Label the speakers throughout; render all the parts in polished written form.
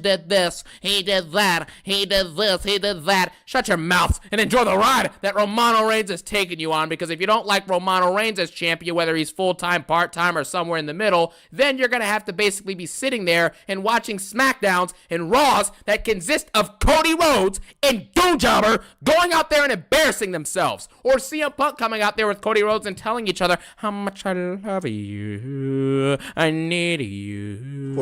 Speaker 1: did this, he did that, he did this, he did that. Shut your mouth and enjoy the ride that Romano Reigns is taking you on, because if you don't like Romano Reigns as champion, whether he's full-time, part-time, or somewhere in the middle, then you're going to have to basically be sitting there and watching SmackDowns and Raws that consist of Cody Rhodes and Goonjobber going out there and embarrassing themselves, or CM Punk coming out there with Cody Rhodes and telling each other how much I love you, I need you,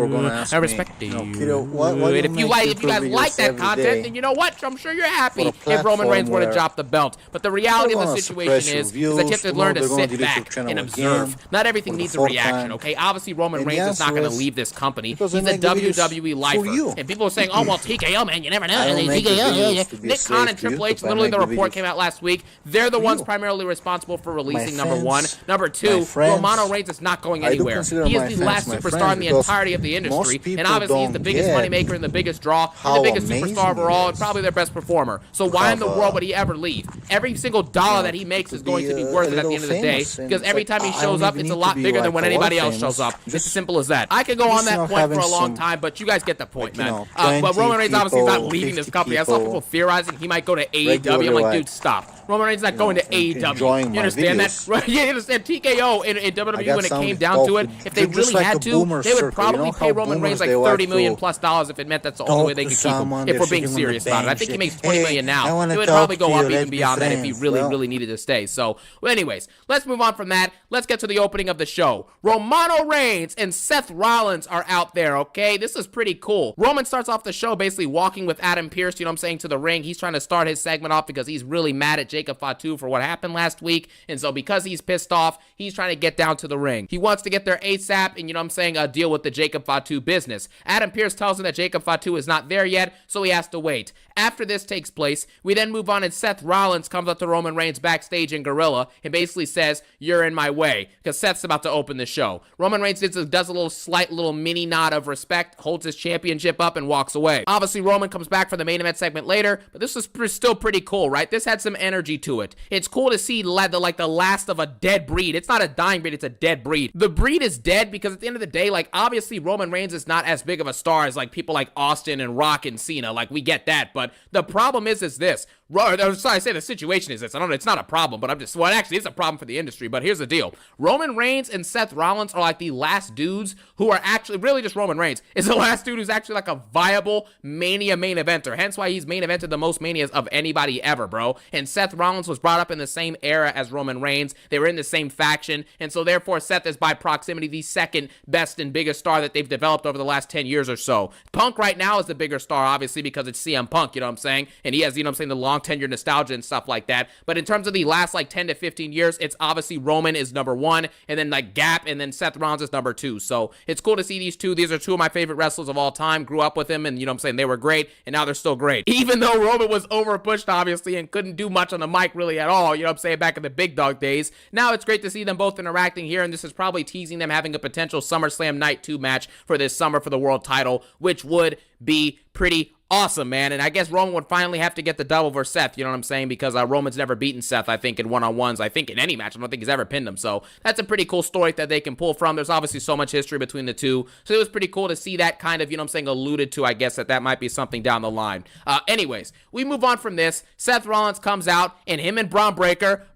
Speaker 1: I respect you. And if you guys like that content, then you know what? I'm sure you're happy if Roman Reigns were to drop the belt. But the reality of the situation is that you have to learn to sit back and observe. Not everything needs a reaction, okay? Obviously, Roman Reigns is not going to leave this company. He's a WWE lifer. And people are saying, oh, well, TKO, man, you never know. TKO. Nick Khan and Triple H, literally the report came out last week. They're the ones primarily responsible for releasing number one. Number two, Romano Reigns is not going anywhere. He is the last superstar in the entirety of the industry. And obviously, he's the biggest moneymaker and the biggest draw and the biggest superstar overall and probably their best performer. So why in the world would he ever leave? Every single dollar that he makes is going to be worth it at the end of the day, because every time he shows up, it's a lot bigger than when anybody else shows up. It's as simple as that. I could go on that point for a long time, but you guys get the point, man. But Roman Reigns obviously is not leaving this company. I saw people theorizing he might go to AEW. I'm like, dude, stop. Roman Reigns is not going to AEW. You understand that? You understand? TKO in WWE, when it came down to it, if they really had to, they would probably pay Roman Reigns like $30 million plus if it meant that's the only way they could keep him, if we're being serious about it. I think he makes $20 million now. It would probably go up even beyond that if he really needed to stay. So, well, anyways, let's move on from that. Let's get to the opening of the show. Romano Reigns and Seth Rollins are out there, okay? This is pretty cool. Roman starts off the show basically walking with Adam Pearce, you know what I'm saying, to the ring. He's trying to start his segment off because he's really mad at Jacob Fatu for what happened last week. And so because he's pissed off, he's trying to get down to the ring. He wants to get there ASAP and, you know what I'm saying, deal with the Jacob Fatu business. Adam Pearce tells him that Jacob Fatu is not there yet, so he has to wait. After this takes place, we then move on and Seth Rollins comes up to Roman Reigns backstage in Gorilla and basically says, you're in my way, because Seth's about to open the show. Roman Reigns does a little slight little mini nod of respect, holds his championship up and walks away. Obviously, Roman comes back for the main event segment later, but this was still pretty cool, right? This had some energy to it. It's cool to see the last of a dead breed. It's not a dying breed, it's a dead breed. The breed is dead because at the end of the day, like, obviously Roman Reigns is not as big of a star as like people like Austin and Rock and Cena. Like, we get that, but the problem is this. Sorry, I say the situation is this. I don't know, it's not a problem, but well, it actually is a problem for the industry, but here's the deal. Roman Reigns and Seth Rollins are like the last dudes who are actually, really just Roman Reigns is the last dude who's actually like a viable Mania main eventer. Hence why he's main evented the most Manias of anybody ever, bro. And Seth Rollins was brought up in the same era as Roman Reigns. They were in the same faction, and so therefore Seth is by proximity the second best and biggest star that they've developed over the last 10 years or so. Punk right now is the bigger star, obviously, because it's CM Punk, you know what I'm saying? And he has, you know what I'm saying, the long tenure nostalgia and stuff like that. But in terms of the last like 10 to 15 years, it's obviously Roman is number one, and then like Gap, and then Seth Rollins is number two. So it's cool to see these two. These are two of my favorite wrestlers of all time. Grew up with them, and you know what I'm saying, they were great, and now they're still great. Even though Roman was overpushed, obviously, and couldn't do much on the mic really at all, you know what I'm saying, back in the big dog days. Now it's great to see them both interacting here, and this is probably teasing them having a potential SummerSlam Night 2 match for this summer for the world title, which would be pretty awesome, man. And I guess Roman would finally have to get the double versus Seth, you know what I'm saying? Because Roman's never beaten Seth, I think, in one-on-ones. I think in any match. I don't think he's ever pinned him. So that's a pretty cool story that they can pull from. There's obviously so much history between the two. So it was pretty cool to see that kind of, you know what I'm saying, alluded to, I guess, that might be something down the line. Anyways, we move on from this. Seth Rollins comes out, and him and Braun Breaker,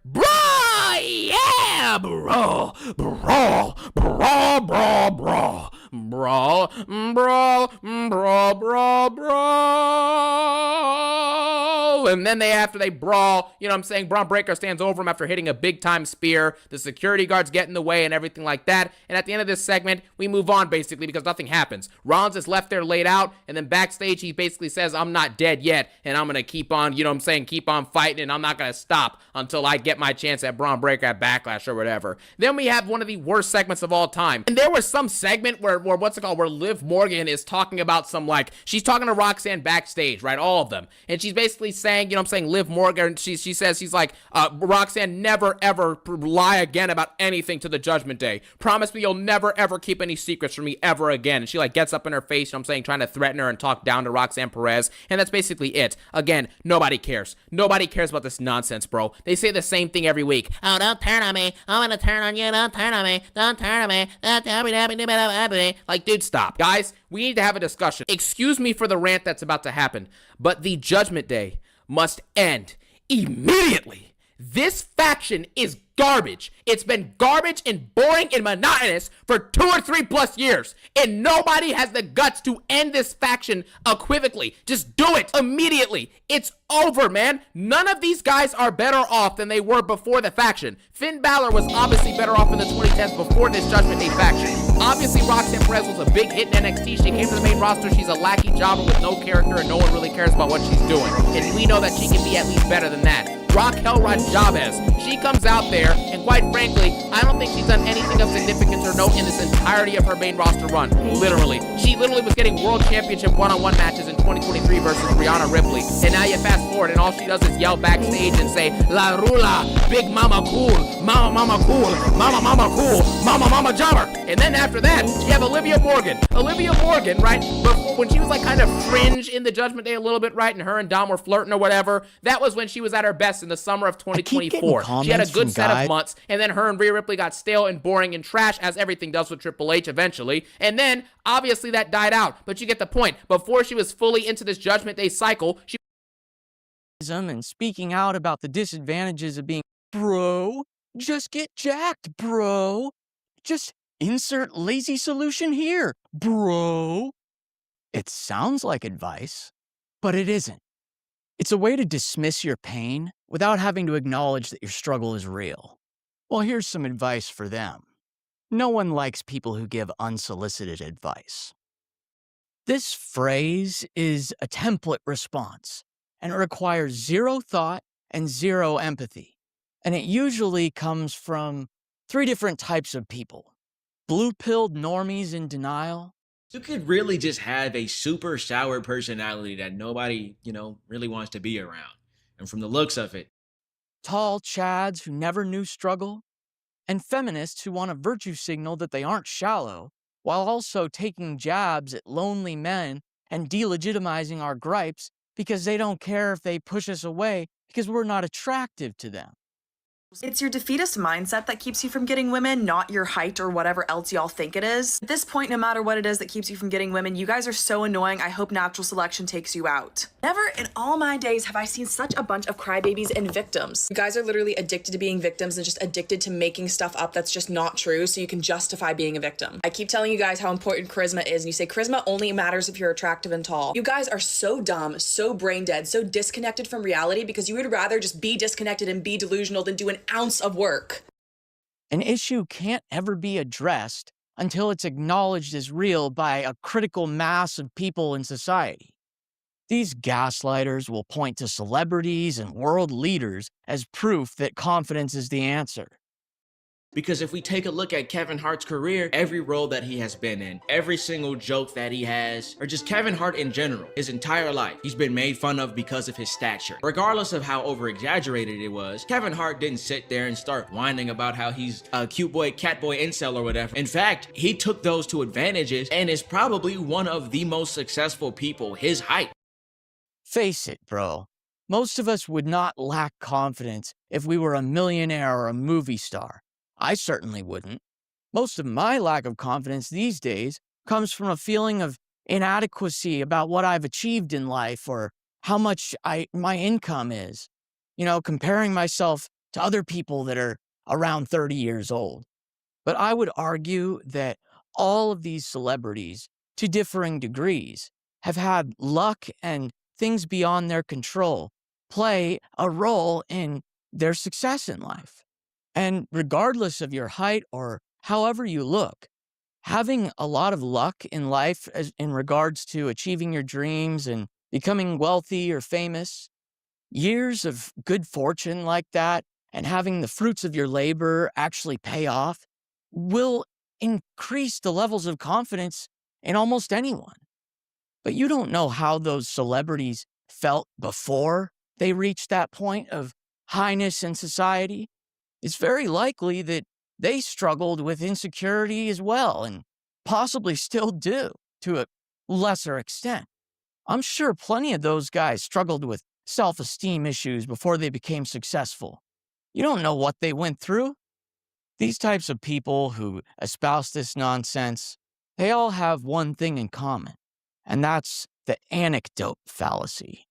Speaker 1: yeah, brawl, and then after they brawl, you know what I'm saying, Braun Breaker stands over him after hitting a big time spear. The security guards get in the way and everything like that. And at the end of this segment, we move on basically because nothing happens. Rollins is left there laid out, and then backstage he basically says, I'm not dead yet, and I'm gonna keep on, you know what I'm saying, keep on fighting, and I'm not gonna stop until I get my chance at Braun Breaker at Backlash or whatever. Then we have one of the worst segments of all time. And there was some segment where Liv Morgan is talking about some, like, she's talking to Roxanne backstage, right? All of them. And she's basically saying, saying, you know what I'm saying, Liv Morgan, she says, she's like, Roxanne, never ever lie again about anything to the Judgment Day. Promise me you'll never ever keep any secrets from me ever again. And she like gets up in her face, you know what I'm saying, trying to threaten her and talk down to Roxanne Perez. And that's basically it. Again, nobody cares. Nobody cares about this nonsense, bro. They say the same thing every week. Oh, don't turn on me. I'm gonna turn on you. Don't turn on me. Don't turn on me. Like, dude, stop. Guys, we need to have a discussion. Excuse me for the rant that's about to happen, but the Judgment Day must end immediately. This faction is garbage. It's been garbage and boring and monotonous for 2 or 3 plus years. And nobody has the guts to end this faction equivocally. Just do it immediately. It's over, man. None of these guys are better off than they were before the faction. Finn Balor was obviously better off in the 2010s before this Judgment Day faction. Obviously, Roxanne Perez was a big hit in NXT. She came to the main roster. She's a lackey jobber with no character, and no one really cares about what she's doing. And we know that she can be at least better than that. Raquel Rodriguez, she comes out there, and quite frankly, I don't think she's done anything of significance or note in this entirety of her main roster run. Literally. She literally was getting world championship one-on-one matches in 2023 versus Rhea Ripley. And now you fast forward, and all she does is yell backstage and say, La Rula, Big Mama Cool, Mama Cool, Mama Cool, Mama Jobber. And then after that, you have Olivia Morgan. Olivia Morgan, right, before, when she was like kind of fringe in the Judgment Day a little bit, right, and her and Dom were flirting or whatever, that was when she was at her best in the summer of 2024. She had a good set of months, and then her and Rhea Ripley got stale and boring and trash, as everything does with Triple H eventually. And then, obviously, that died out. But you get the point. Before she was fully into this Judgment Day cycle, she
Speaker 2: and speaking out about the disadvantages of being, bro, just get jacked, bro. Just insert lazy solution here, bro. It sounds like advice, but it isn't. It's a way to dismiss your pain without having to acknowledge that your struggle is real. Well, here's some advice for them. No one likes people who give unsolicited advice. This phrase is a template response, and it requires 0 thought and 0 empathy. And it usually comes from 3 different types of people. Blue-pilled normies in denial.
Speaker 3: You could really just have a super sour personality that nobody, really wants to be around. And from the looks of it,
Speaker 2: Tall chads who never knew struggle. And feminists who want a virtue signal that they aren't shallow, while also taking jabs at lonely men and delegitimizing our gripes because they don't care if they push us away because we're not attractive to them.
Speaker 4: It's your defeatist mindset that keeps you from getting women, not your height or whatever else y'all think it is. At this point, no matter what it is that keeps you from getting women, you guys are so annoying. I hope natural selection takes you out. Never in all my days have I seen such a bunch of crybabies and victims. You guys are literally addicted to being victims and just addicted to making stuff up that's just not true so you can justify being a victim. I keep telling you guys how important charisma is, and you say charisma only matters if you're attractive and tall. You guys are so dumb, so brain dead, so disconnected from reality because you would rather just be disconnected and be delusional than do an ounce of work.
Speaker 2: An issue can't ever be addressed until it's acknowledged as real by a critical mass of people in society. These gaslighters will point to celebrities and world leaders as proof that confidence is the answer.
Speaker 3: because if we take a look at Kevin Hart's career, every role that he has been in, every single joke that he has, or just Kevin Hart in general, his entire life, he's been made fun of because of his stature. Regardless of how over-exaggerated it was, Kevin Hart didn't sit there and start whining about how he's a cute boy, cat boy, incel or whatever. In fact, he took those to advantages and is probably one of the most successful people his height.
Speaker 2: Face it, bro. Most of us would not lack confidence if we were a millionaire or a movie star. I certainly wouldn't. Most of my lack of confidence these days comes from a feeling of inadequacy about what I've achieved in life or how much my income is. You know, comparing myself to other people that are around 30 years old. But I would argue that all of these celebrities, to differing degrees, have had luck and things beyond their control play a role in their success in life. And regardless of your height or however you look, having a lot of luck in life in regards to achieving your dreams and becoming wealthy or famous, years of good fortune like that, and having the fruits of your labor actually pay off will increase the levels of confidence in almost anyone. But you don't know how those celebrities felt before they reach that point of highness in society, it's very likely that they struggled with insecurity as well, and possibly still do to a lesser extent. I'm sure plenty of those guys struggled with self-esteem issues before they became successful. You don't know what they went through. These types of people who espouse this nonsense, they all have one thing in common, and that's the anecdote fallacy.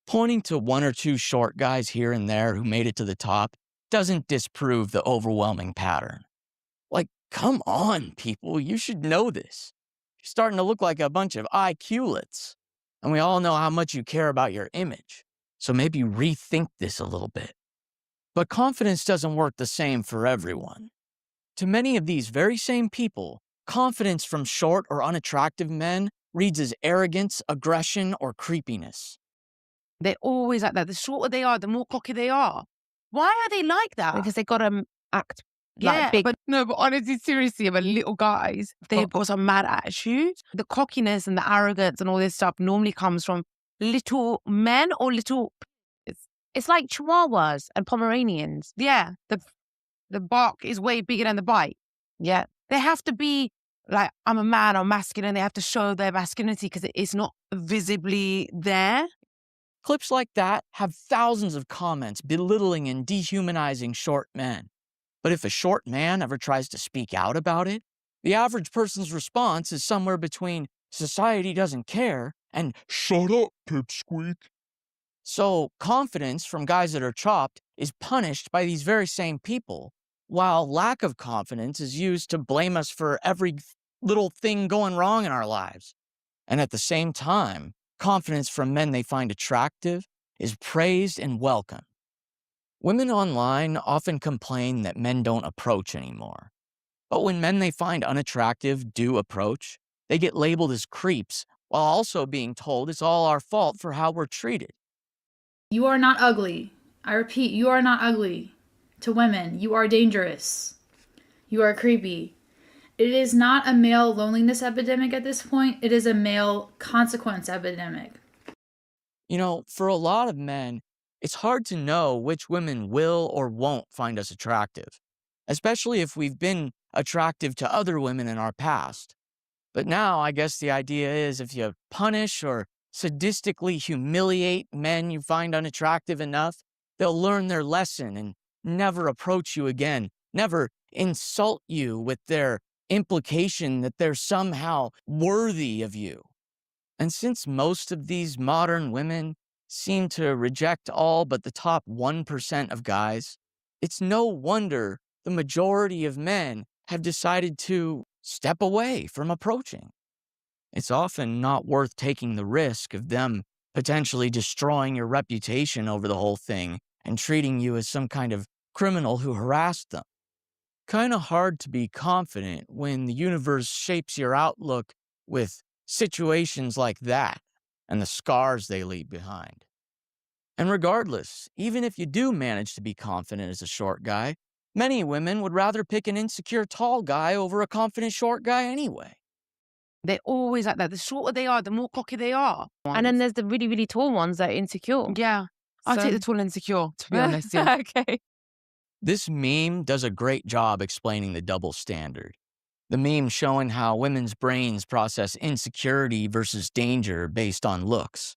Speaker 2: Pointing to one or two short guys here and there who made it to the top doesn't disprove the overwhelming pattern. Like, come on, people, you should know this. You're starting to look like a bunch of IQ-lets, and we all know how much you care about your image, so maybe rethink this a little bit. But confidence doesn't work the same for everyone. To many of these very same people, confidence from short or unattractive men reads as arrogance, aggression, or creepiness.
Speaker 5: They're always like that. The shorter they are, the more cocky they are. Why are they like that?
Speaker 6: Because they got to act
Speaker 5: yeah,
Speaker 6: like big.
Speaker 5: but no, but honestly, seriously, about little guys, they've got some mad attitude. The cockiness and the arrogance and all this stuff normally comes from little men or little.
Speaker 6: It's like Chihuahuas and Pomeranians.
Speaker 5: Yeah, the bark is way bigger than the bite.
Speaker 6: Yeah.
Speaker 5: They have to be like, I'm a man or masculine. They have to show their masculinity because it's not visibly there.
Speaker 2: Clips like that have thousands of comments belittling and dehumanizing short men. But if a short man ever tries to speak out about it, the average person's response is somewhere between society doesn't care and shut up, pipsqueak. So confidence from guys that are chopped is punished by these very same people, while lack of confidence is used to blame us for every little thing going wrong in our lives. And at the same time, confidence from men they find attractive is praised and welcomed. Women online often complain that men don't approach anymore. But when men they find unattractive do approach, they get labeled as creeps while also being told it's all our fault for how we're treated.
Speaker 7: You are not ugly. I repeat, you are not ugly. To women, you are dangerous. You are creepy. It is not a male loneliness epidemic at this point. It is a male consequence epidemic.
Speaker 2: You know, for a lot of men, it's hard to know which women will or won't find us attractive, especially if we've been attractive to other women in our past. But now, I guess the idea is if you punish or sadistically humiliate men you find unattractive enough, they'll learn their lesson and never approach you again, never insult you with their implication that they're somehow worthy of you. And since most of these modern women seem to reject all but the top 1% of guys, it's no wonder the majority of men have decided to step away from approaching. It's often not worth taking the risk of them potentially destroying your reputation over the whole thing and treating you as some kind of criminal who harassed them. Kind of hard to be confident when the universe shapes your outlook with situations like that and the scars they leave behind. And regardless, even if you do manage to be confident as a short guy, many women would rather pick an insecure tall guy over a confident short guy anyway.
Speaker 5: They're always like that. The shorter they are, the more cocky they are.
Speaker 6: And then there's the really, really tall ones that are insecure.
Speaker 5: Yeah. I'll
Speaker 6: So-
Speaker 5: take the tall and insecure, to be honest. Yeah.
Speaker 6: Okay.
Speaker 2: This meme does a great job explaining the double standard. The meme showing how women's brains process insecurity versus danger based on looks.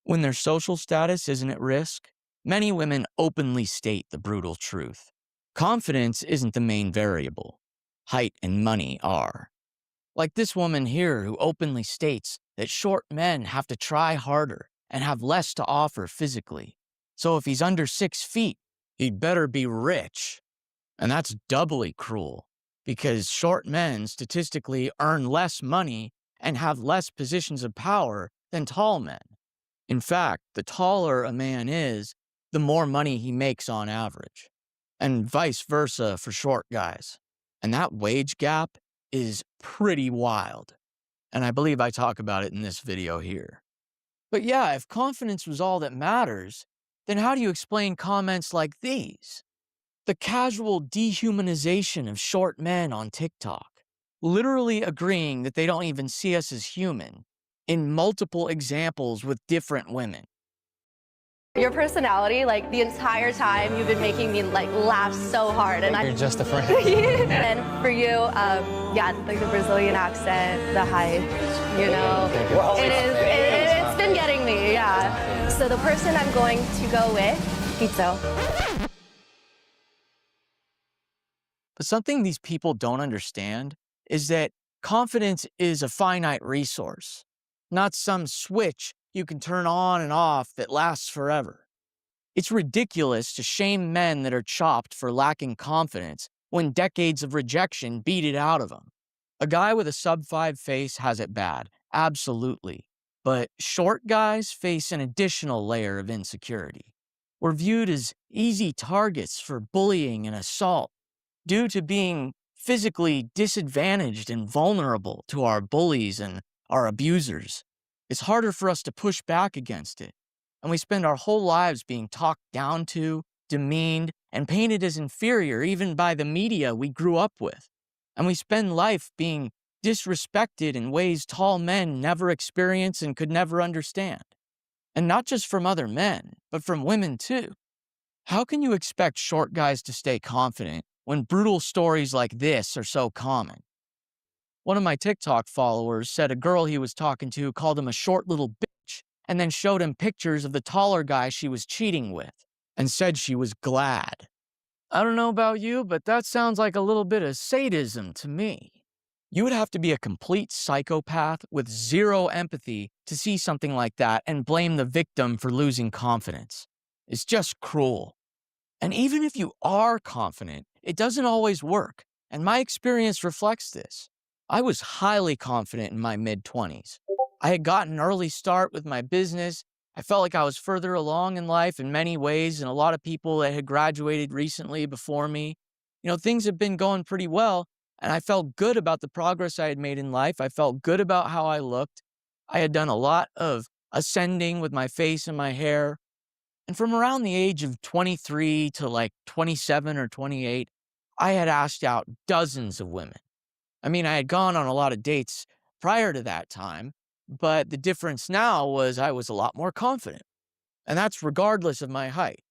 Speaker 2: When their social status isn't at risk, many women openly state the brutal truth. Confidence isn't the main variable. Height and money are. Like this woman here who openly states that short men have to try harder and have less to offer physically. So if he's under 6 feet, he'd better be rich. And that's doubly cruel, because short men statistically earn less money and have less positions of power than tall men. In fact, the taller a man is, the more money he makes on average. And vice versa for short guys. And that wage gap is pretty wild. And I believe I talk about it in this video here. But yeah, if confidence was all that matters, then how do you explain comments like these? The casual dehumanization of short men on TikTok, literally agreeing that they don't even see us as human, in multiple examples with different women.
Speaker 8: Your personality, like the entire time, you've been making me like laugh so hard, and
Speaker 9: You're just a friend.
Speaker 8: and for you, yeah, like the Brazilian accent, the height, you know, it's been getting me, yeah. So the person I'm going to go with, Pizzo.
Speaker 2: But something these people don't understand is that confidence is a finite resource, not some switch you can turn on and off that lasts forever. It's ridiculous to shame men that are chopped for lacking confidence when decades of rejection beat it out of them. A guy with a sub-5 face has it bad, absolutely. But short guys face an additional layer of insecurity. We're viewed as easy targets for bullying and assault due to being physically disadvantaged and vulnerable to our bullies and our abusers. It's harder for us to push back against it, and we spend our whole lives being talked down to, demeaned, and painted as inferior even by the media we grew up with. And we spend life being disrespected in ways tall men never experience and could never understand. And not just from other men, but from women too. How can you expect short guys to stay confident when brutal stories like this are so common? One of my TikTok followers said a girl he was talking to called him a short little bitch and then showed him pictures of the taller guy she was cheating with and said she was glad. I don't know about you, but that sounds like a little bit of sadism to me. You would have to be a complete psychopath with zero empathy to see something like that and blame the victim for losing confidence. It's just cruel. And even if you are confident, it doesn't always work, and my experience reflects this. I was highly confident in my mid-20s. I had gotten an early start with my business. I felt like I was further along in life in many ways than a lot of people that had graduated recently before me. You know, things had been going pretty well, and I felt good about the progress I had made in life. I felt good about how I looked. I had done a lot of ascending with my face and my hair. And from around the age of 23 to like 27 or 28, I had asked out dozens of women. I mean, I had gone on a lot of dates prior to that time, but the difference now was I was a lot more confident. And that's regardless of my height.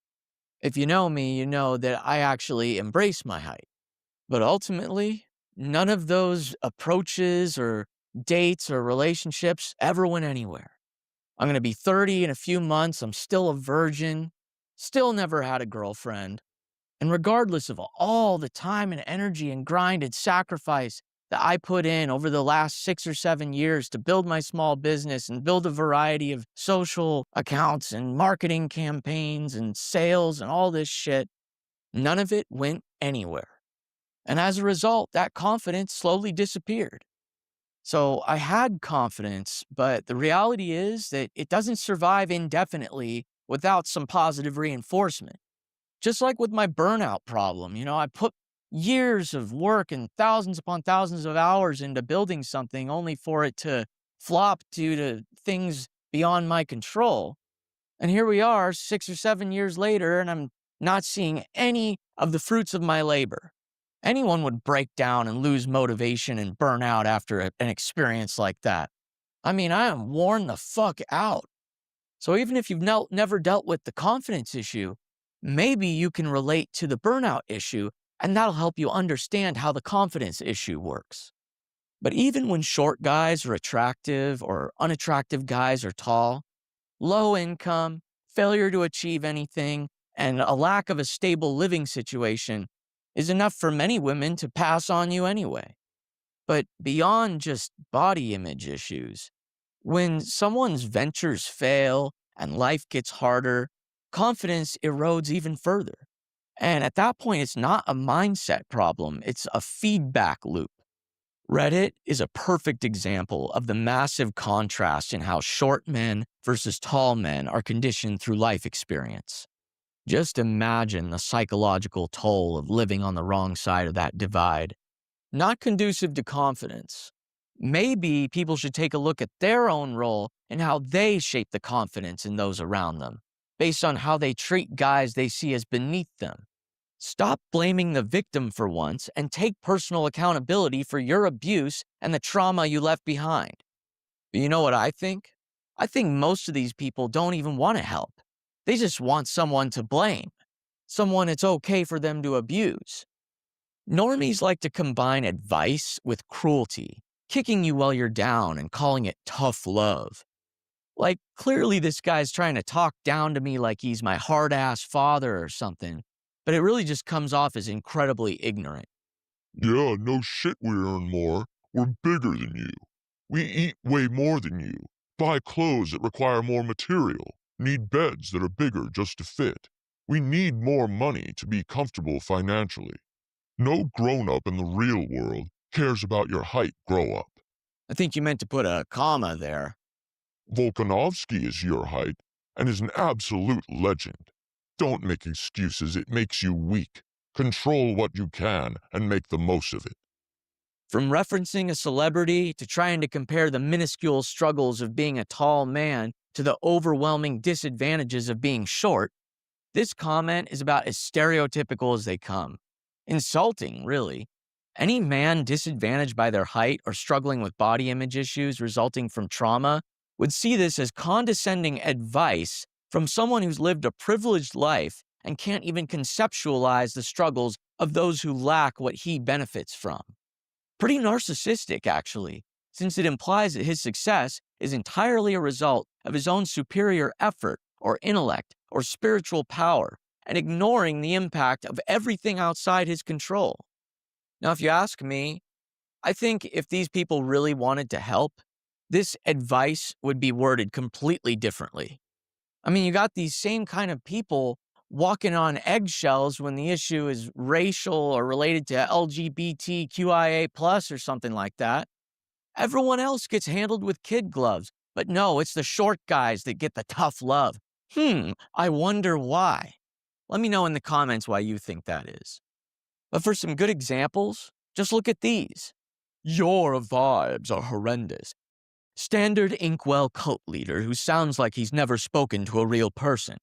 Speaker 2: If you know me, you know that I actually embrace my height. But ultimately, none of those approaches or dates or relationships ever went anywhere. I'm going to be 30 in a few months. I'm still a virgin, still never had a girlfriend. And regardless of all the time and energy and grind and sacrifice that I put in over the last 6 or 7 years to build my small business and build a variety of social accounts and marketing campaigns and sales and all this shit, none of it went anywhere. And as a result, that confidence slowly disappeared. So I had confidence, but the reality is that it doesn't survive indefinitely without some positive reinforcement. Just like with my burnout problem, I put years of work and thousands upon thousands of hours into building something only for it to flop due to things beyond my control. And here we are 6 or 7 years later, and I'm not seeing any of the fruits of my labor. Anyone would break down and lose motivation and burn out after an experience like that. I mean, I am worn the fuck out. So even if you've never dealt with the confidence issue, maybe you can relate to the burnout issue, and that'll help you understand how the confidence issue works. But even when short guys are attractive or unattractive guys are tall, low income, failure to achieve anything, and a lack of a stable living situation is enough for many women to pass on you anyway. But beyond just body image issues, when someone's ventures fail and life gets harder, confidence erodes even further. And at that point, it's not a mindset problem, it's a feedback loop. Reddit is a perfect example of the massive contrast in how short men versus tall men are conditioned through life experience. Just imagine the psychological toll of living on the wrong side of that divide. Not conducive to confidence. Maybe people should take a look at their own role and how they shape the confidence in those around them, based on how they treat guys they see as beneath them. Stop blaming the victim for once and take personal accountability for your abuse and the trauma you left behind. But you know what I think? I think most of these people don't even want to help. They just want someone to blame, someone it's okay for them to abuse. Normies like to combine advice with cruelty, kicking you while you're down and calling it tough love. Like, clearly this guy's trying to talk down to me like he's my hard-ass father or something, but it really just comes off as incredibly ignorant.
Speaker 9: Yeah, no shit we earn more. We're bigger than you. We eat way more than you. Buy clothes that require more material. Need beds that are bigger just to fit. We need more money to be comfortable financially. No grown-up in the real world cares about your height, grow up.
Speaker 2: I think you meant to put a comma there.
Speaker 9: Volkanovski is your height and is an absolute legend. Don't make excuses, it makes you weak. Control what you can and make the most of it.
Speaker 2: From referencing a celebrity to trying to compare the minuscule struggles of being a tall man to the overwhelming disadvantages of being short, this comment is about as stereotypical as they come. Insulting, really. Any man disadvantaged by their height or struggling with body image issues resulting from trauma would see this as condescending advice from someone who's lived a privileged life and can't even conceptualize the struggles of those who lack what he benefits from. Pretty narcissistic, actually, since it implies that his success is entirely a result of his own superior effort or intellect or spiritual power, and ignoring the impact of everything outside his control. Now, if you ask me, I think if these people really wanted to help, this advice would be worded completely differently. I mean, you got these same kind of people walking on eggshells when the issue is racial or related to LGBTQIA+ or something like that. Everyone else gets handled with kid gloves, but no, it's the short guys that get the tough love. I wonder why. Let me know in the comments why you think that is. But for some good examples, just look at these. Your vibes are horrendous. Standard Inkwell cult leader who sounds like he's never spoken to a real person.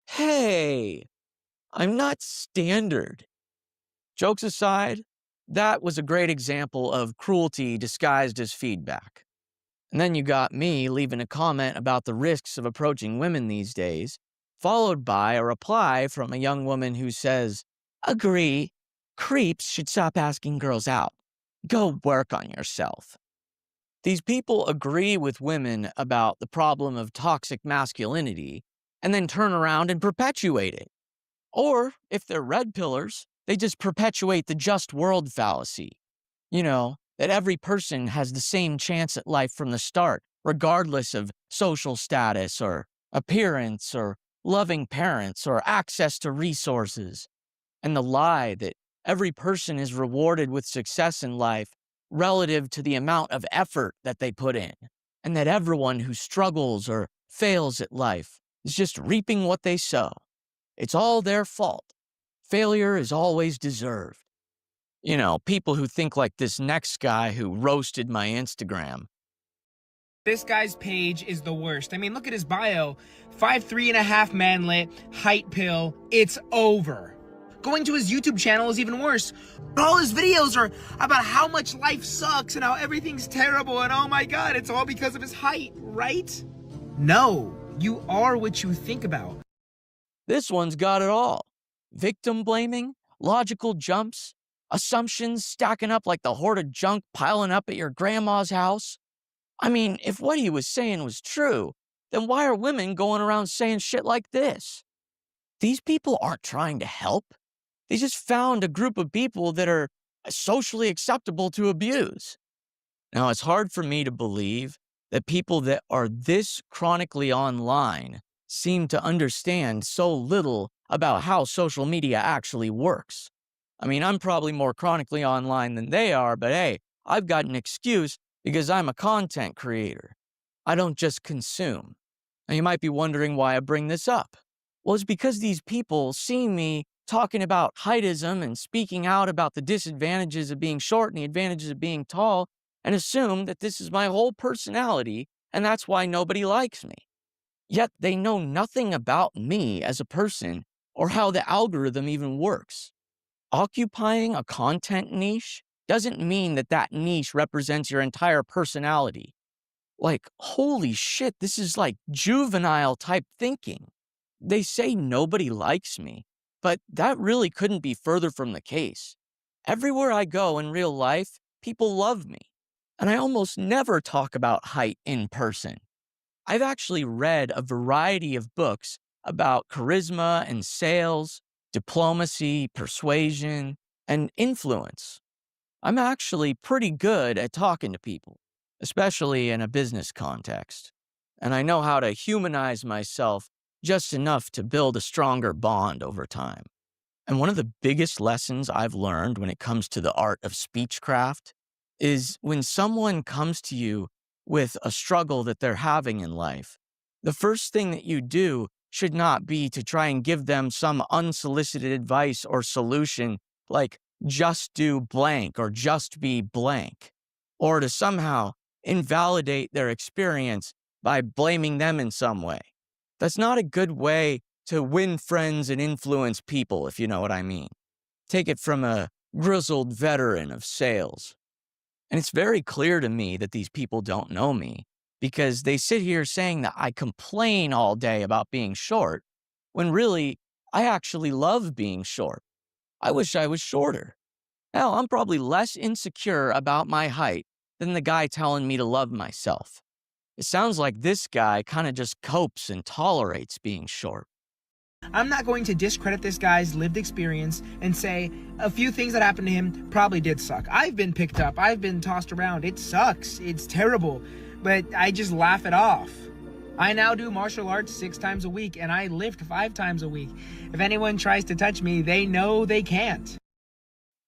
Speaker 2: Hey, I'm not standard. Jokes aside, that was a great example of cruelty disguised as feedback. And then you got me leaving a comment about the risks of approaching women these days, followed by a reply from a young woman who says, "Agree, creeps should stop asking girls out. Go work on yourself." These people agree with women about the problem of toxic masculinity and then turn around and perpetuate it. Or, if they're red pillars, they just perpetuate the just world fallacy. You know, that every person has the same chance at life from the start, regardless of social status or appearance or loving parents or access to resources. And the lie that every person is rewarded with success in life relative to the amount of effort that they put in, and that everyone who struggles or fails at life is just reaping what they sow. It's all their fault. Failure is always deserved. You know, people who think like this next guy who roasted my Instagram.
Speaker 10: This guy's page is the worst. I mean, look at his bio. 5'3.5" manlet, height pill, it's over. Going to his YouTube channel is even worse. All his videos are about how much life sucks and how everything's terrible and oh my god, it's all because of his height, right? No, you are what you think about.
Speaker 2: This one's got it all. Victim blaming, logical jumps, assumptions stacking up like the horde of junk piling up at your grandma's house. I mean, if what he was saying was true, then why are women going around saying shit like this? These people aren't trying to help. They just found a group of people that are socially acceptable to abuse. Now, it's hard for me to believe that people that are this chronically online seem to understand so little about how social media actually works. I mean, I'm probably more chronically online than they are, but hey, I've got an excuse because I'm a content creator. I don't just consume. Now, you might be wondering why I bring this up. Well, it's because these people see me talking about heightism and speaking out about the disadvantages of being short and the advantages of being tall and assume that this is my whole personality and that's why nobody likes me. Yet they know nothing about me as a person or how the algorithm even works. Occupying a content niche doesn't mean that that niche represents your entire personality. Like, holy shit, this is like juvenile type thinking. They say nobody likes me, but that really couldn't be further from the case. Everywhere I go in real life, people love me, and I almost never talk about height in person. I've actually read a variety of books about charisma and sales, diplomacy, persuasion, and influence. I'm actually pretty good at talking to people, especially in a business context. And I know how to humanize myself just enough to build a stronger bond over time. And one of the biggest lessons I've learned when it comes to the art of speechcraft is when someone comes to you with a struggle that they're having in life, the first thing that you do should not be to try and give them some unsolicited advice or solution like just do blank or just be blank, or to somehow invalidate their experience by blaming them in some way. That's not a good way to win friends and influence people, if you know what I mean. Take it from a grizzled veteran of sales. And it's very clear to me that these people don't know me because they sit here saying that I complain all day about being short, when really, I actually love being short. I wish I was shorter. Hell, I'm probably less insecure about my height than the guy telling me to love myself. It sounds like this guy kind of just copes and tolerates being short.
Speaker 10: I'm not going to discredit this guy's lived experience and say a few things that happened to him probably did suck. I've been picked up. I've been tossed around. It sucks. It's terrible. But I just laugh it off. I now do martial arts 6 times a week, and I lift 5 times a week. If anyone tries to touch me, they know they can't.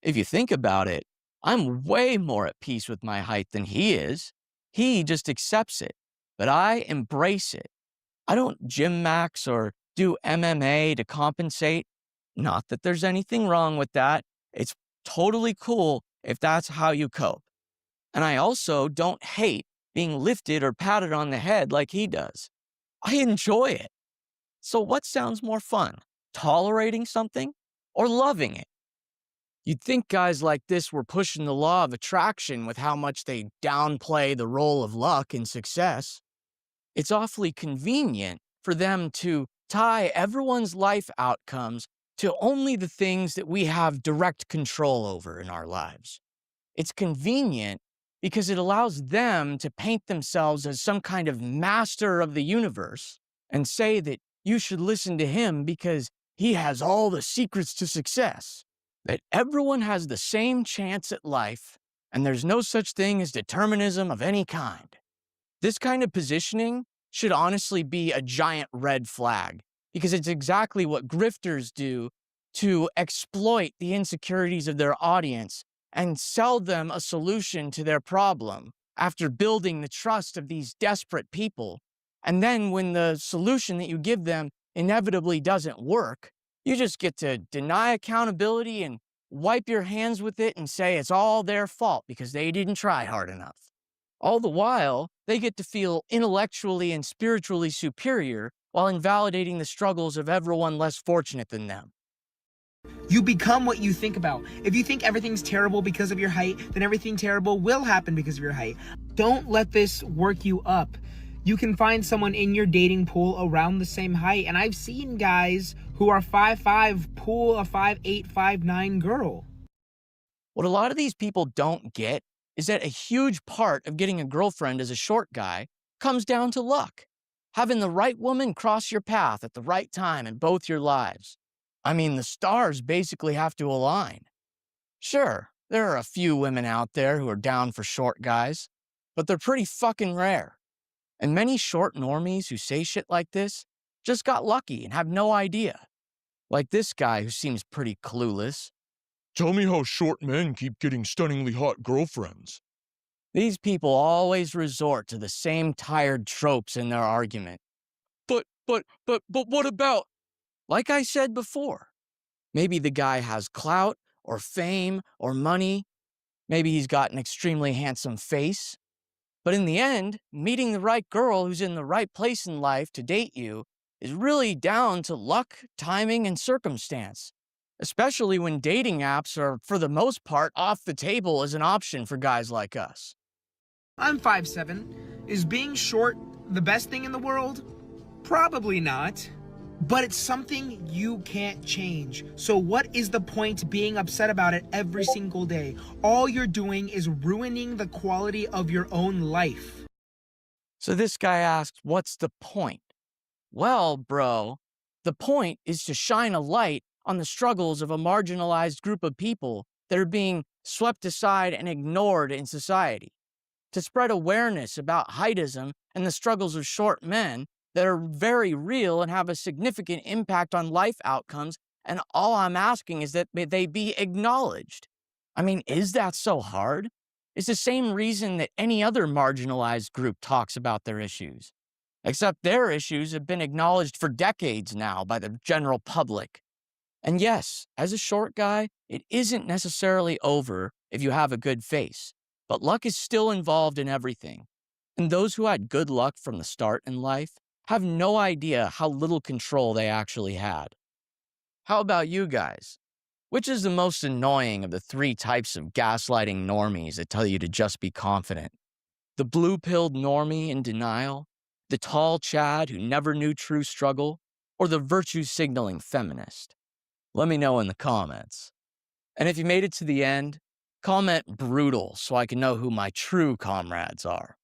Speaker 2: If you think about it, I'm way more at peace with my height than he is. He just accepts it, but I embrace it. I don't gym max or do MMA to compensate. Not that there's anything wrong with that. It's totally cool if that's how you cope. And I also don't hate being lifted or patted on the head like he does. I enjoy it. So what sounds more fun, tolerating something or loving it? You'd think guys like this were pushing the law of attraction with how much they downplay the role of luck in success. It's awfully convenient for them to tie everyone's life outcomes to only the things that we have direct control over in our lives. It's convenient because it allows them to paint themselves as some kind of master of the universe and say that you should listen to him because he has all the secrets to success, that everyone has the same chance at life and there's no such thing as determinism of any kind. This kind of positioning should honestly be a giant red flag because it's exactly what grifters do to exploit the insecurities of their audience and sell them a solution to their problem after building the trust of these desperate people. And then when the solution that you give them inevitably doesn't work, you just get to deny accountability and wipe your hands with it and say it's all their fault because they didn't try hard enough. All the while, they get to feel intellectually and spiritually superior while invalidating the struggles of everyone less fortunate than them.
Speaker 10: You become what you think about. If you think everything's terrible because of your height, then everything terrible will happen because of your height. Don't let this work you up. You can find someone in your dating pool around the same height, and I've seen guys who are 5'5" pull a 5'8", 5'9" girl.
Speaker 2: What a lot of these people don't get is that a huge part of getting a girlfriend as a short guy comes down to luck. Having the right woman cross your path at the right time in both your lives. I mean, the stars basically have to align. Sure, there are a few women out there who are down for short guys, but they're pretty fucking rare. And many short normies who say shit like this just got lucky and have no idea. Like this guy who seems pretty clueless.
Speaker 9: Tell me how short men keep getting stunningly hot girlfriends.
Speaker 2: These people always resort to the same tired tropes in their argument. But what about? Like I said before, maybe the guy has clout or fame or money. Maybe he's got an extremely handsome face. But in the end, meeting the right girl who's in the right place in life to date you is really down to luck, timing, and circumstance. Especially when dating apps are, for the most part, off the table as an option for guys like us.
Speaker 10: I'm 5'7". Is being short the best thing in the world? Probably not. but it's something you can't change. So what is the point being upset about it every single day? All you're doing is ruining the quality of your own life.
Speaker 2: So this guy asks, what's the point? Well, bro, the point is to shine a light on the struggles of a marginalized group of people that are being swept aside and ignored in society. To spread awareness about heightism and the struggles of short men that are very real and have a significant impact on life outcomes, and all I'm asking is that they be acknowledged. I mean, is that so hard? It's the same reason that any other marginalized group talks about their issues, except their issues have been acknowledged for decades now by the general public. And yes, as a short guy, it isn't necessarily over if you have a good face, but luck is still involved in everything. And those who had good luck from the start in life have no idea how little control they actually had. How about you guys? Which is the most annoying of the 3 types of gaslighting normies that tell you to just be confident? The blue-pilled normie in denial? The tall Chad who never knew true struggle? Or the virtue-signaling feminist? Let me know in the comments. And if you made it to the end, comment brutal so I can know who my true comrades are.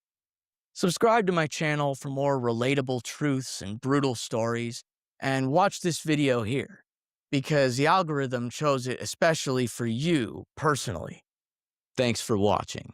Speaker 2: Subscribe to my channel for more relatable truths and brutal stories, and watch this video here, because the algorithm chose it especially for you personally. Thanks for watching.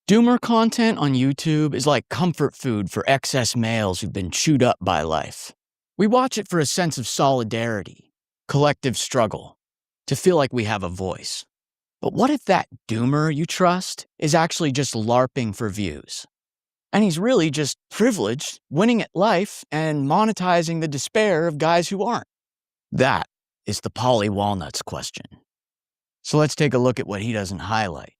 Speaker 2: Doomer content on YouTube is like comfort food for excess males who've been chewed up by life. We watch it for a sense of solidarity, collective struggle, to feel like we have a voice. But what if that doomer you trust is actually just LARPing for views? And he's really just privileged, winning at life, and monetizing the despair of guys who aren't? That is the Paulie Walnuts question. So let's take a look at what he doesn't highlight.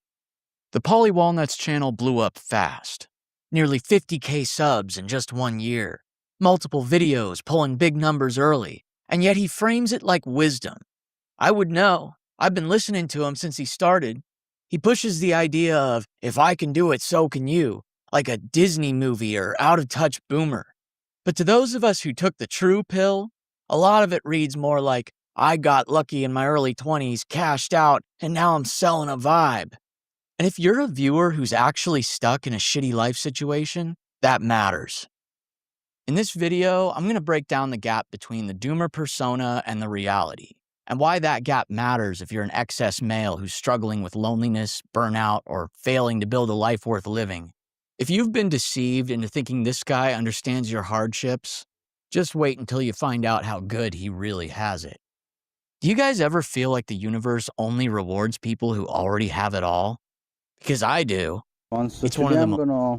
Speaker 2: The Paulie Walnuts channel blew up fast. Nearly 50K subs in just 1 year. Multiple videos pulling big numbers early. And yet he frames it like wisdom. I would know. I've been listening to him since he started. He pushes the idea of, if I can do it, so can you, like a Disney movie or out-of-touch boomer. But to those of us who took the true pill, a lot of it reads more like, I got lucky in my early 20s, cashed out, and now I'm selling a vibe. And if you're a viewer who's actually stuck in a shitty life situation, that matters. In this video, I'm going to break down the gap between the doomer persona and the reality, and why that gap matters if you're an excess male who's struggling with loneliness, burnout, or failing to build a life worth living. If you've been deceived into thinking this guy understands your hardships, just wait until you find out how good he really has it. Do you guys ever feel like the universe only rewards people who already have it all? Because I do.
Speaker 11: It's one of them. I'm gonna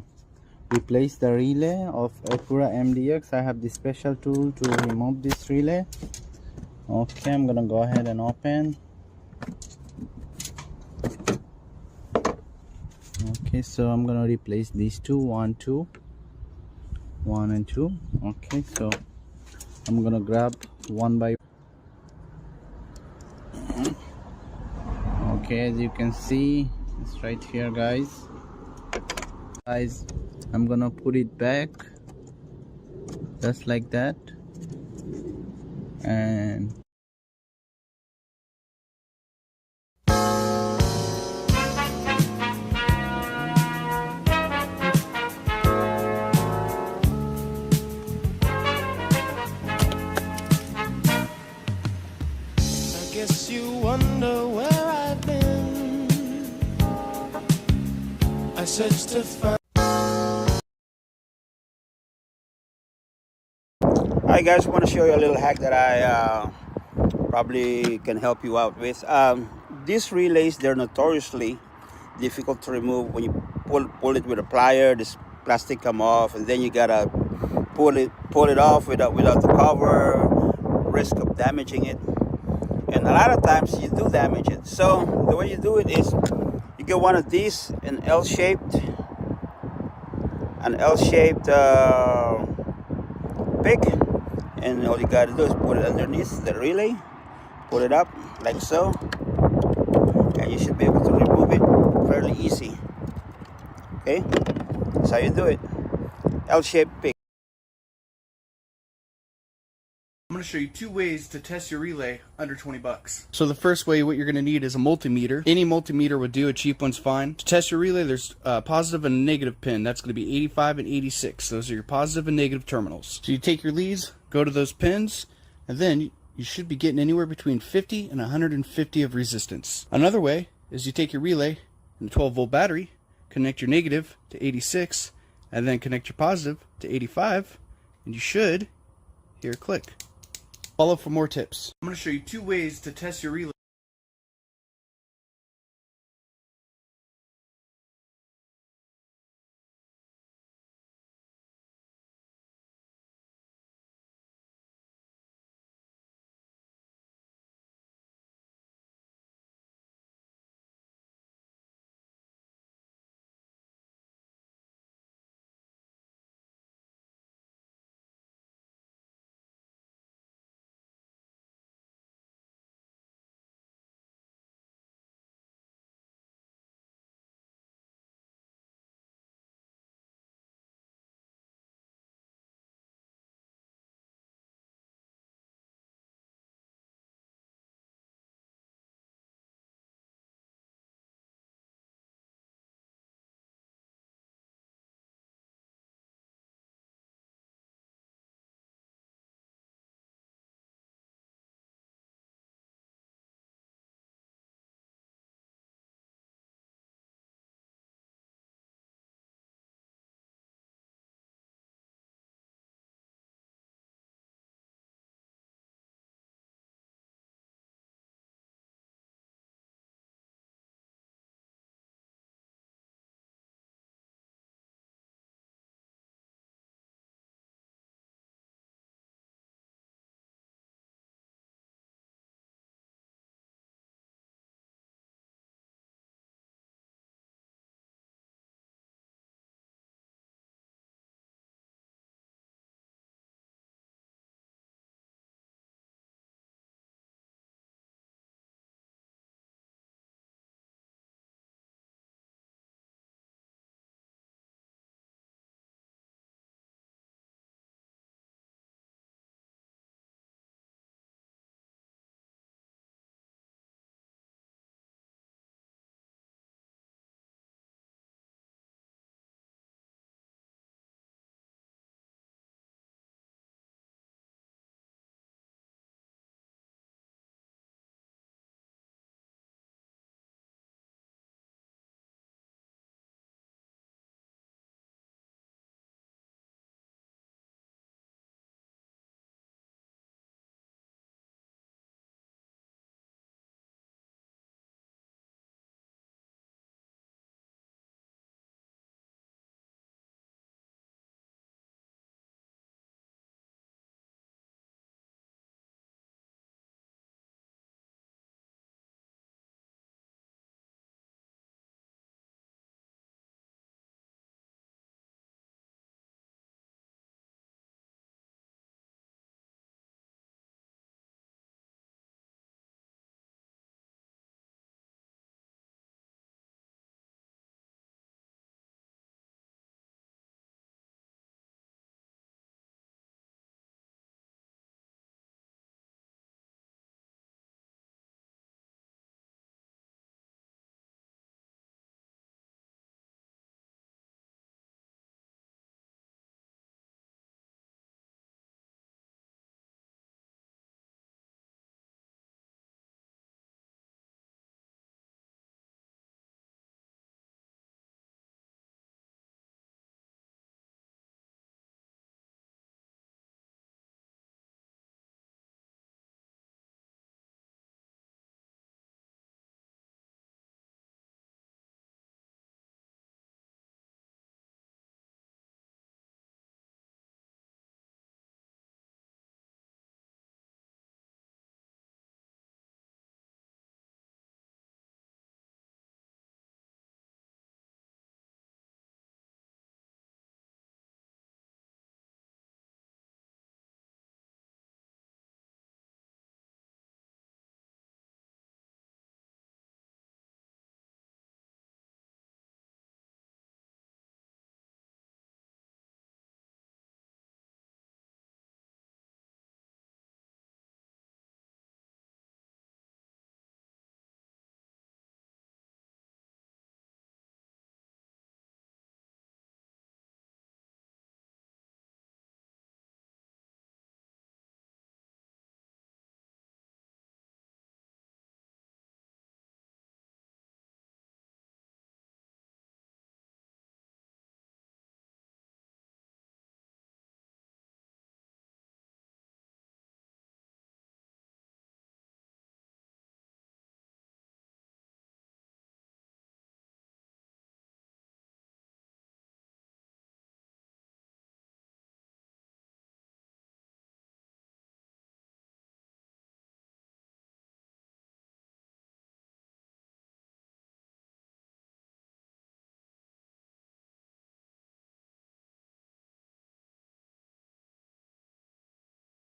Speaker 11: replace the relay of Acura MDX. I have this special tool to remove this relay. Okay, I'm gonna go ahead and open. Okay, so I'm gonna replace these two, 1 and 2. Okay, so I'm gonna grab one by okay, as you can see, it's right here, guys. I'm gonna put it back just like that, and
Speaker 12: I guess you wonder where I've been. I searched to find.
Speaker 13: Hi guys, I want to show you a little hack that I probably can help you out with. These relays, they're notoriously difficult to remove. When you pull it with a plier, this plastic come off, and then you gotta pull it off without the cover, risk of damaging it. And a lot of times you do damage it. So the way you do it is you get one of these, an L-shaped pick, and all you gotta do is put it underneath the relay, put it up like so, and you should be able to remove it fairly easy. Okay, that's how you do it. L-shaped pick.
Speaker 14: I'm going to show you 2 ways to test your relay under 20 bucks. So the first way, what you're going to need is a multimeter. Any multimeter would do, a cheap one's fine. To test your relay, there's a positive and a negative pin. That's going to be 85 and 86. Those are your positive and negative terminals. So you take your leads, go to those pins, and then you should be getting anywhere between 50 and 150 of resistance. Another way is you take your relay and a 12-volt battery, connect your negative to 86, and then connect your positive to 85, and you should hear a click. Follow for more tips. I'm going to show you 2 ways to test your relay.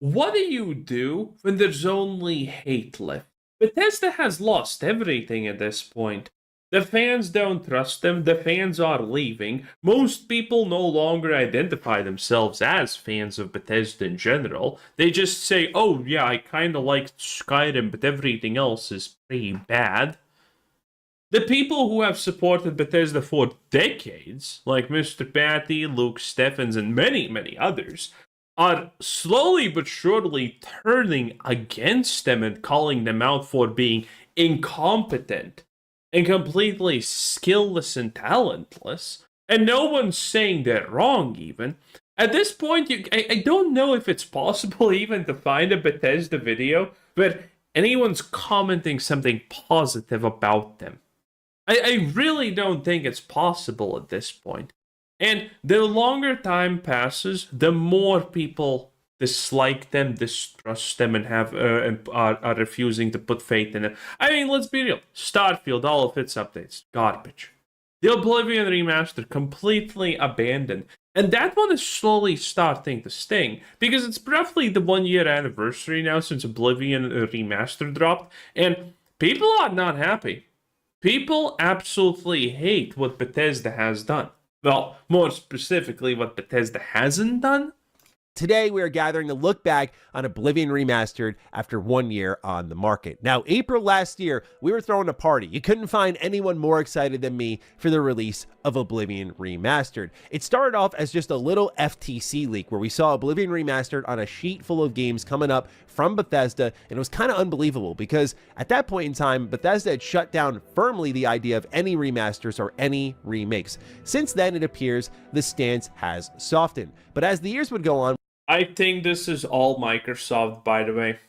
Speaker 15: What do you do when there's only hate left? Bethesda has lost everything at this point. The fans don't trust them, the fans are leaving. Most people no longer identify themselves as fans of Bethesda in general. They just say, oh yeah, I kinda liked Skyrim, but everything else is pretty bad. The people who have supported Bethesda for decades, like Mr. Patty, Luke Steffens, and many, many others, are slowly but surely turning against them and calling them out for being incompetent and completely skillless and talentless, and no one's saying they're wrong even. At this point, I don't know if it's possible even to find a Bethesda video where anyone's commenting something positive about them. I really don't think it's possible at this point. And the longer time passes, the more people dislike them, distrust them, and are refusing to put faith in it. I mean, let's be real. Starfield, all of its updates, garbage. The Oblivion Remastered, completely abandoned. And that one is slowly starting to sting, because it's roughly the 1 year anniversary now since Oblivion Remastered dropped, and people are not happy. People absolutely hate what Bethesda has done. Well, more specifically, what Bethesda hasn't done.
Speaker 16: Today, we are gathering to look back on Oblivion Remastered after 1 year on the market. Now, April last year, we were throwing a party. You couldn't find anyone more excited than me for the release of Oblivion Remastered. It started off as just a little FTC leak where we saw Oblivion Remastered on a sheet full of games coming up from Bethesda, and it was kind of unbelievable because at that point in time, Bethesda had shut down firmly the idea of any remasters or any remakes. Since then, it appears the stance has softened. But as the years would go on,
Speaker 15: I think this is all Microsoft, by the way.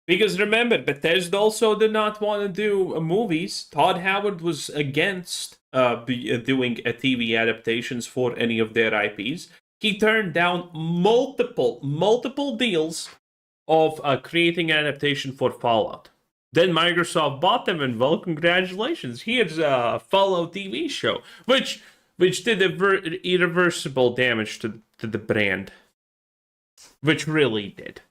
Speaker 15: Because remember, Bethesda also did not want to do movies. Todd Howard was against doing TV adaptations for any of their IPs. He turned down multiple deals of creating an adaptation for Fallout. Then Microsoft bought them, and well, congratulations. Here's a Fallout TV show, which did irreversible damage to the brand. Which really did.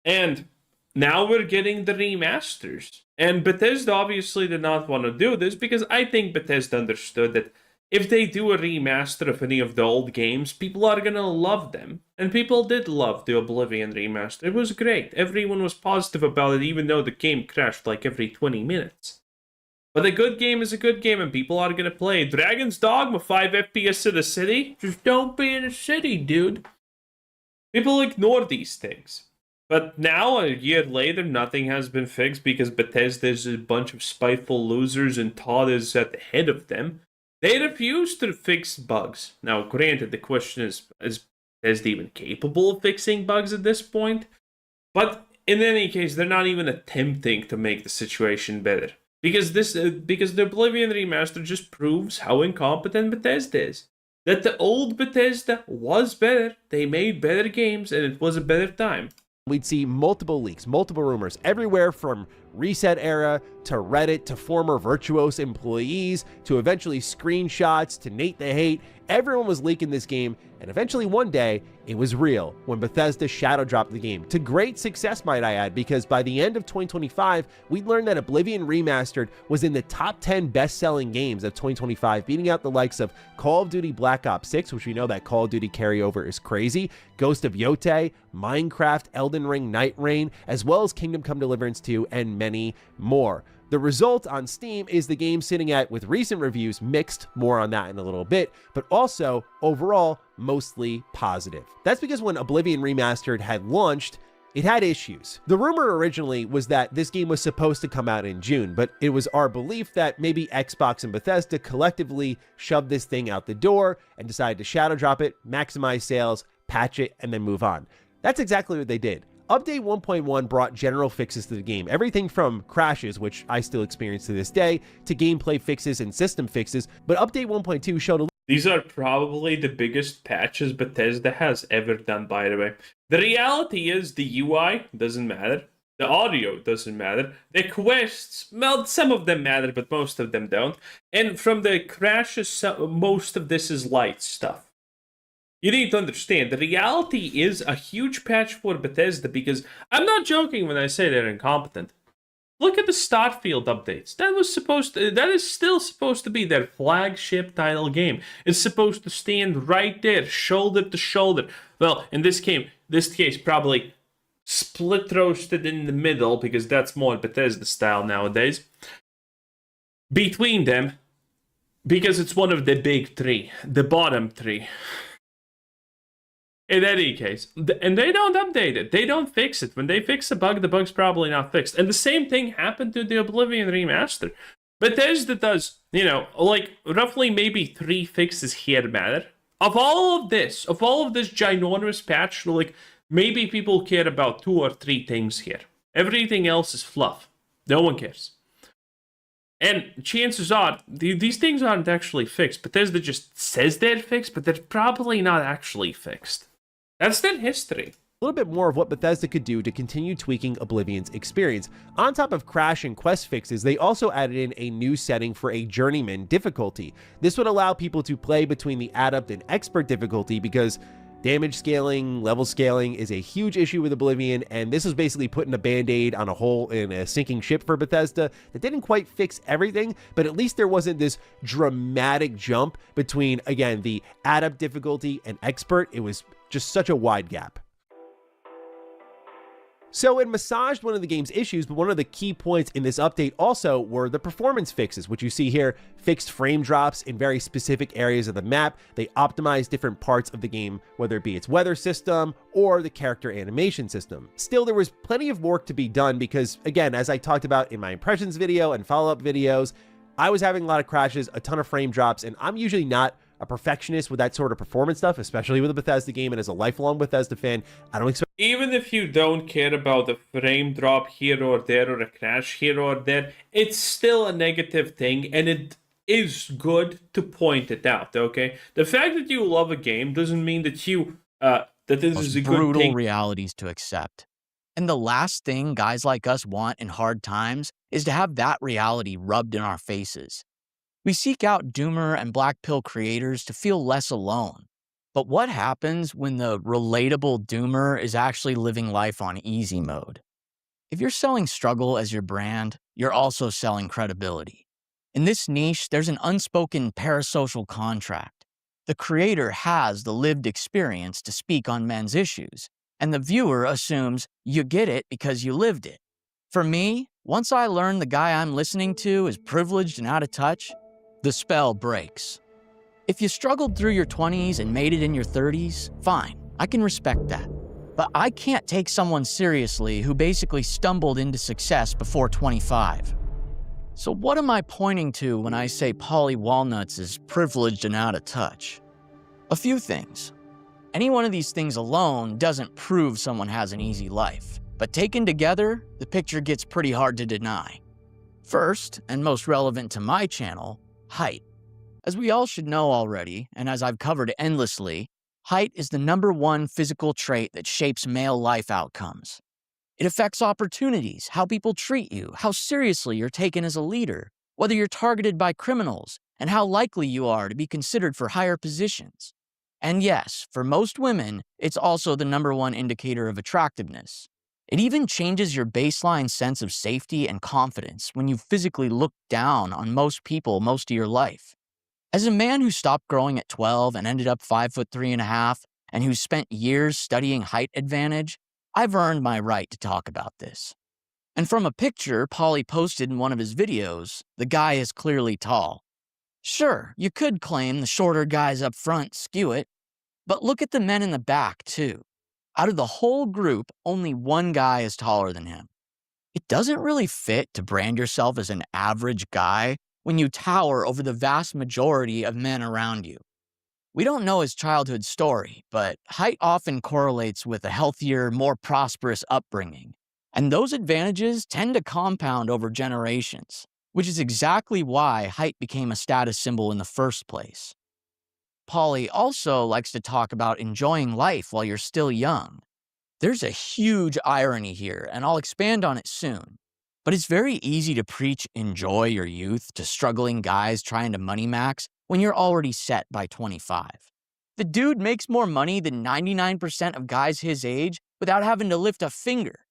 Speaker 15: And now we're getting the remasters. And Bethesda obviously did not want to do this because I think Bethesda understood that if they do a remaster of any of the old games, people are going to love them. And people did love the Oblivion remaster. It was great. Everyone was positive about it, even though the game crashed like every 20 minutes. But a good game is a good game, and people are going to play. Dragon's Dogma 5 FPS in the city? Just don't be in a city, dude. People ignore these things. But now, a year later, nothing has been fixed because Bethesda is a bunch of spiteful losers and Todd is at the head of them. They refuse to fix bugs. Now, granted, the question is Bethesda even capable of fixing bugs at this point? But in any case, they're not even attempting to make the situation better. Because the Oblivion Remaster just proves how incompetent Bethesda is. That the old Bethesda was better, they made better games, and it was a better time.
Speaker 16: We'd see multiple leaks, multiple rumors, everywhere from Reset Era to Reddit to former Virtuos employees to eventually screenshots to Nate the Hate. Everyone was leaking this game, and eventually one day, it was real when Bethesda shadow dropped the game. To great success, might I add, because by the end of 2025, we learned that Oblivion Remastered was in the top 10 best-selling games of 2025, beating out the likes of Call of Duty Black Ops 6, which we know that Call of Duty carryover is crazy, Ghost of Yotei, Minecraft, Elden Ring, Night Rain, as well as Kingdom Come Deliverance 2, and many more. The result on Steam is the game sitting at, with recent reviews, mixed, more on that in a little bit, but also, overall, mostly positive. That's because when Oblivion Remastered had launched, it had issues. The rumor originally was that this game was supposed to come out in June, but it was our belief that maybe Xbox and Bethesda collectively shoved this thing out the door and decided to shadow drop it, maximize sales, patch it, and then move on. That's exactly what they did. Update 1.1 brought general fixes to the game, everything from crashes, which I still experience to this day, to gameplay fixes and system fixes, but Update 1.2 showed a
Speaker 15: These are probably the biggest patches Bethesda has ever done, by the way. The reality is the UI doesn't matter. The audio doesn't matter. The quests, well, some of them matter, but most of them don't. And from the crashes, most of this is light stuff. You need to understand, the reality is a huge patch for Bethesda, because I'm not joking when I say they're incompetent. Look at the Starfield updates. That is still supposed to be their flagship title game. It's supposed to stand right there, shoulder to shoulder. Well, in this case, probably split roasted in the middle, because that's more Bethesda style nowadays. Between them, because it's one of the big three, the bottom three. In any case, and they don't update it. They don't fix it. When they fix a bug, the bug's probably not fixed. And the same thing happened to the Oblivion remaster. Bethesda does, like roughly maybe 3 fixes here matter. Of all of this ginormous patch, like maybe people care about 2 or 3 things here. Everything else is fluff. No one cares. And chances are, these things aren't actually fixed. Bethesda just says they're fixed, but they're probably not actually fixed. That's their history.
Speaker 16: A little bit more of what Bethesda could do to continue tweaking Oblivion's experience. On top of crash and quest fixes, they also added in a new setting for a journeyman difficulty. This would allow people to play between the adept and expert difficulty, because damage scaling, level scaling is a huge issue with Oblivion, and this was basically putting a band-aid on a hole in a sinking ship for Bethesda that didn't quite fix everything, but at least there wasn't this dramatic jump between, again, the adept difficulty and expert. It was just such a wide gap. So it massaged one of the game's issues, but one of the key points in this update also were the performance fixes, which you see here: fixed frame drops in very specific areas of the map. They optimized different parts of the game, whether it be its weather system or the character animation system. Still, there was plenty of work to be done because, again, as I talked about in my impressions video and follow-up videos, I was having a lot of crashes, a ton of frame drops, and I'm usually not a perfectionist with that sort of performance stuff, especially with a Bethesda game, and as a lifelong Bethesda fan, I don't expect...
Speaker 15: Even if you don't care about a frame drop here or there, or a crash here or there, it's still a negative thing, and it is good to point it out, okay? The fact that you love a game doesn't mean that that this is a good
Speaker 2: brutal
Speaker 15: thing.
Speaker 2: realities to accept. And the last thing guys like us want in hard times is to have that reality rubbed in our faces. We seek out Doomer and Black Pill creators to feel less alone. But what happens when the relatable Doomer is actually living life on easy mode? If you're selling struggle as your brand, you're also selling credibility. In this niche, there's an unspoken parasocial contract. The creator has the lived experience to speak on men's issues, and the viewer assumes you get it because you lived it. For me, once I learn the guy I'm listening to is privileged and out of touch, the spell breaks. If you struggled through your 20s and made it in your 30s, fine, I can respect that. But I can't take someone seriously who basically stumbled into success before 25. So what am I pointing to when I say Paulie Walnuts is privileged and out of touch? A few things. Any one of these things alone doesn't prove someone has an easy life, but taken together, the picture gets pretty hard to deny. First, and most relevant to my channel, height. As we all should know already, and as I've covered endlessly, height is the #1 physical trait that shapes male life outcomes. It affects opportunities, how people treat you, how seriously you're taken as a leader, whether you're targeted by criminals, and how likely you are to be considered for higher positions. And yes, for most women, it's also the #1 indicator of attractiveness. It even changes your baseline sense of safety and confidence when you physically look down on most people most of your life. As a man who stopped growing at 12 and ended up 5'3½", and who spent years studying height advantage, I've earned my right to talk about this. And from a picture Paulie posted in one of his videos, the guy is clearly tall. Sure, you could claim the shorter guys up front skew it, but look at the men in the back too. Out of the whole group, only one guy is taller than him. It doesn't really fit to brand yourself as an average guy when you tower over the vast majority of men around you. We don't know his childhood story, but height often correlates with a healthier, more prosperous upbringing, and those advantages tend to compound over generations, which is exactly why height became a status symbol in the first place. Paulie also likes to talk about enjoying life while you're still young. There's a huge irony here, and I'll expand on it soon. But it's very easy to preach enjoy your youth to struggling guys trying to money max when you're already set by 25. The dude makes more money than 99% of guys his age without having to lift a finger.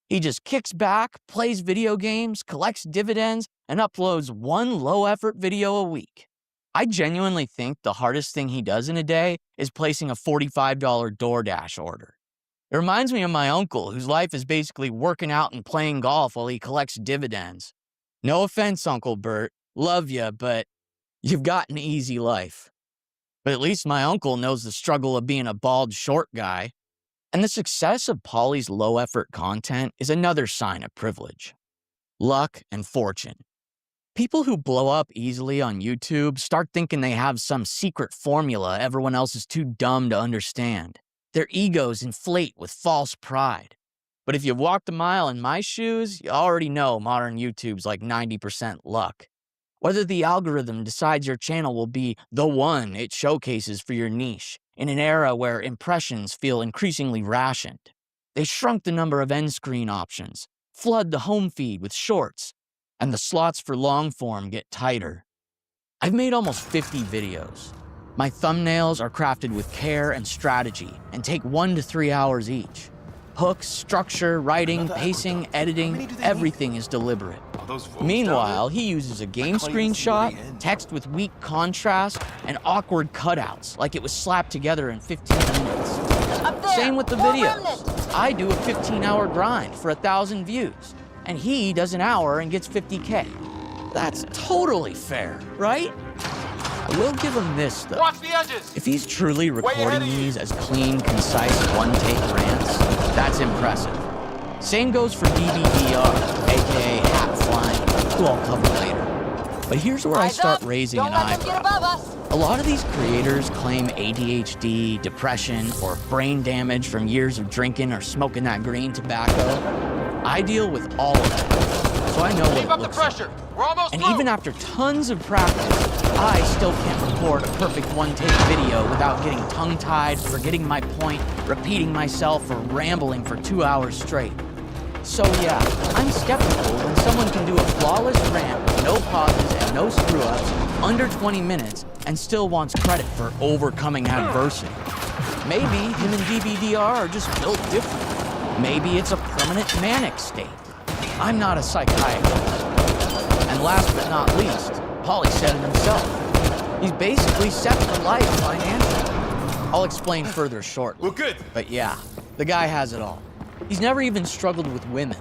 Speaker 2: He just kicks back, plays video games, collects dividends, and uploads one low-effort video a week. I genuinely think the hardest thing he does in a day is placing a $45 DoorDash order. It reminds me of my uncle, whose life is basically working out and playing golf while he collects dividends. No offense, Uncle Bert. Love ya, but you've got an easy life. But at least my uncle knows the struggle of being a bald, short guy. And the success of Paulie's low-effort content is another sign of privilege. Luck and fortune. People who blow up easily on YouTube start thinking they have some secret formula everyone else is too dumb to understand. Their egos inflate with false pride. But if you've walked a mile in my shoes, you already know modern YouTube's like 90% luck. Whether the algorithm decides your channel will be the one it showcases for your niche, in an era where impressions feel increasingly rationed. They shrunk the number of end screen options, flood the home feed with shorts, and the slots for long form get tighter. I've made almost 50 videos. My thumbnails are crafted with care and strategy and take 1 to 3 hours each. Hooks, structure, writing, pacing, editing, everything is deliberate. Meanwhile, he uses a game screenshot, text with weak contrast, and awkward cutouts like it was slapped together in 15 minutes. Same with the videos. I do a 15-hour grind for 1,000 views, and he does an hour and gets 50K. That's totally fair, right? I will give him this, though.
Speaker 12: Watch the edges!
Speaker 2: If he's truly recording these as clean, concise, one-take rants, that's impressive. Same goes for DBDR, aka Hat Flying, who I'll cover later. But here's where I start raising an eyebrow. A lot of these creators claim ADHD, depression, or brain damage from years of drinking or smoking that green tobacco. I deal with all of that, so I know what it looks like.
Speaker 12: We're almost
Speaker 2: And
Speaker 12: through.
Speaker 2: even after tons of practice, I still can't record a perfect one-take video without getting tongue-tied, forgetting my point, repeating myself, or rambling for 2 hours straight. So yeah, I'm skeptical when someone can do a flawless rant with no pauses and no screw-ups, under 20 minutes, and still wants credit for overcoming adversity. Maybe him and DBDR are just built different. Maybe it's a permanent manic state. I'm not a psychiatrist. And last but not least, Paulie said it himself. He's basically set for life financially. I'll explain further shortly.
Speaker 12: Well, good.
Speaker 2: But yeah, the guy has it all. He's never even struggled with women.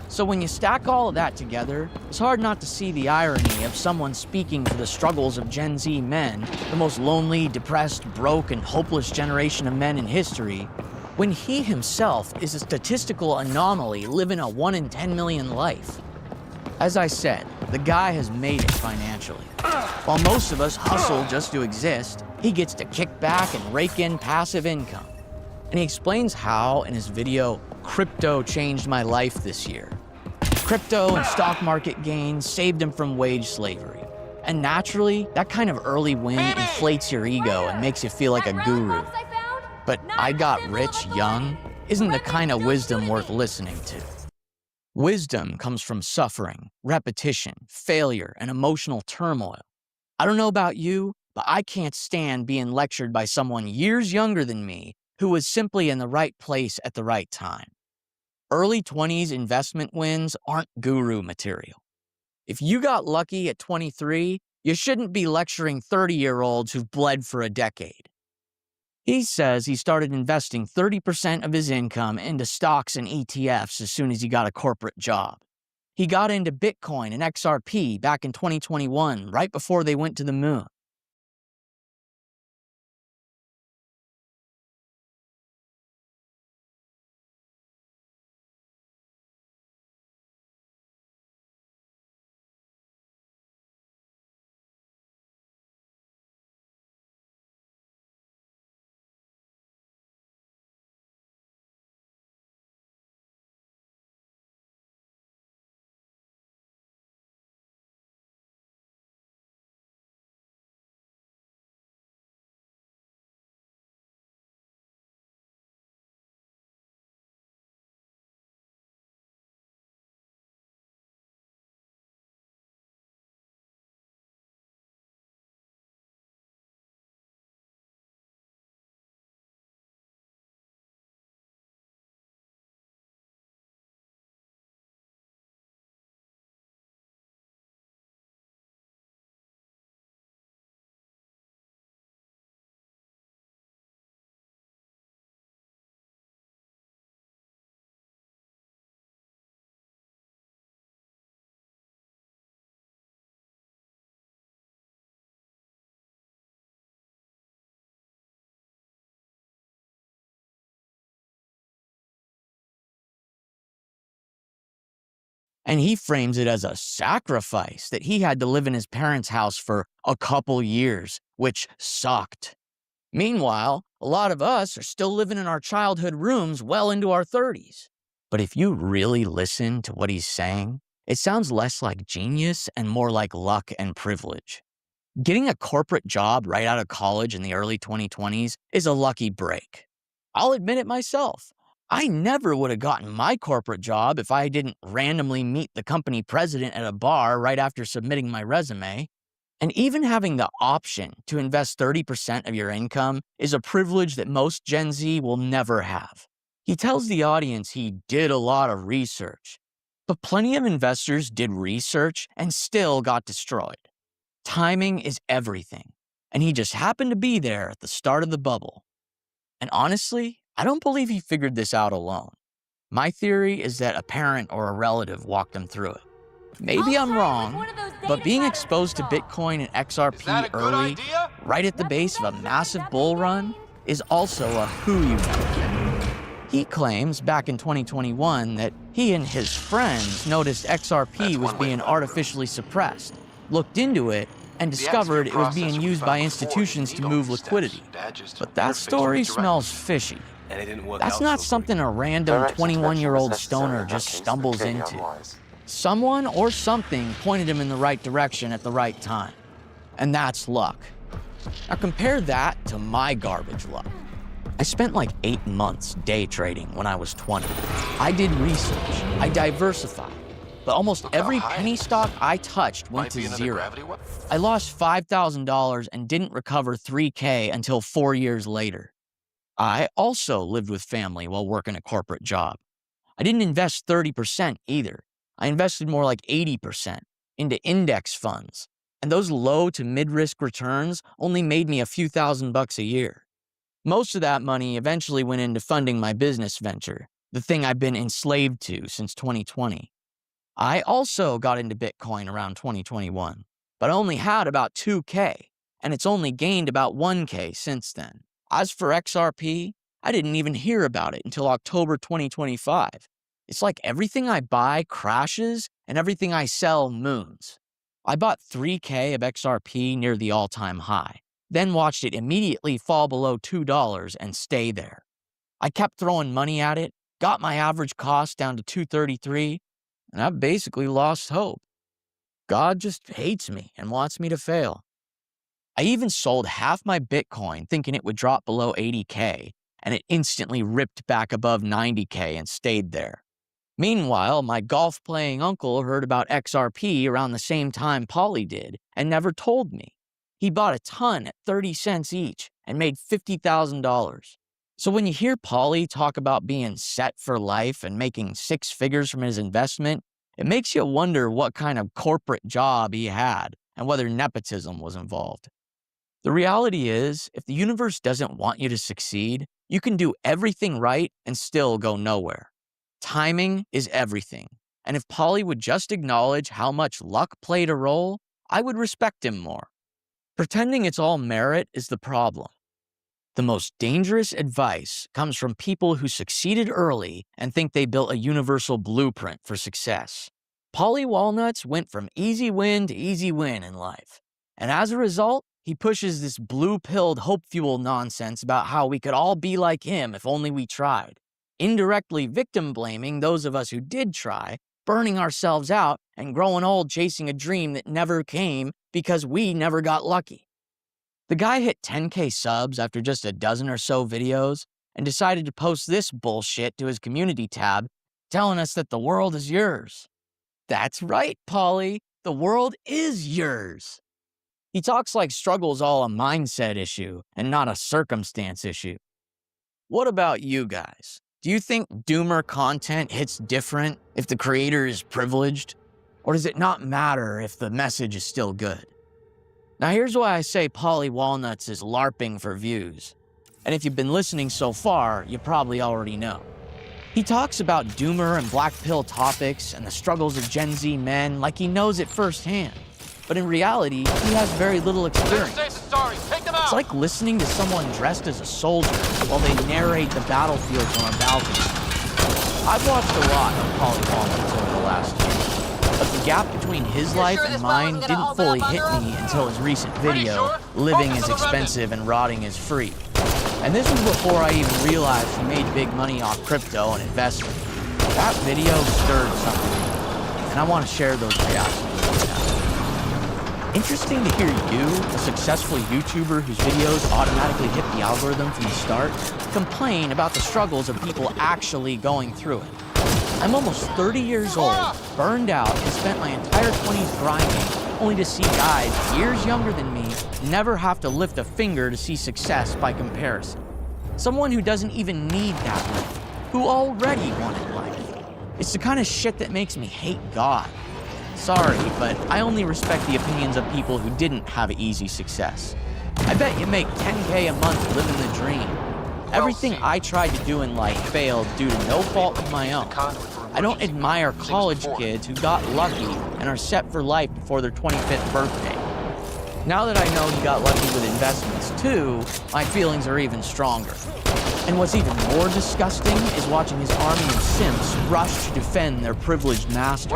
Speaker 2: So when you stack all of that together, it's hard not to see the irony of someone speaking for the struggles of Gen Z men, the most lonely, depressed, broke, and hopeless generation of men in history, when he himself is a statistical anomaly living a 1 in 10 million life. As I said, the guy has made it financially. While most of us hustle just to exist, he gets to kick back and rake in passive income. And he explains how, in his video, Crypto Changed My Life This Year. Crypto and stock market gains saved him from wage slavery. And naturally, that kind of early win inflates your ego and makes you feel like a guru. But I got rich young isn't the kind of wisdom worth listening to. Wisdom comes from suffering, repetition, failure, and emotional turmoil. I don't know about you, but I can't stand being lectured by someone years younger than me who was simply in the right place at the right time. Early 20s investment wins aren't guru material. If you got lucky at 23, you shouldn't be lecturing 30-year-olds who've bled for a decade. He says he started investing 30% of his income into stocks and ETFs as soon as he got a corporate job. He got into Bitcoin and XRP back in 2021, right before they went to the moon. And he frames it as a sacrifice that he had to live in his parents' house for a couple years, which sucked. Meanwhile, a lot of us are still living in our childhood rooms well into our 30s. But if you really listen to what he's saying, it sounds less like genius and more like luck and privilege. Getting a corporate job right out of college in the early 2020s is a lucky break. I'll admit it myself. I never would have gotten my corporate job if I didn't randomly meet the company president at a bar right after submitting my resume. And even having the option to invest 30% of your income is a privilege that most Gen Z will never have. He tells the audience he did a lot of research, but plenty of investors did research and still got destroyed. Timing is everything, and he just happened to be there at the start of the bubble. And honestly, I don't believe he figured this out alone. My theory is that a parent or a relative walked him through it. Maybe I'm wrong, but being exposed to Bitcoin and XRP early, right at the base of a massive bull run, is also a who you know. He claims back in 2021 that he and his friends noticed XRP was being artificially suppressed, looked into it, and discovered it was being used by institutions to move liquidity. But that story smells fishy. That's not something a random 21-year-old stoner just stumbles into. Someone or something pointed him in the right direction at the right time. And that's luck. Now compare that to my garbage luck. I spent like 8 months day trading when I was 20. I did research, I diversified, but almost every penny stock I touched went to zero. I lost $5,000 and didn't recover $3K until 4 years later. I also lived with family while working a corporate job. I didn't invest 30% either. I invested more like 80% into index funds, and those low to mid-risk returns only made me a few $1,000s a year. Most of that money eventually went into funding my business venture, the thing I've been enslaved to since 2020. I also got into Bitcoin around 2021, but I only had about 2K, and it's only gained about 1K since then. As for XRP, I didn't even hear about it until October 2025. It's like everything I buy crashes and everything I sell moons. I bought 3K of XRP near the all-time high, then watched it immediately fall below $2 and stay there. I kept throwing money at it, got my average cost down to $233, and I've basically lost hope. God just hates me and wants me to fail. I even sold half my Bitcoin thinking it would drop below 80K, and it instantly ripped back above 90K and stayed there. Meanwhile, my golf-playing uncle heard about XRP around the same time Polly did and never told me. He bought a ton at 30 cents each and made $50,000. So when you hear Polly talk about being set for life and making 6 figures from his investment, it makes you wonder what kind of corporate job he had and whether nepotism was involved. The reality is, if the universe doesn't want you to succeed, you can do everything right and still go nowhere. Timing is everything, and if Polly would just acknowledge how much luck played a role, I would respect him more. Pretending it's all merit is the problem. The most dangerous advice comes from people who succeeded early and think they built a universal blueprint for success. Polly Walnuts went from easy win to easy win in life, and as a result, he pushes this blue-pilled hope fuel nonsense about how we could all be like him if only we tried, indirectly victim-blaming those of us who did try, burning ourselves out and growing old chasing a dream that never came because we never got lucky. The guy hit 10K subs after just a dozen or so videos and decided to post this bullshit to his community tab, telling us that the world is yours. That's right, Polly. The world is yours. He talks like struggle's all a mindset issue and not a circumstance issue. What about you guys? Do you think doomer content hits different if the creator is privileged? Or does it not matter if the message is still good? Now here's why I say Polly Walnuts is LARPing for views. And if you've been listening so far, you probably already know. He talks about doomer and black pill topics and the struggles of Gen Z men like he knows it firsthand. But in reality, he has very little experience. It's like listening to someone dressed as a soldier while they narrate the battlefield from a balcony. I've watched a lot of Polly Walnuts over the last year, gap between his life and mine didn't fully hit me until his recent video, Living is Expensive and Rotting is Free. And this was before I even realized he made big money off crypto and investing. That video stirred something in me, and I want to share those reactions with you now. Interesting to hear you, a successful YouTuber whose videos automatically hit the algorithm from the start, complain about the struggles of people actually going through it. I'm almost 30 years old, burned out, and spent my entire 20s grinding, only to see guys years younger than me never have to lift a finger to see success by comparison. Someone who doesn't even need that lift, who already wanted life. It's the kind of shit that makes me hate God. Sorry, but I only respect the opinions of people who didn't have easy success. I bet you make 10K a month living the dream. Everything I tried to do in life failed due to no fault of my own. I don't admire college kids who got lucky and are set for life before their 25th birthday. Now that I know he got lucky with investments too, my feelings are even stronger. And what's even more disgusting is watching his army of simps rush to defend their privileged master.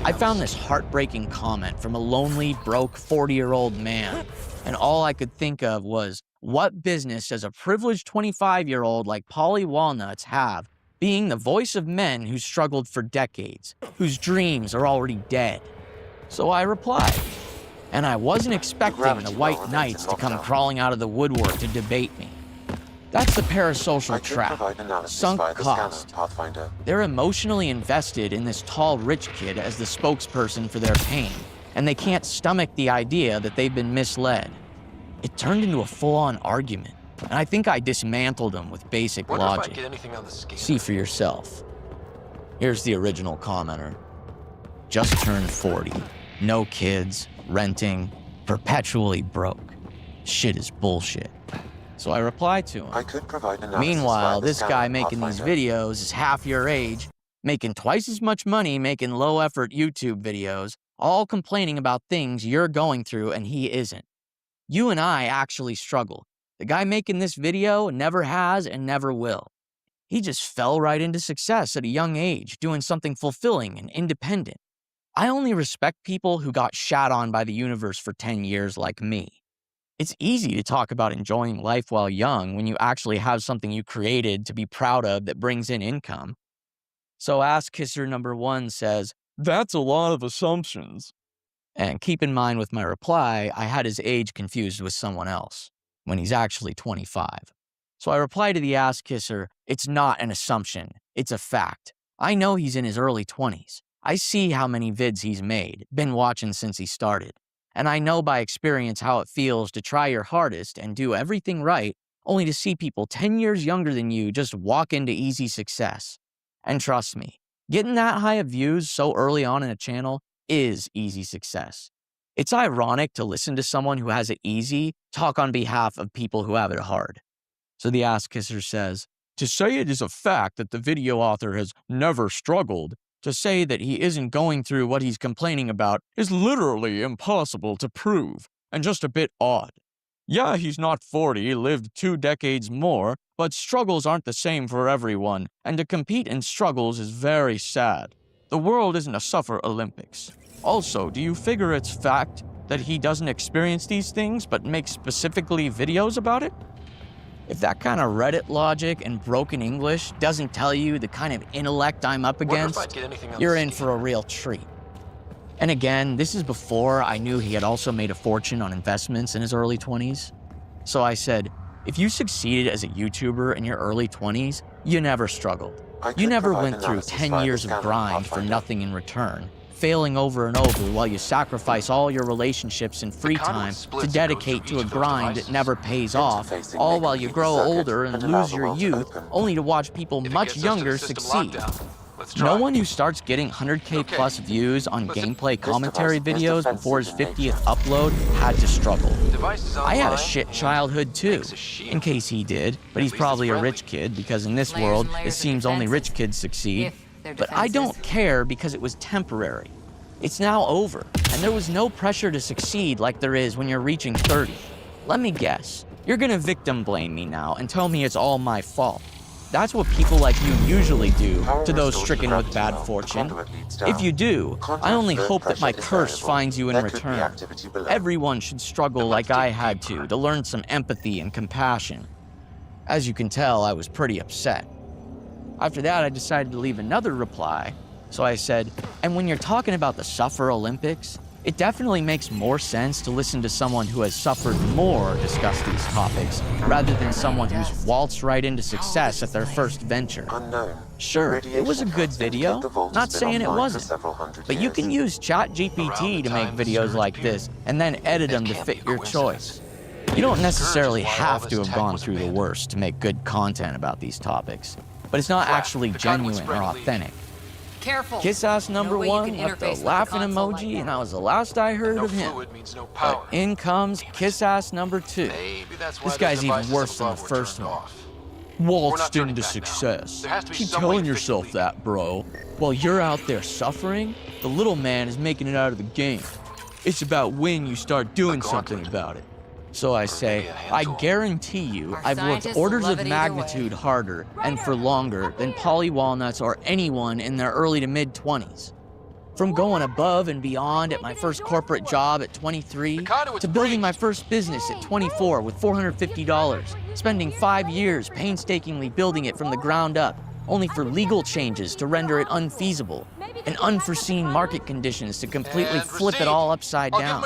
Speaker 2: I found this heartbreaking comment from a lonely, broke 40-year-old man, and all I could think of was, what business does a privileged 25-year-old like Polly Walnuts have being the voice of men who struggled for decades, whose dreams are already dead? So I replied, and I wasn't expecting the White Knights to come crawling out of the woodwork to debate me. That's the parasocial trap, sunk cost. They're emotionally invested in this tall rich kid as the spokesperson for their pain, and they can't stomach the idea that they've been misled. It turned into a full-on argument, and I think I dismantled them with basic logic. See for yourself. Here's the original commenter. Just turned 40, no kids, renting, perpetually broke. Shit is bullshit. So I replied to him. Meanwhile, this guy making these videos is half your age, making twice as much money making low-effort YouTube videos, all complaining about things you're going through and he isn't. You and I actually struggle. The guy making this video never has and never will. He just fell right into success at a young age, doing something fulfilling and independent. I only respect people who got shat on by the universe for 10 years like me. It's easy to talk about enjoying life while young when you actually have something you created to be proud of that brings in income. So Ass Kisser number 1 says, "That's a lot of assumptions." And keep in mind with my reply, I had his age confused with someone else, when he's actually 25. So I reply to the Ass Kisser, it's not an assumption, it's a fact. I know he's in his early 20s. I see how many vids he's made, been watching since he started. And I know by experience how it feels to try your hardest and do everything right, only to see people 10 years younger than you just walk into easy success. And trust me, getting that high of views so early on in a channel is easy success. It's ironic to listen to someone who has it easy talk on behalf of people who have it hard. So the Ass Kisser says, to say it is a fact that the video author has never struggled, to say that he isn't going through what he's complaining about is literally impossible to prove, and just a bit odd. Yeah, he's not 40, lived 2 decades more, but struggles aren't the same for everyone, and to compete in struggles is very sad. The world isn't a suffer Olympics. Also, do you figure it's fact that he doesn't experience these things but makes specifically videos about it? If that kind of Reddit logic and broken English doesn't tell you the kind of intellect I'm up against, you're in for a real treat. And again, this is before I knew he had also made a fortune on investments in his early 20s. So I said, if you succeeded as a YouTuber in your early 20s, you never struggled. You never went through 10 years of grind for nothing in return, failing over and over while you sacrifice all your relationships and free time to dedicate to a grind that never pays off, all while you grow older and lose your youth, only to watch people much younger succeed. No one who starts getting 100K plus views on gameplay commentary videos before his 50th upload had to struggle. I had a shit childhood too, in case he did, but he's probably a rich kid because in this world it seems only rich kids succeed. But I don't care because it was temporary. It's now over, and there was no pressure to succeed like there is when you're reaching 30. Let me guess, you're gonna victim blame me now and tell me it's all my fault. That's what people like you usually do to those stricken with bad fortune. If you do, I only hope that my curse finds you in return. Everyone should struggle like I had to learn some empathy and compassion. As you can tell, I was pretty upset. After that, I decided to leave another reply. So I said, and when you're talking about the Suffer Olympics, it definitely makes more sense to listen to someone who has suffered more discuss these topics, rather than someone who's waltzed right into success at their first venture. Sure, it was a good video, not saying it wasn't, but you can use ChatGPT to make videos like this and then edit them to fit your choice. You don't necessarily have to have gone through the worst to make good content about these topics, but it's not actually genuine or authentic.
Speaker 17: Careful.
Speaker 2: Kiss ass number one left a laughing emoji, and that was the last I heard of him. But in comes kiss ass number two. This guy's even worse than the first one. Waltzed into success. Keep telling yourself that, bro. While you're out there suffering, the little man is making it out of the game. It's about when you start doing something about it. So I say, I guarantee you I've worked orders of magnitude harder and for longer than Polly Walnuts or anyone in their early to mid-20s. From going above and beyond at my first corporate job at 23, to building my first business at 24 with $450, spending 5 years painstakingly building it from the ground up, only for legal changes to render it unfeasible, and unforeseen market conditions to completely flip it all upside down.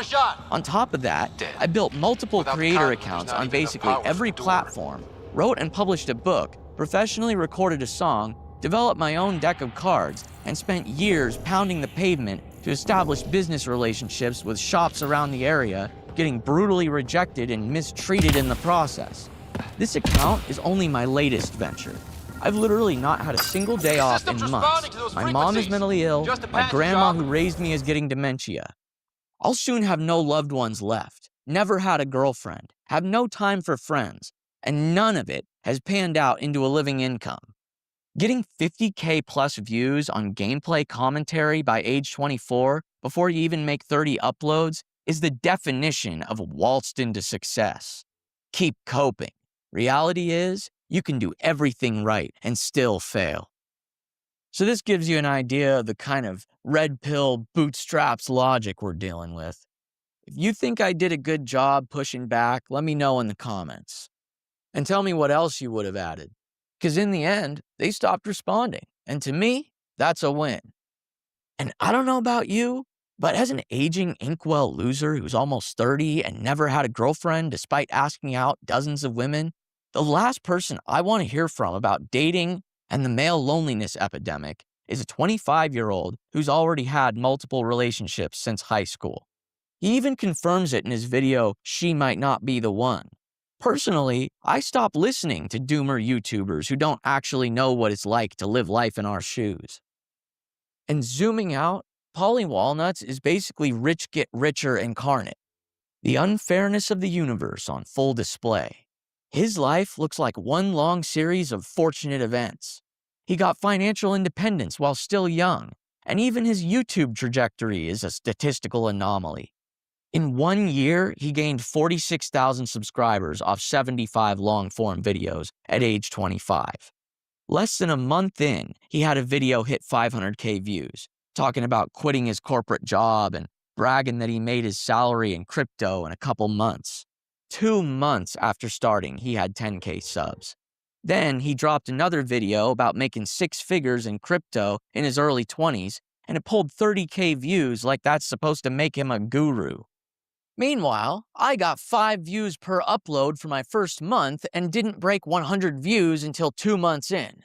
Speaker 2: On top of that, I built multiple creator accounts on basically every platform, wrote and published a book, professionally recorded a song, developed my own deck of cards, and spent years pounding the pavement to establish business relationships with shops around the area, getting brutally rejected and mistreated in the process. This account is only my latest venture. I've literally not had a single day off in months. My mom is mentally ill, my grandma who raised me is getting dementia. I'll soon have no loved ones left, never had a girlfriend, have no time for friends, and none of it has panned out into a living income. Getting 50K plus views on gameplay commentary by age 24 before you even make 30 uploads is the definition of waltzed into success. Keep coping. Reality is, you can do everything right and still fail. So this gives you an idea of the kind of red pill bootstraps logic we're dealing with. If you think I did a good job pushing back, let me know in the comments. And tell me what else you would have added. Because in the end, they stopped responding. And to me, that's a win. And I don't know about you, but as an aging inkwell loser who's almost 30 and never had a girlfriend despite asking out dozens of women, the last person I want to hear from about dating and the male loneliness epidemic is a 25-year-old who's already had multiple relationships since high school. He even confirms it in his video, She Might Not Be the One. Personally, I stopped listening to doomer YouTubers who don't actually know what it's like to live life in our shoes. And zooming out, Polly Walnuts is basically rich get richer incarnate. The unfairness of the universe on full display. His life looks like one long series of fortunate events. He got financial independence while still young, and even his YouTube trajectory is a statistical anomaly. In 1 year, he gained 46,000 subscribers off 75 long-form videos at age 25. Less than a month in, he had a video hit 500K views, talking about quitting his corporate job and bragging that he made his salary in crypto in a couple months. 2 months after starting, he had 10K subs. Then he dropped another video about making 6 figures in crypto in his early 20s, and it pulled 30K views like that's supposed to make him a guru. Meanwhile, I got 5 views per upload for my first month and didn't break 100 views until 2 months in.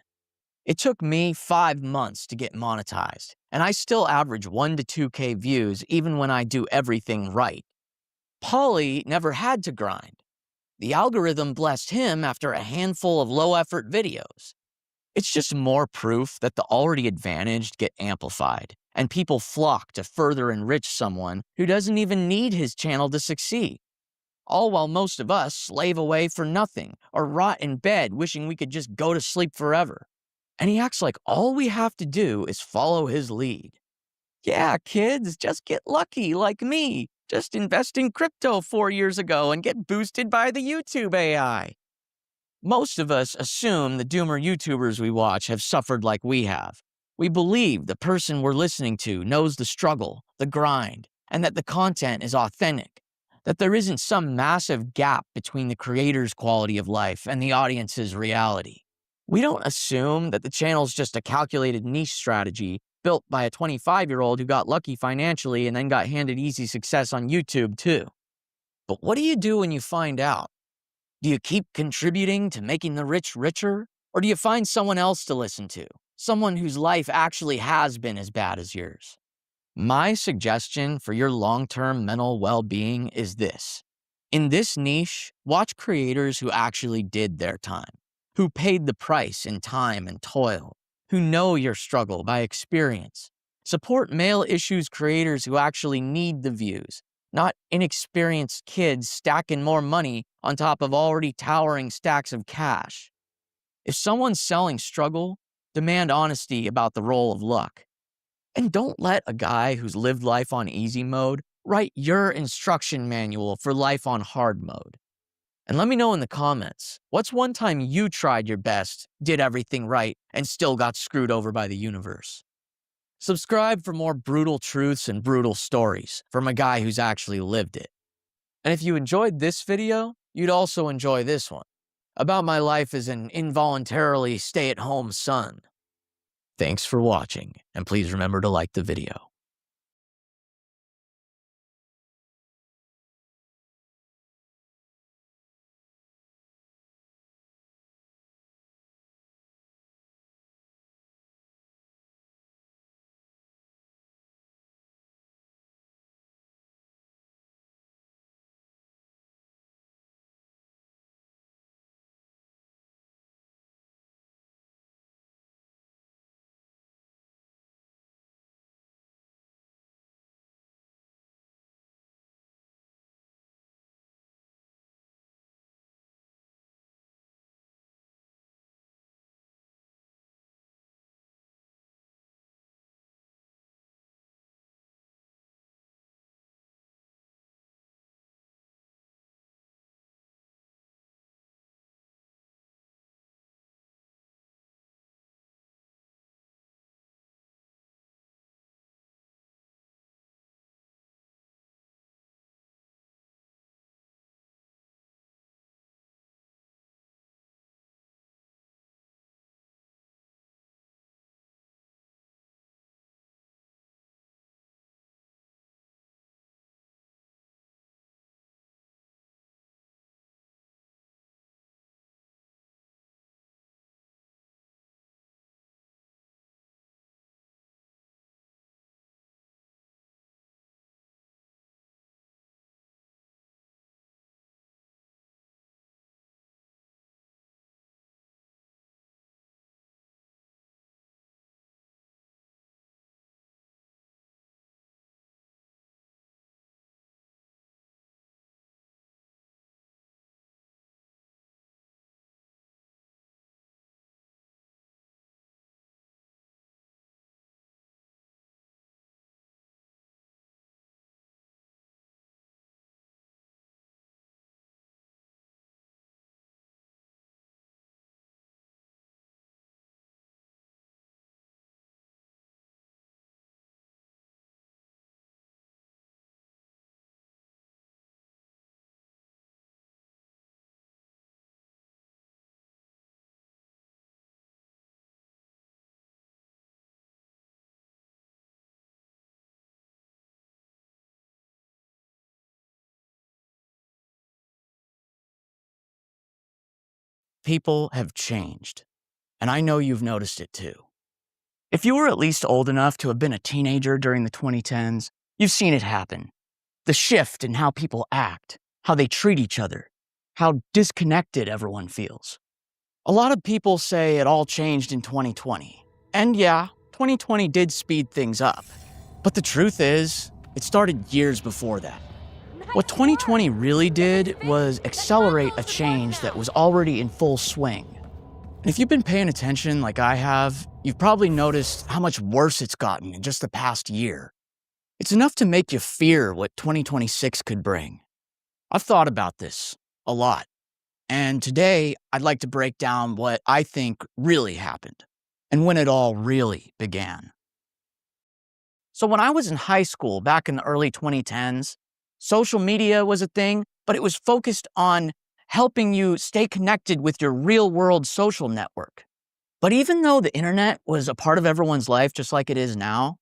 Speaker 2: It took me 5 months to get monetized, and I still average 1 to 2K views even when I do everything right. Polly never had to grind. The algorithm blessed him after a handful of low-effort videos. It's just more proof that the already advantaged get amplified, and people flock to further enrich someone who doesn't even need his channel to succeed. All while most of us slave away for nothing or rot in bed wishing we could just go to sleep forever. And he acts like all we have to do is follow his lead. Yeah, kids, just get lucky like me. Just invest in crypto 4 years ago and get boosted by the YouTube AI. Most of us assume the doomer YouTubers we watch have suffered like we have. We believe the person we're listening to knows the struggle, the grind, and that the content is authentic, that there isn't some massive gap between the creator's quality of life and the audience's reality. We don't assume that the channel's just a calculated niche strategy built by a 25-year-old who got lucky financially and then got handed easy success on YouTube too. But what do you do when you find out? Do you keep contributing to making the rich richer? Or do you find someone else to listen to? Someone whose life actually has been as bad as yours? My suggestion for your long-term mental well-being is this. In this niche, watch creators who actually did their time, who paid the price in time and toil, who know your struggle by experience. Support male issues creators who actually need the views, not inexperienced kids stacking more money on top of already towering stacks of cash. If someone's selling struggle, demand honesty about the role of luck. And don't let a guy who's lived life on easy mode write your instruction manual for life on hard mode. And let me know in the comments, what's one time you tried your best, did everything right, and still got screwed over by the universe? Subscribe for more brutal truths and brutal stories from a guy who's actually lived it. And if you enjoyed this video, you'd also enjoy this one, about my life as an involuntarily stay-at-home son. Thanks for watching, and please remember to like the video. People have changed, and I know you've noticed it too. If you were at least old enough to have been a teenager during the 2010s, you've seen it happen. The shift in how people act, how they treat each other, how disconnected everyone feels. A lot of people say it all changed in 2020. And yeah, 2020 did speed things up. But the truth is, it started years before that. What 2020 really did was accelerate a change that was already in full swing. And if you've been paying attention like I have, you've probably noticed how much worse it's gotten in just the past year. It's enough to make you fear what 2026 could bring. I've thought about this a lot. And today, I'd like to break down what I think really happened and when it all really began. So when I was in high school back in the early 2010s, social media was a thing, but it was focused on helping you stay connected with your real-world social network. But even though the internet was a part of everyone's life just like it is now,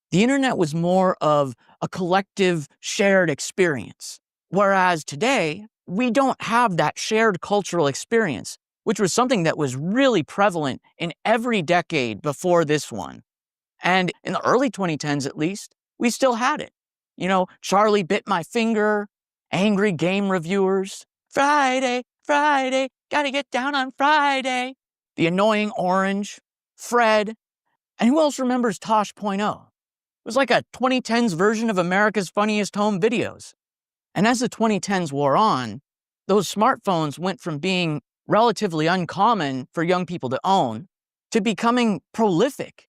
Speaker 2: the internet was more of a collective shared experience. Whereas today, we don't have that shared cultural experience, which was something that was really prevalent in every decade before this one. And in the early 2010s, at least, we still had it. You know, Charlie Bit My Finger, angry game reviewers, Friday, Friday, gotta get down on Friday. The Annoying Orange, Fred, and who else remembers Tosh.0? It was like a 2010s version of America's Funniest Home Videos. And as the 2010s wore on, those smartphones went from being relatively uncommon for young people to own to becoming prolific.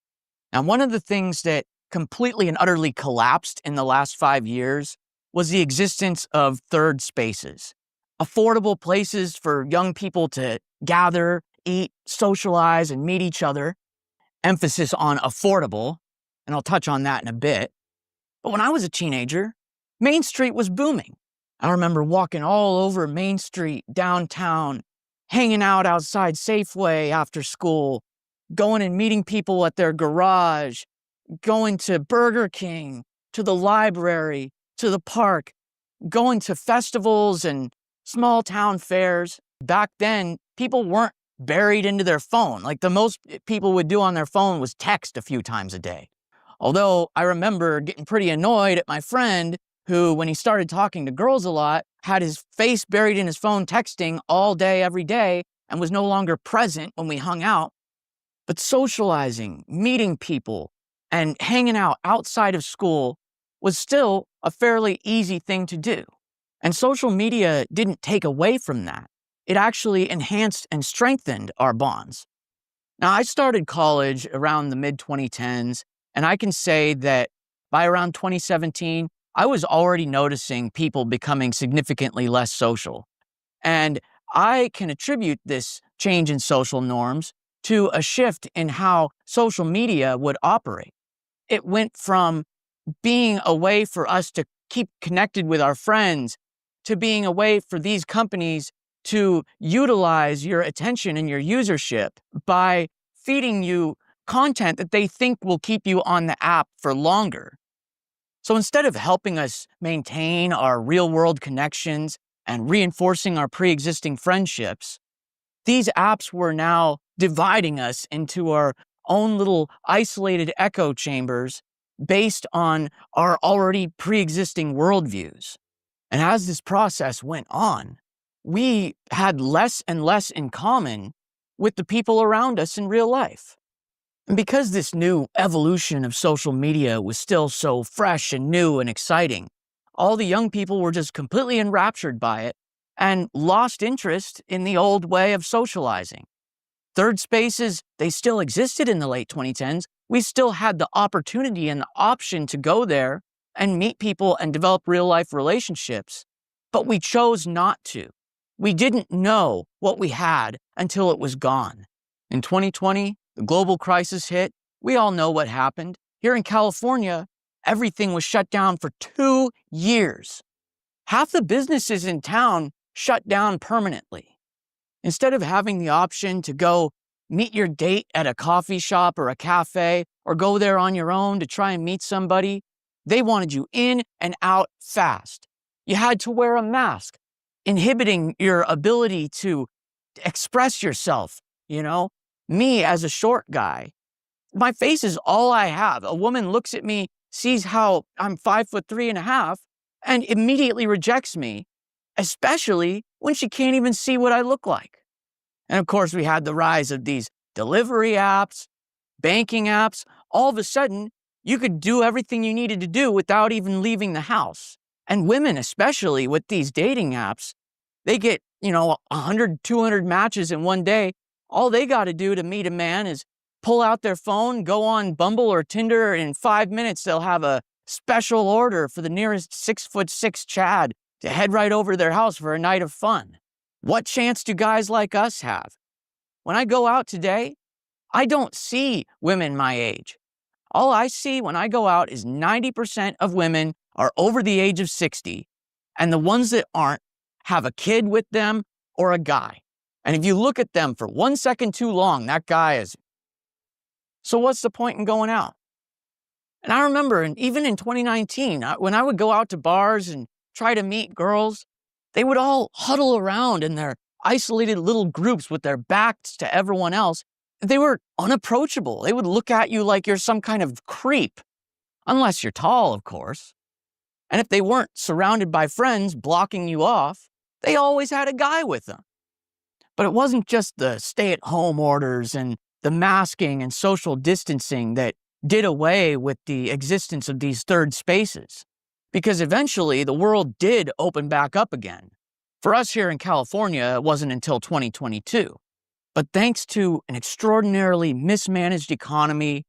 Speaker 2: Now, one of the things that completely and utterly collapsed in the last 5 years was the existence of third spaces, affordable places for young people to gather, eat, socialize, and meet each other. Emphasis on affordable, and I'll touch on that in a bit. But when I was a teenager, Main Street was booming. I remember walking all over Main Street, downtown, hanging out outside Safeway after school, going and meeting people at their garage, going to Burger King, to the library, to the park, going to festivals and small town fairs. Back then, people weren't buried into their phone. Like the most people would do on their phone was text a few times a day. Although I remember getting pretty annoyed at my friend who, when he started talking to girls a lot, had his face buried in his phone texting all day, every day, and was no longer present when we hung out. But socializing, meeting people, and hanging out outside of school was still a fairly easy thing to do. And social media didn't take away from that. It actually enhanced and strengthened our bonds. Now, I started college around the mid-2010s, and I can say that by around 2017, I was already noticing people becoming significantly less social. And I can attribute this change in social norms to a shift in how social media would operate. It went from being a way for us to keep connected with our friends to being a way for these companies to utilize your attention and your usership by feeding you content that they think will keep you on the app for longer. So instead of helping us maintain our real-world connections and reinforcing our pre-existing friendships, these apps were now dividing us into our own little isolated echo chambers based on our already pre-existing worldviews. And as this process went on, we had less and less in common with the people around us in real life. And because this new evolution of social media was still so fresh and new and exciting, all the young people were just completely enraptured by it and lost interest in the old way of socializing. Third spaces, they still existed in the late 2010s. We still had the opportunity and the option to go there and meet people and develop real-life relationships, but we chose not to. We didn't know what we had until it was gone. In 2020, the global crisis hit. We all know what happened. Here in California, everything was shut down for 2 years. Half the businesses in town shut down permanently. Instead of having the option to go meet your date at a coffee shop or a cafe, or go there on your own to try and meet somebody, they wanted you in and out fast. You had to wear a mask, inhibiting your ability to express yourself, you know? Me, as a short guy, my face is all I have. A woman looks at me, sees how I'm 5'3.5", and immediately rejects me, especially when she can't even see what I look like. And of course, we had the rise of these delivery apps, banking apps. All of a sudden, you could do everything you needed to do without even leaving the house. And women, especially with these dating apps, they get, 100, 200 matches in one day. All they got to do to meet a man is pull out their phone, go on Bumble or Tinder, and in 5 minutes, they'll have a special order for the nearest 6'6" Chad to head right over to their house for a night of fun. What chance do guys like us have? When I go out today, I don't see women my age. All I see when I go out is 90% of women are over the age of 60, and the ones that aren't have a kid with them or a guy. And if you look at them for 1 second too long, that guy is. So what's the point in going out? And I remember, even in 2019, when I would go out to bars and try to meet girls, they would all huddle around in their isolated little groups with their backs to everyone else. They were unapproachable. They would look at you like you're some kind of creep, unless you're tall, of course. And if they weren't surrounded by friends blocking you off, they always had a guy with them. But it wasn't just the stay-at-home orders and the masking and social distancing that did away with the existence of these third spaces, because eventually the world did open back up again. For us here in California, it wasn't until 2022. But thanks to an extraordinarily mismanaged economy,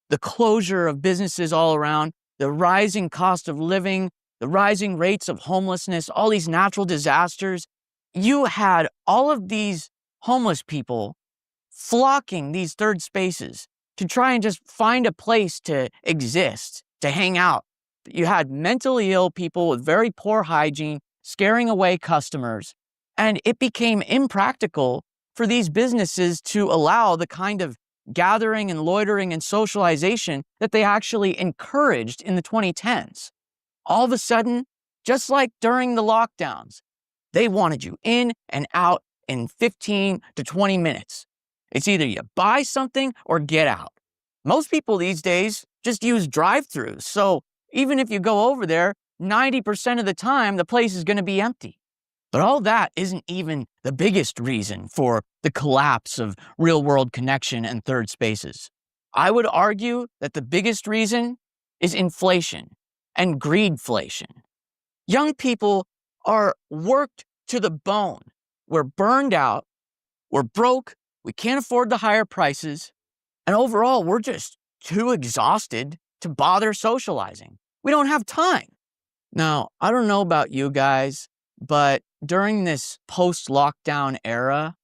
Speaker 2: the closure of businesses all around, the rising cost of living, the rising rates of homelessness, all these natural disasters, you had all of these homeless people flocking these third spaces to try and just find a place to exist, to hang out. You had mentally ill people with very poor hygiene scaring away customers, and it became impractical for these businesses to allow the kind of gathering and loitering and socialization that they actually encouraged in the 2010s. All of a sudden, just like during the lockdowns, they wanted you in and out in 15 to 20 minutes. It's either you buy something or get out. Most people these days just use drive-thrus, so even if you go over there, 90% of the time, the place is going to be empty. But all that isn't even the biggest reason for the collapse of real-world connection and third spaces. I would argue that the biggest reason is inflation and greedflation. Young people are worked to the bone. We're burned out, we're broke, we can't afford the higher prices, and overall, we're just too exhausted to bother socializing. We don't have time. Now, I don't know about you guys, but during this post-lockdown era,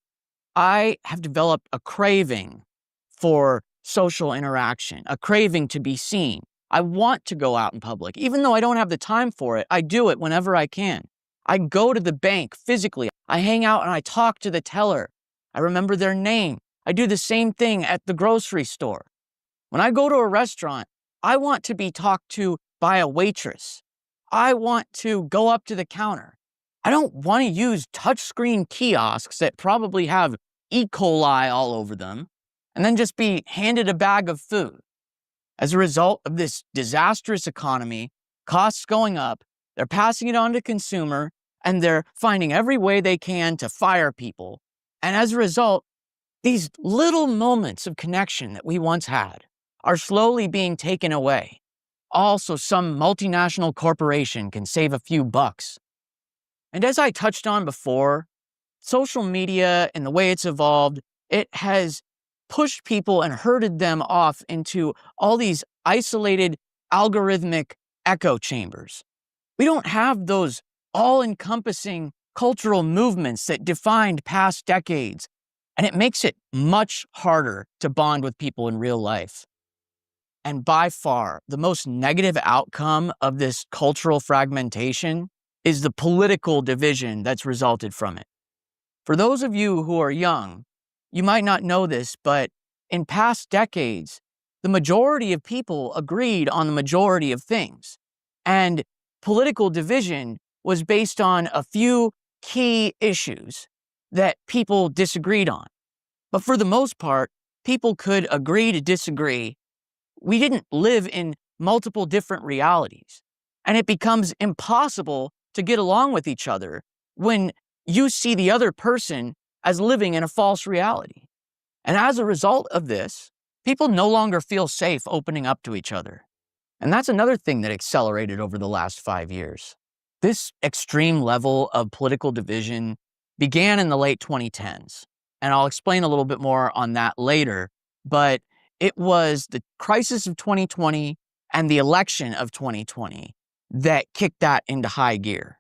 Speaker 2: I have developed a craving for social interaction, a craving to be seen. I want to go out in public. Even though I don't have the time for it, I do it whenever I can. I go to the bank physically. I hang out and I talk to the teller. I remember their name. I do the same thing at the grocery store. When I go to a restaurant, I want to be talked to by a waitress. I want to go up to the counter. I don't want to use touchscreen kiosks that probably have E. coli all over them and then just be handed a bag of food. As a result of this disastrous economy, costs going up, they're passing it on to consumer, and they're finding every way they can to fire people. And as a result, these little moments of connection that we once had are slowly being taken away. Also, some multinational corporation can save a few bucks. And as I touched on before, social media and the way it's evolved, it has pushed people and herded them off into all these isolated algorithmic echo chambers. We don't have those all-encompassing cultural movements that defined past decades, and it makes it much harder to bond with people in real life. And by far, the most negative outcome of this cultural fragmentation is the political division that's resulted from it. For those of you who are young, you might not know this, but in past decades, the majority of people agreed on the majority of things. And political division was based on a few key issues that people disagreed on. But for the most part, people could agree to disagree. We didn't live in multiple different realities. And it becomes impossible to get along with each other when you see the other person as living in a false reality. And as a result of this, people no longer feel safe opening up to each other. And that's another thing that accelerated over the last 5 years. This extreme level of political division began in the late 2010s. And I'll explain a little bit more on that later. But it was the crisis of 2020 and the election of 2020 that kicked that into high gear.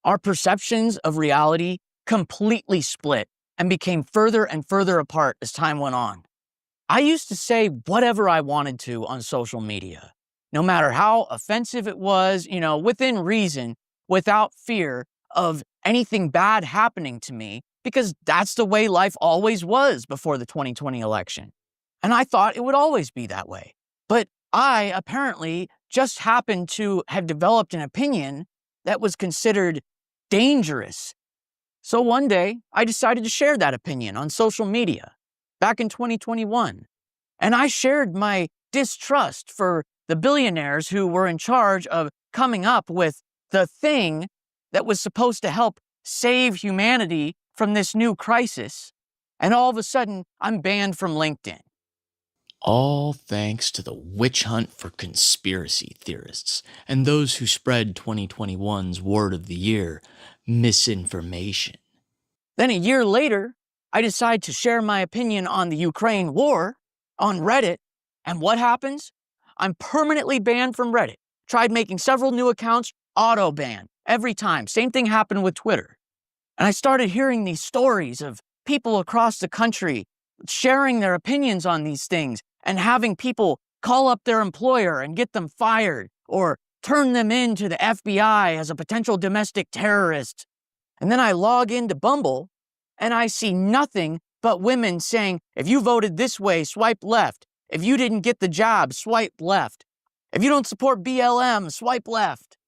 Speaker 2: Our perceptions of reality completely split and became further and further apart as time went on. I used to say whatever I wanted to on social media, no matter how offensive it was, within reason, without fear of anything bad happening to me, because that's the way life always was before the 2020 election. And I thought it would always be that way. But I apparently just happened to have developed an opinion that was considered dangerous. So one day, I decided to share that opinion on social media back in 2021. And I shared my distrust for the billionaires who were in charge of coming up with the thing that was supposed to help save humanity from this new crisis. And all of a sudden, I'm banned from LinkedIn. All thanks to the witch hunt for conspiracy theorists and those who spread 2021's word of the year, misinformation. Then a year later, I decide to share my opinion on the Ukraine war on Reddit, and what happens? I'm permanently banned from Reddit. Tried making several new accounts, auto ban every time. Same thing happened with Twitter. And I started hearing these stories of people across the country sharing their opinions on these things and having people call up their employer and get them fired or turn them in to the FBI as a potential domestic terrorist. And then I log into Bumble and I see nothing but women saying, if you voted this way, swipe left. If you didn't get the job, swipe left. If you don't support BLM, swipe left.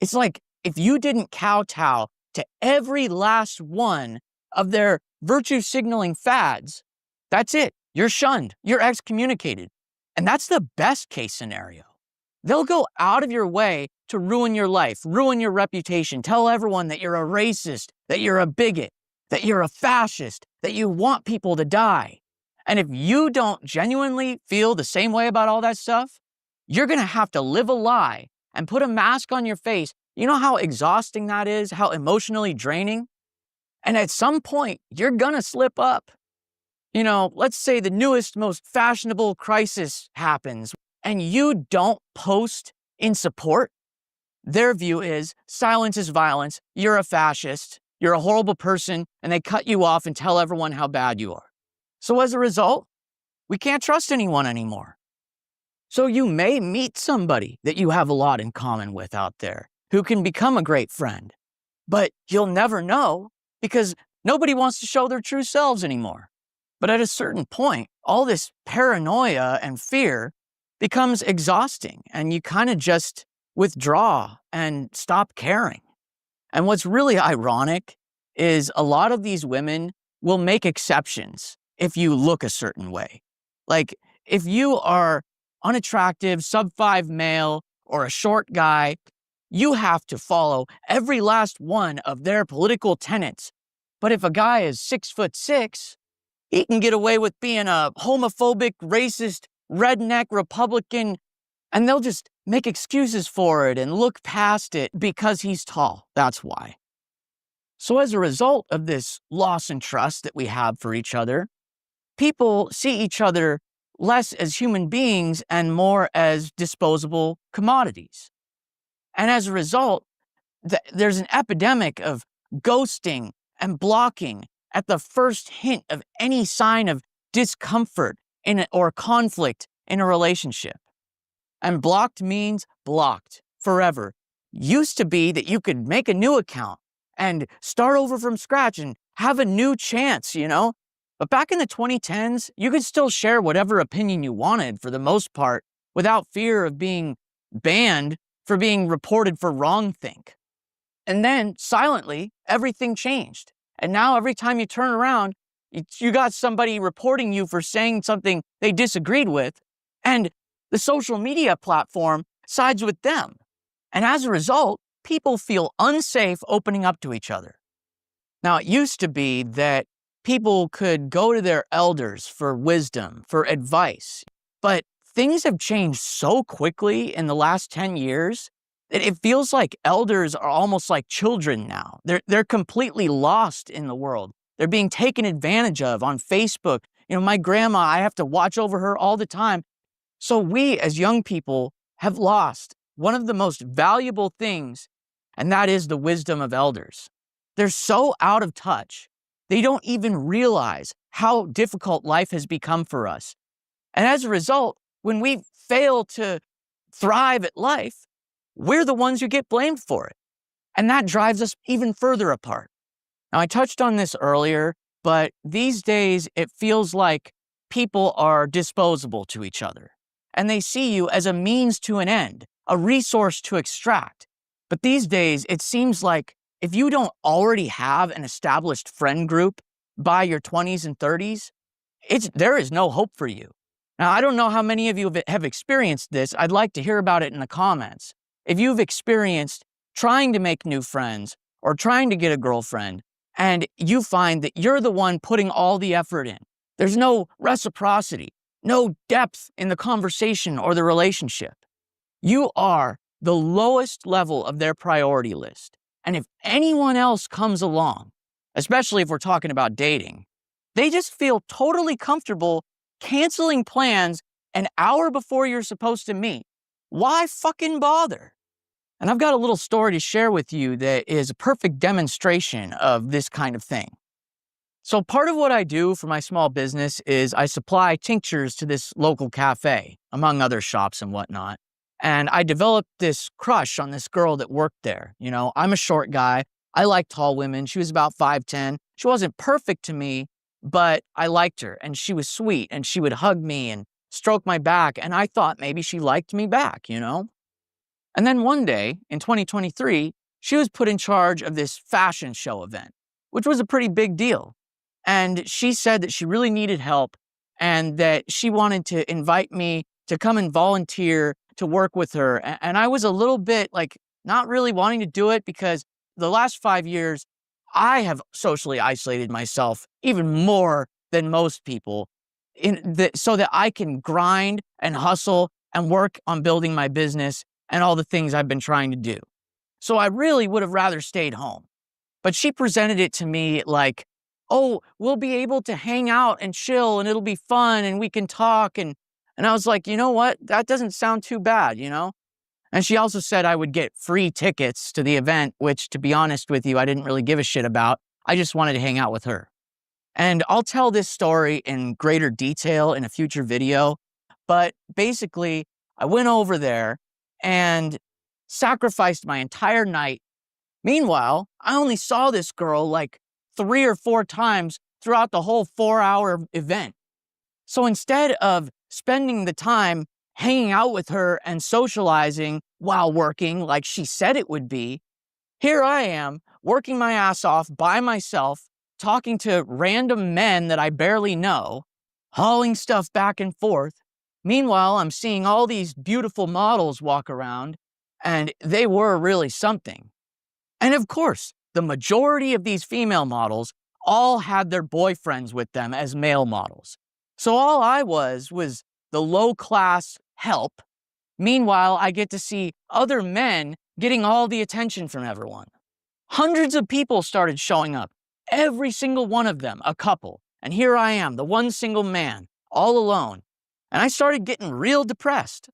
Speaker 2: It's like if you didn't kowtow to every last one of their virtue signaling fads, that's it. You're shunned. You're excommunicated. And that's the best case scenario. They'll go out of your way to ruin your life, ruin your reputation, tell everyone that you're a racist, that you're a bigot, that you're a fascist, that you want people to die. And if you don't genuinely feel the same way about all that stuff, you're going to have to live a lie and put a mask on your face. You know how exhausting that is, how emotionally draining? And at some point, you're going to slip up. Let's say the newest, most fashionable crisis happens and you don't post in support. Their view is silence is violence. You're a fascist. You're a horrible person. And they cut you off and tell everyone how bad you are. So as a result, we can't trust anyone anymore. So you may meet somebody that you have a lot in common with out there who can become a great friend, but you'll never know because nobody wants to show their true selves anymore. But at a certain point, all this paranoia and fear becomes exhausting and you kind of just withdraw and stop caring. And what's really ironic is a lot of these women will make exceptions if you look a certain way. Like if you are unattractive, sub-5 male, or a short guy, you have to follow every last one of their political tenets. But if a guy is 6'6", he can get away with being a homophobic, racist, redneck Republican, and they'll just make excuses for it and look past it because he's tall. That's why. So as a result of this loss in trust that we have for each other, people see each other less as human beings and more as disposable commodities. And as a result, there's an epidemic of ghosting and blocking at the first hint of any sign of discomfort or conflict in a relationship. And blocked means blocked forever. Used to be that you could make a new account and start over from scratch and have a new chance, But back in the 2010s, you could still share whatever opinion you wanted for the most part without fear of being banned for being reported for wrongthink. And then silently, everything changed. And now every time you turn around, you got somebody reporting you for saying something they disagreed with, and the social media platform sides with them. And as a result, people feel unsafe opening up to each other. Now, it used to be that people could go to their elders for wisdom, for advice, but things have changed so quickly in the last 10 years that it feels like elders are almost like children now. They're completely lost in the world. They're being taken advantage of on Facebook. My grandma, I have to watch over her all the time. So we as young people have lost one of the most valuable things, and that is the wisdom of elders. They're so out of touch. They don't even realize how difficult life has become for us. And as a result, when we fail to thrive at life, we're the ones who get blamed for it. And that drives us even further apart. Now, I touched on this earlier, but these days it feels like people are disposable to each other. And they see you as a means to an end, a resource to extract. But these days, it seems like if you don't already have an established friend group by your 20s and 30s, there is no hope for you. Now, I don't know how many of you have experienced this. I'd like to hear about it in the comments. If you've experienced trying to make new friends or trying to get a girlfriend, and you find that you're the one putting all the effort in, there's no reciprocity, no depth in the conversation or the relationship. You are the lowest level of their priority list. And if anyone else comes along, especially if we're talking about dating, they just feel totally comfortable canceling plans an hour before you're supposed to meet. Why fucking bother? And I've got a little story to share with you that is a perfect demonstration of this kind of thing. So part of what I do for my small business is I supply tinctures to this local cafe, among other shops and whatnot. And I developed this crush on this girl that worked there. You know, I'm a short guy. I like tall women. She was about 5'10". She wasn't perfect to me, but I liked her and she was sweet and she would hug me and stroke my back. And I thought maybe she liked me back, you know? And then one day in 2023, she was put in charge of this fashion show event, which was a pretty big deal. And she said that she really needed help and that she wanted to invite me to come and volunteer to work with her. And I was a little bit like not really wanting to do it because the last 5 years, I have socially isolated myself even more than most people so that I can grind and hustle and work on building my business and all the things I've been trying to do. So I really would have rather stayed home. But she presented it to me like, oh, we'll be able to hang out and chill and it'll be fun and we can talk. And I was like, you know what? That doesn't sound too bad, you know? And she also said I would get free tickets to the event, which, to be honest with you, I didn't really give a shit about. I just wanted to hang out with her. And I'll tell this story in greater detail in a future video. But basically, I went over there and sacrificed my entire night. Meanwhile, I only saw this girl like 3 or 4 times throughout the whole 4-hour event. So instead of spending the time hanging out with her and socializing while working like she said it would be, here I am working my ass off by myself, talking to random men that I barely know, hauling stuff back and forth. Meanwhile, I'm seeing all these beautiful models walk around, and they were really something. And of course, the majority of these female models all had their boyfriends with them as male models. So all I was the low-class help. Meanwhile, I get to see other men getting all the attention from everyone. Hundreds of people started showing up, every single one of them a couple. And here I am, the one single man, all alone. And I started getting real depressed.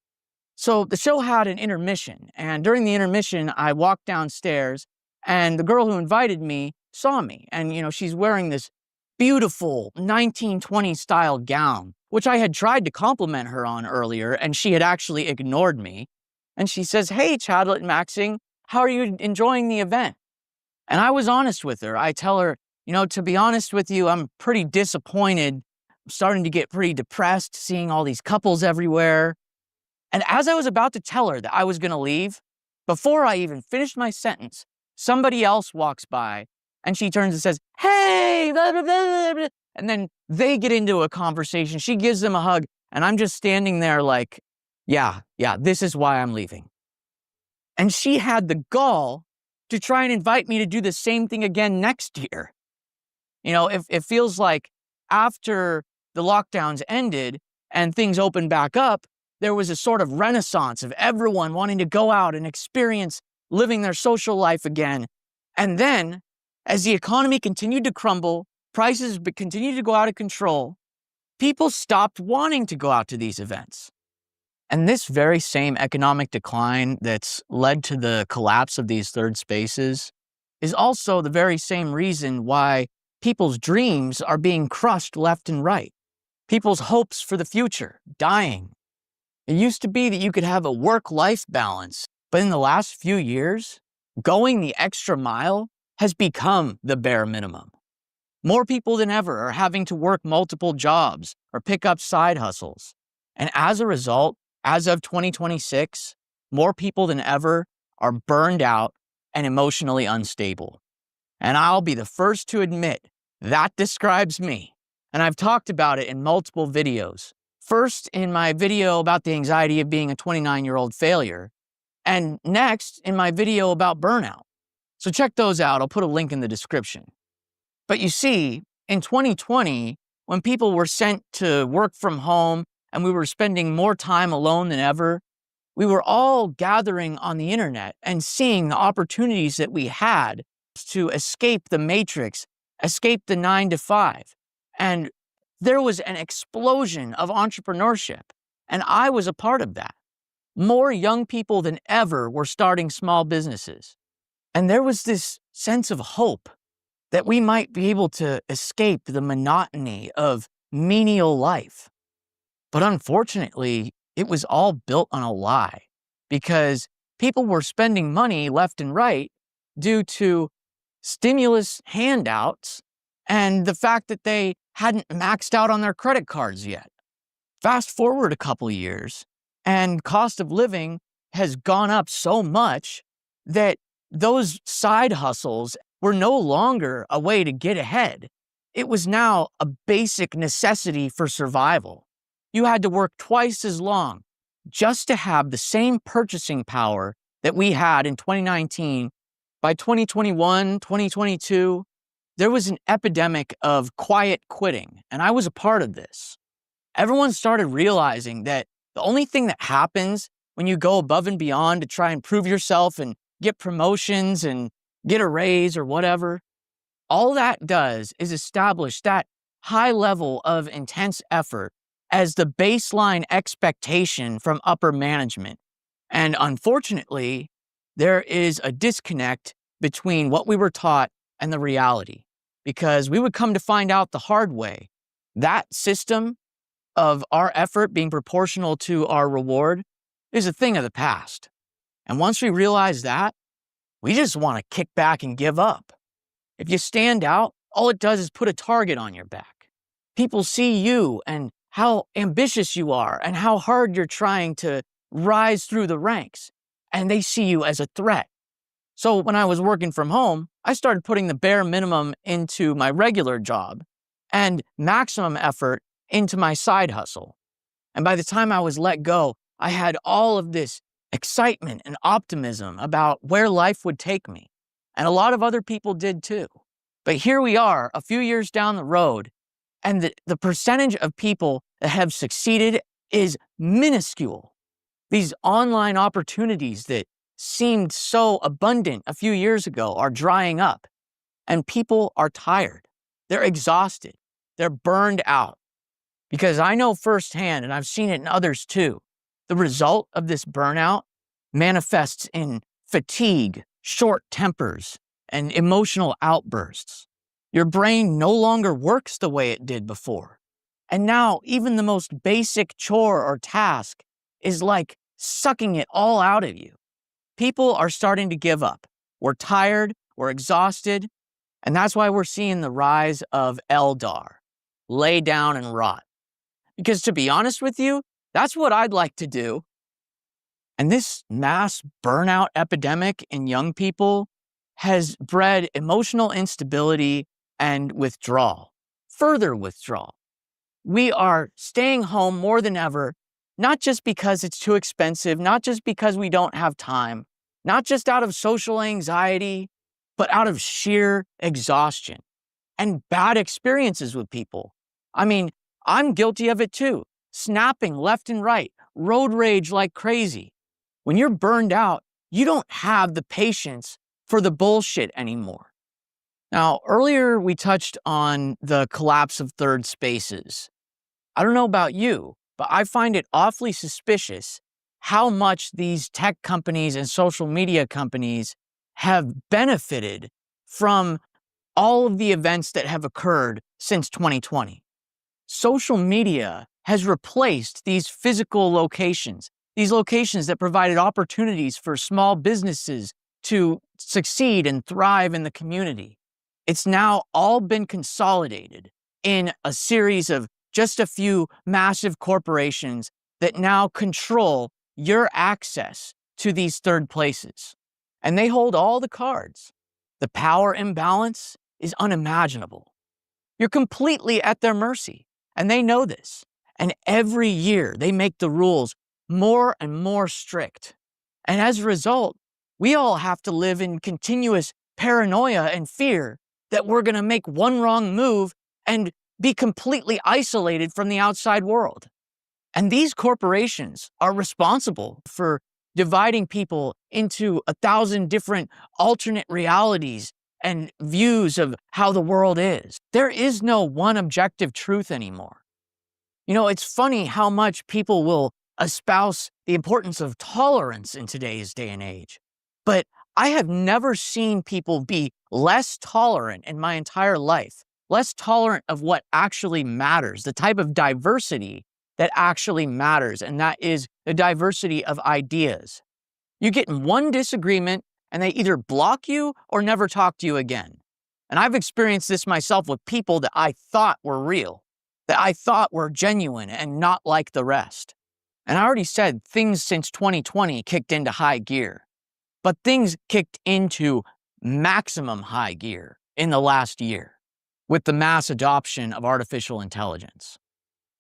Speaker 2: So the show had an intermission. And during the intermission, I walked downstairs and the girl who invited me saw me. And, you know, she's wearing this beautiful 1920s style gown, which I had tried to compliment her on earlier, and she had actually ignored me. And she says, "Hey, Chadlet Maxing, how are you enjoying the event?" And I was honest with her. I tell her, you know, to be honest with you, I'm pretty disappointed. I'm starting to get pretty depressed, seeing all these couples everywhere. And as I was about to tell her that I was going to leave, before I even finished my sentence, somebody else walks by and she turns and says, "Hey, blah, blah, blah, blah." And then they get into a conversation. She gives them a hug. And I'm just standing there like, yeah, this is why I'm leaving. And she had the gall to try and invite me to do the same thing again next year. You know, it feels like after the lockdowns ended and things opened back up, there was a sort of renaissance of everyone wanting to go out and experience living their social life again. And then, as the economy continued to crumble, prices continued to go out of control, people stopped wanting to go out to these events. And this very same economic decline that's led to the collapse of these third spaces is also the very same reason why people's dreams are being crushed left and right. People's hopes for the future dying. It used to be that you could have a work-life balance, but in the last few years, going the extra mile has become the bare minimum. More people than ever are having to work multiple jobs or pick up side hustles. And as a result, as of 2026, more people than ever are burned out and emotionally unstable. And I'll be the first to admit that describes me. And I've talked about it in multiple videos. First, in my video about the anxiety of being a 29-year-old failure, and next in my video about burnout. So check those out. I'll put a link in the description. But you see, in 2020, when people were sent to work from home and we were spending more time alone than ever, we were all gathering on the internet and seeing the opportunities that we had to escape the matrix, escape the 9-to-5. And there was an explosion of entrepreneurship, and I was a part of that. More young people than ever were starting small businesses. And there was this sense of hope that we might be able to escape the monotony of menial life. But unfortunately, it was all built on a lie, because people were spending money left and right due to stimulus handouts and the fact that they hadn't maxed out on their credit cards yet. Fast forward a couple years, and cost of living has gone up so much that those side hustles were no longer a way to get ahead. It was now a basic necessity for survival. You had to work twice as long just to have the same purchasing power that we had in 2019. By 2021, 2022, there was an epidemic of quiet quitting, and I was a part of this. Everyone started realizing that the only thing that happens when you go above and beyond to try and prove yourself and get promotions and get a raise or whatever, all that does is establish that high level of intense effort as the baseline expectation from upper management. And unfortunately, there is a disconnect between what we were taught and the reality, because we would come to find out the hard way. That system of our effort being proportional to our reward is a thing of the past. And once we realize that, we just want to kick back and give up. If you stand out, all it does is put a target on your back. People see you and how ambitious you are and how hard you're trying to rise through the ranks, and they see you as a threat. So when I was working from home, I started putting the bare minimum into my regular job and maximum effort into my side hustle. And by the time I was let go, I had all of this excitement and optimism about where life would take me. And a lot of other people did too. But here we are, a few years down the road, and the percentage of people that have succeeded is minuscule. These online opportunities that seemed so abundant a few years ago are drying up, and people are tired. They're exhausted. They're burned out. Because I know firsthand, and I've seen it in others too, the result of this burnout manifests in fatigue, short tempers, and emotional outbursts. Your brain no longer works the way it did before. And now even the most basic chore or task is like sucking it all out of you. People are starting to give up. We're tired, we're exhausted, and that's why we're seeing the rise of LDAR, lay down and rot. Because to be honest with you, that's what I'd like to do. And this mass burnout epidemic in young people has bred emotional instability and withdrawal, further withdrawal. We are staying home more than ever, not just because it's too expensive, not just because we don't have time, not just out of social anxiety, but out of sheer exhaustion and bad experiences with people. I mean, I'm guilty of it too. Snapping left and right, road rage like crazy. When you're burned out, you don't have the patience for the bullshit anymore. Now, earlier we touched on the collapse of third spaces. I don't know about you, but I find it awfully suspicious how much these tech companies and social media companies have benefited from all of the events that have occurred since 2020. Social media has replaced these physical locations, these locations that provided opportunities for small businesses to succeed and thrive in the community. It's now all been consolidated in a series of just a few massive corporations that now control your access to these third places. And they hold all the cards. The power imbalance is unimaginable. You're completely at their mercy, and they know this. And every year they make the rules more and more strict. And as a result, we all have to live in continuous paranoia and fear that we're going to make one wrong move and be completely isolated from the outside world. And these corporations are responsible for dividing people into 1,000 different alternate realities and views of how the world is. There is no one objective truth anymore. You know, it's funny how much people will espouse the importance of tolerance in today's day and age. But I have never seen people be less tolerant in my entire life, less tolerant of what actually matters, the type of diversity that actually matters, and that is the diversity of ideas. You get in one disagreement, and they either block you or never talk to you again. And I've experienced this myself with people that I thought were real, that I thought were genuine and not like the rest. And I already said things since 2020 kicked into high gear, but things kicked into maximum high gear in the last year with the mass adoption of artificial intelligence.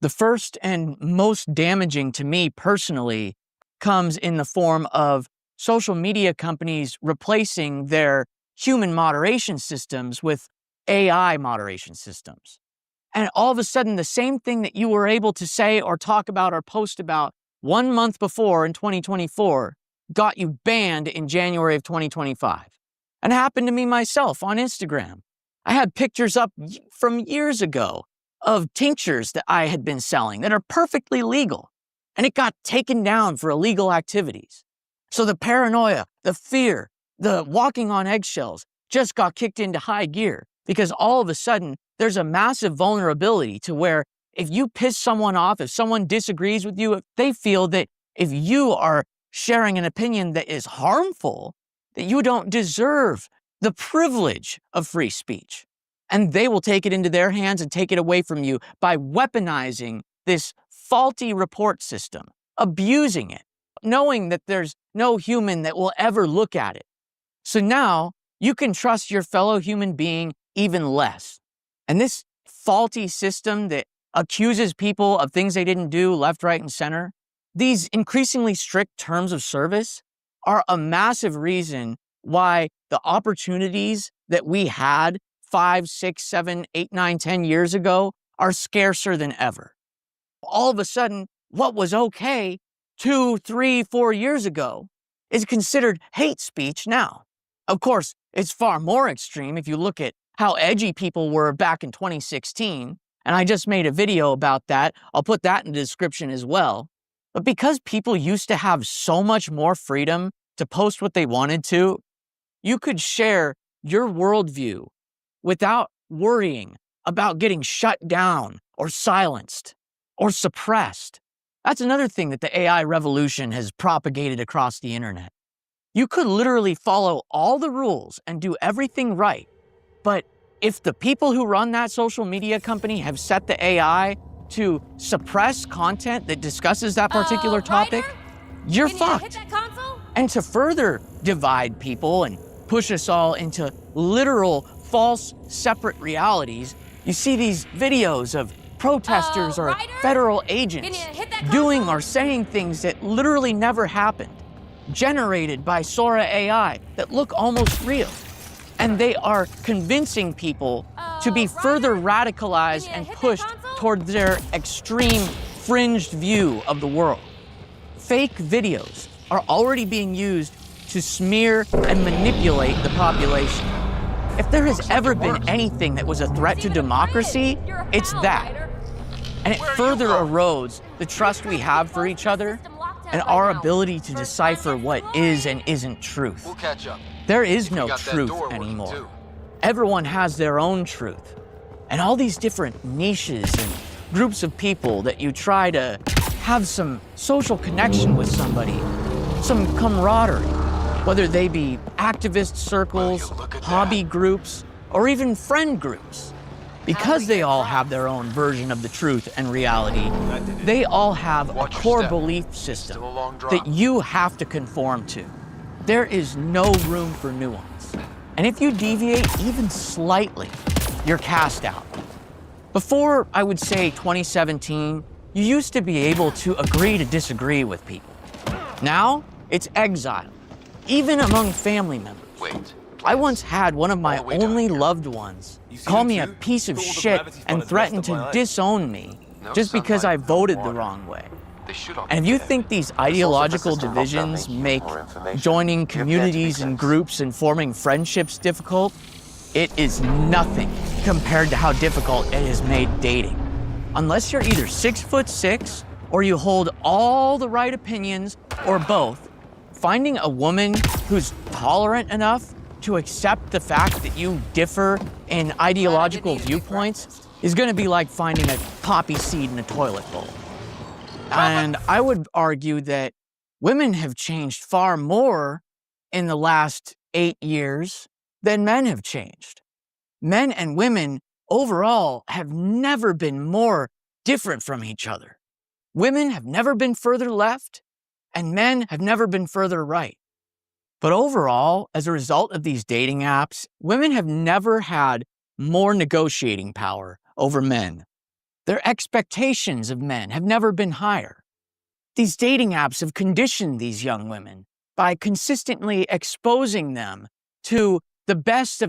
Speaker 2: The first and most damaging to me personally comes in the form of social media companies replacing their human moderation systems with AI moderation systems. And all of a sudden, the same thing that you were able to say or talk about or post about 1 month before in 2024 got you banned in January of 2025. And it happened to me myself on Instagram. I had pictures up from years ago of tinctures that I had been selling that are perfectly legal, and it got taken down for illegal activities. So the paranoia, the fear, the walking on eggshells just got kicked into high gear because all of a sudden there's a massive vulnerability to where if you piss someone off, if someone disagrees with you, if they feel that if you are sharing an opinion that is harmful, that you don't deserve the privilege of free speech. And they will take it into their hands and take it away from you by weaponizing this faulty report system, abusing it, knowing that there's no human that will ever look at it. So now you can trust your fellow human being even less. And this faulty system that accuses people of things they didn't do left, right, and center, these increasingly strict terms of service are a massive reason why the opportunities that we had 5, 6, 7, 8, 9, 10 years ago are scarcer than ever. All of a sudden, what was okay 2, 3, 4 years ago is considered hate speech now. Of course, it's far more extreme if you look at how edgy people were back in 2016, and I just made a video about that. I'll put that in the description as well. But because people used to have so much more freedom to post what they wanted to, you could share your worldview without worrying about getting shut down or silenced or suppressed. That's another thing that the AI revolution has propagated across the internet. You could literally follow all the rules and do everything right. But if the people who run that social media company have set the AI to suppress content that discusses that particular topic, you're fucked. And to further divide people and push us all into literal false separate realities, you see these videos of protesters or federal agents doing or saying things that literally never happened, generated by Sora AI that look almost real. And they are convincing people to be further radicalized and pushed toward their extreme fringed view of the world. Fake videos are already being used to smear and manipulate the population. If there has ever been anything that was a threat to democracy, it's that. And it further erodes the trust we have for each other and our ability to decipher what is and isn't truth.
Speaker 17: We'll catch up.
Speaker 2: There is
Speaker 17: We
Speaker 2: no
Speaker 17: got that
Speaker 2: truth
Speaker 17: door working,
Speaker 2: anymore.
Speaker 17: too.
Speaker 2: everyone has their own truth. And all these different niches and groups of people that you try to have some social connection with somebody, some camaraderie, whether they be activist circles, hobby groups, or even friend groups. Because they all have their own version of the truth and reality, they all have a core belief system that you have to conform to. There is no room for nuance. And if you deviate even slightly, you're cast out. Before, I would say 2017, you used to be able to agree to disagree with people. Now, it's exile, even among family members. I once had one of my only loved ones call me a piece of shit and threaten to disown me just because I voted the wrong way. And if you think these ideological divisions make joining communities and groups and forming friendships difficult, it is nothing compared to how difficult it has made dating. Unless you're either 6'6" or you hold all the right opinions or both, finding a woman who's tolerant enough to accept the fact that you differ in ideological viewpoints is going to be like finding a poppy seed in a toilet bowl. And I would argue that women have changed far more in the last 8 years than men have changed. Men and women overall have never been more different from each other. Women have never been further left, and men have never been further right. But overall, as a result of these dating apps, women have never had more negotiating power over men. Their expectations of men have never been higher. These dating apps have conditioned these young women by consistently exposing them to the best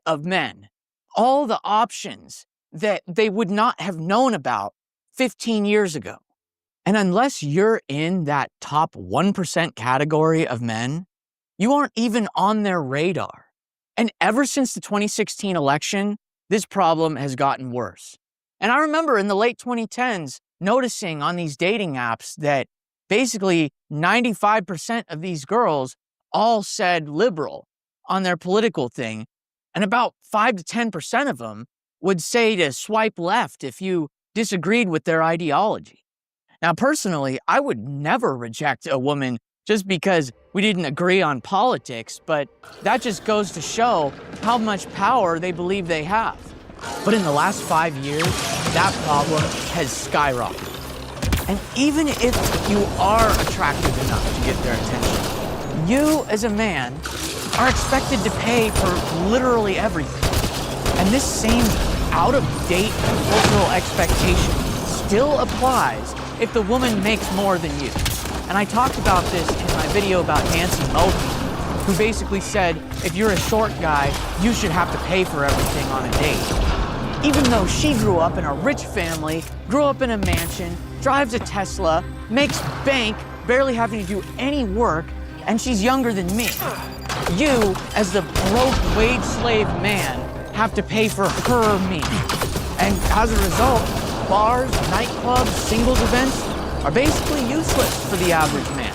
Speaker 2: of men, all the options that they would not have known about 15 years ago. And unless you're in that top 1% category of men, you aren't even on their radar. And ever since the 2016 election, this problem has gotten worse. And I remember in the late 2010s noticing on these dating apps that basically 95% of these girls all said liberal on their political thing, and about 5 to 10% of them would say to swipe left if you disagreed with their ideology. Now, personally, I would never reject a woman just because we didn't agree on politics, but that just goes to show how much power they believe they have. But in the last 5 years, that problem has skyrocketed. And even if you are attractive enough to get their attention, you as a man are expected to pay for literally everything. And this same out-of-date cultural expectation still applies if the woman makes more than you. And I talked about this in my video about Nancy Mulkey, who basically said, if you're a short guy, you should have to pay for everything on a date. Even though she grew up in a rich family, grew up in a mansion, drives a Tesla, makes bank, barely having to do any work, and she's younger than me. You, as the broke wage slave man, have to pay for her meat. And as a result, bars, nightclubs, singles events are basically useless for the average man.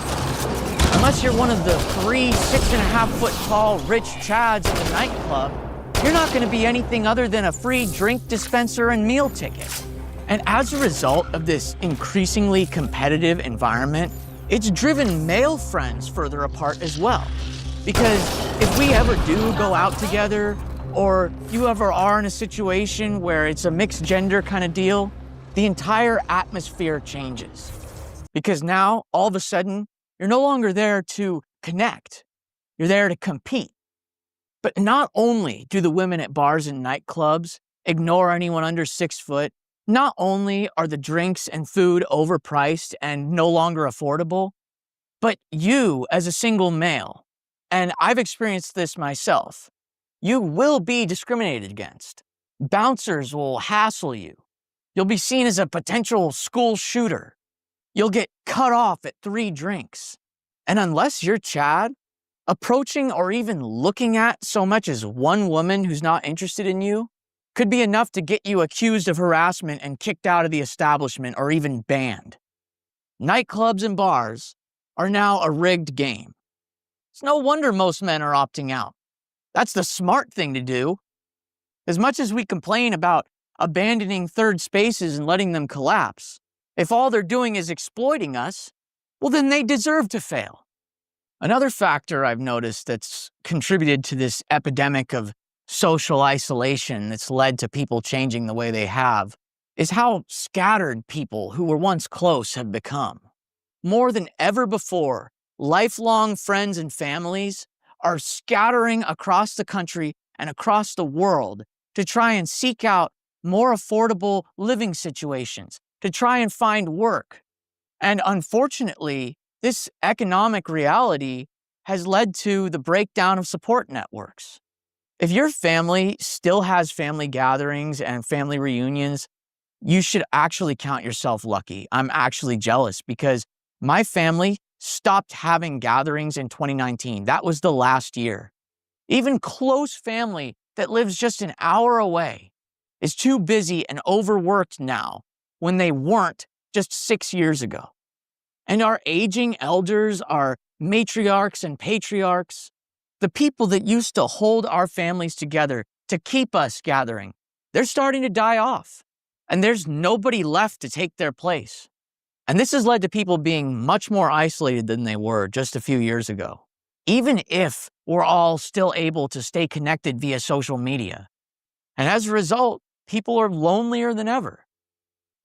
Speaker 2: Unless you're one of the 3 6.5-foot tall rich chads in the nightclub, you're not going to be anything other than a free drink dispenser and meal ticket. And as a result of this increasingly competitive environment, it's driven male friends further apart as well. Because if we ever do go out together, or you ever are in a situation where it's a mixed gender kind of deal, the entire atmosphere changes. Because now, all of a sudden, you're no longer there to connect. You're there to compete. But not only do the women at bars and nightclubs ignore anyone under 6 foot, not only are the drinks and food overpriced and no longer affordable, but you as a single male, and I've experienced this myself, you will be discriminated against. Bouncers will hassle you. You'll be seen as a potential school shooter. You'll get cut off at 3 drinks. And unless you're Chad, approaching or even looking at so much as one woman who's not interested in you could be enough to get you accused of harassment and kicked out of the establishment or even banned. Nightclubs and bars are now a rigged game. It's no wonder most men are opting out. That's the smart thing to do. As much as we complain about abandoning third spaces and letting them collapse, if all they're doing is exploiting us, well, then they deserve to fail. Another factor I've noticed that's contributed to this epidemic of social isolation that's led to people changing the way they have is how scattered people who were once close have become. More than ever before, lifelong friends and families are scattering across the country and across the world to try and seek out more affordable living situations, to try and find work. And unfortunately, this economic reality has led to the breakdown of support networks. If your family still has family gatherings and family reunions, you should actually count yourself lucky. I'm actually jealous because my family stopped having gatherings in 2019. That was the last year. Even close family that lives just an hour away is too busy and overworked now when they weren't just 6 years ago. And our aging elders, our matriarchs and patriarchs, the people that used to hold our families together to keep us gathering, they're starting to die off. And there's nobody left to take their place. And this has led to people being much more isolated than they were just a few years ago. Even if we're all still able to stay connected via social media. And as a result, people are lonelier than ever.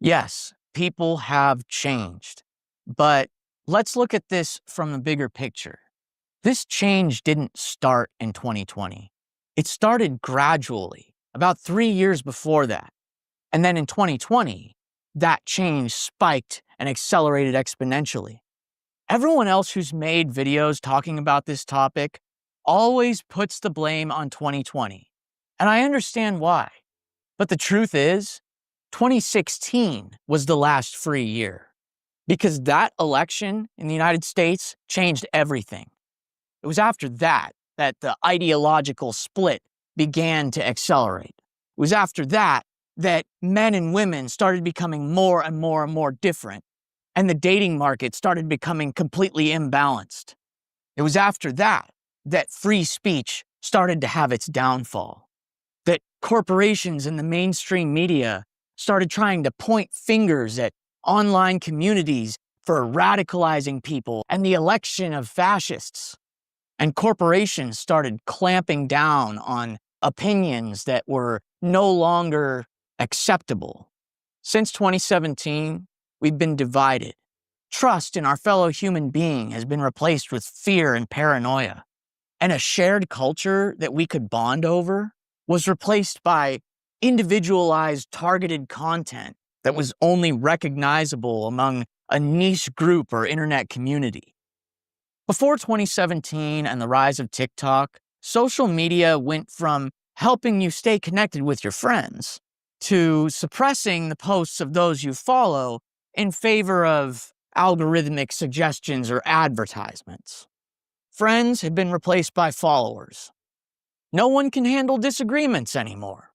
Speaker 2: Yes, people have changed. But let's look at this from the bigger picture. This change didn't start in 2020. It started gradually, about 3 years before that. And then in 2020, that change spiked and accelerated exponentially. Everyone else who's made videos talking about this topic always puts the blame on 2020. And I understand why. But the truth is, 2016 was the last free year. Because that election in the United States changed everything. It was after that that the ideological split began to accelerate. It was after that that men and women started becoming more and more and more different, and the dating market started becoming completely imbalanced. It was after that that free speech started to have its downfall, that corporations and the mainstream media started trying to point fingers at online communities for radicalizing people and the election of fascists. And corporations started clamping down on opinions that were no longer acceptable. Since 2017, we've been divided. Trust in our fellow human being has been replaced with fear and paranoia. And a shared culture that we could bond over was replaced by individualized, targeted content that was only recognizable among a niche group or internet community. Before 2017 and the rise of TikTok, social media went from helping you stay connected with your friends to suppressing the posts of those you follow in favor of algorithmic suggestions or advertisements. Friends have been replaced by followers. No one can handle disagreements anymore.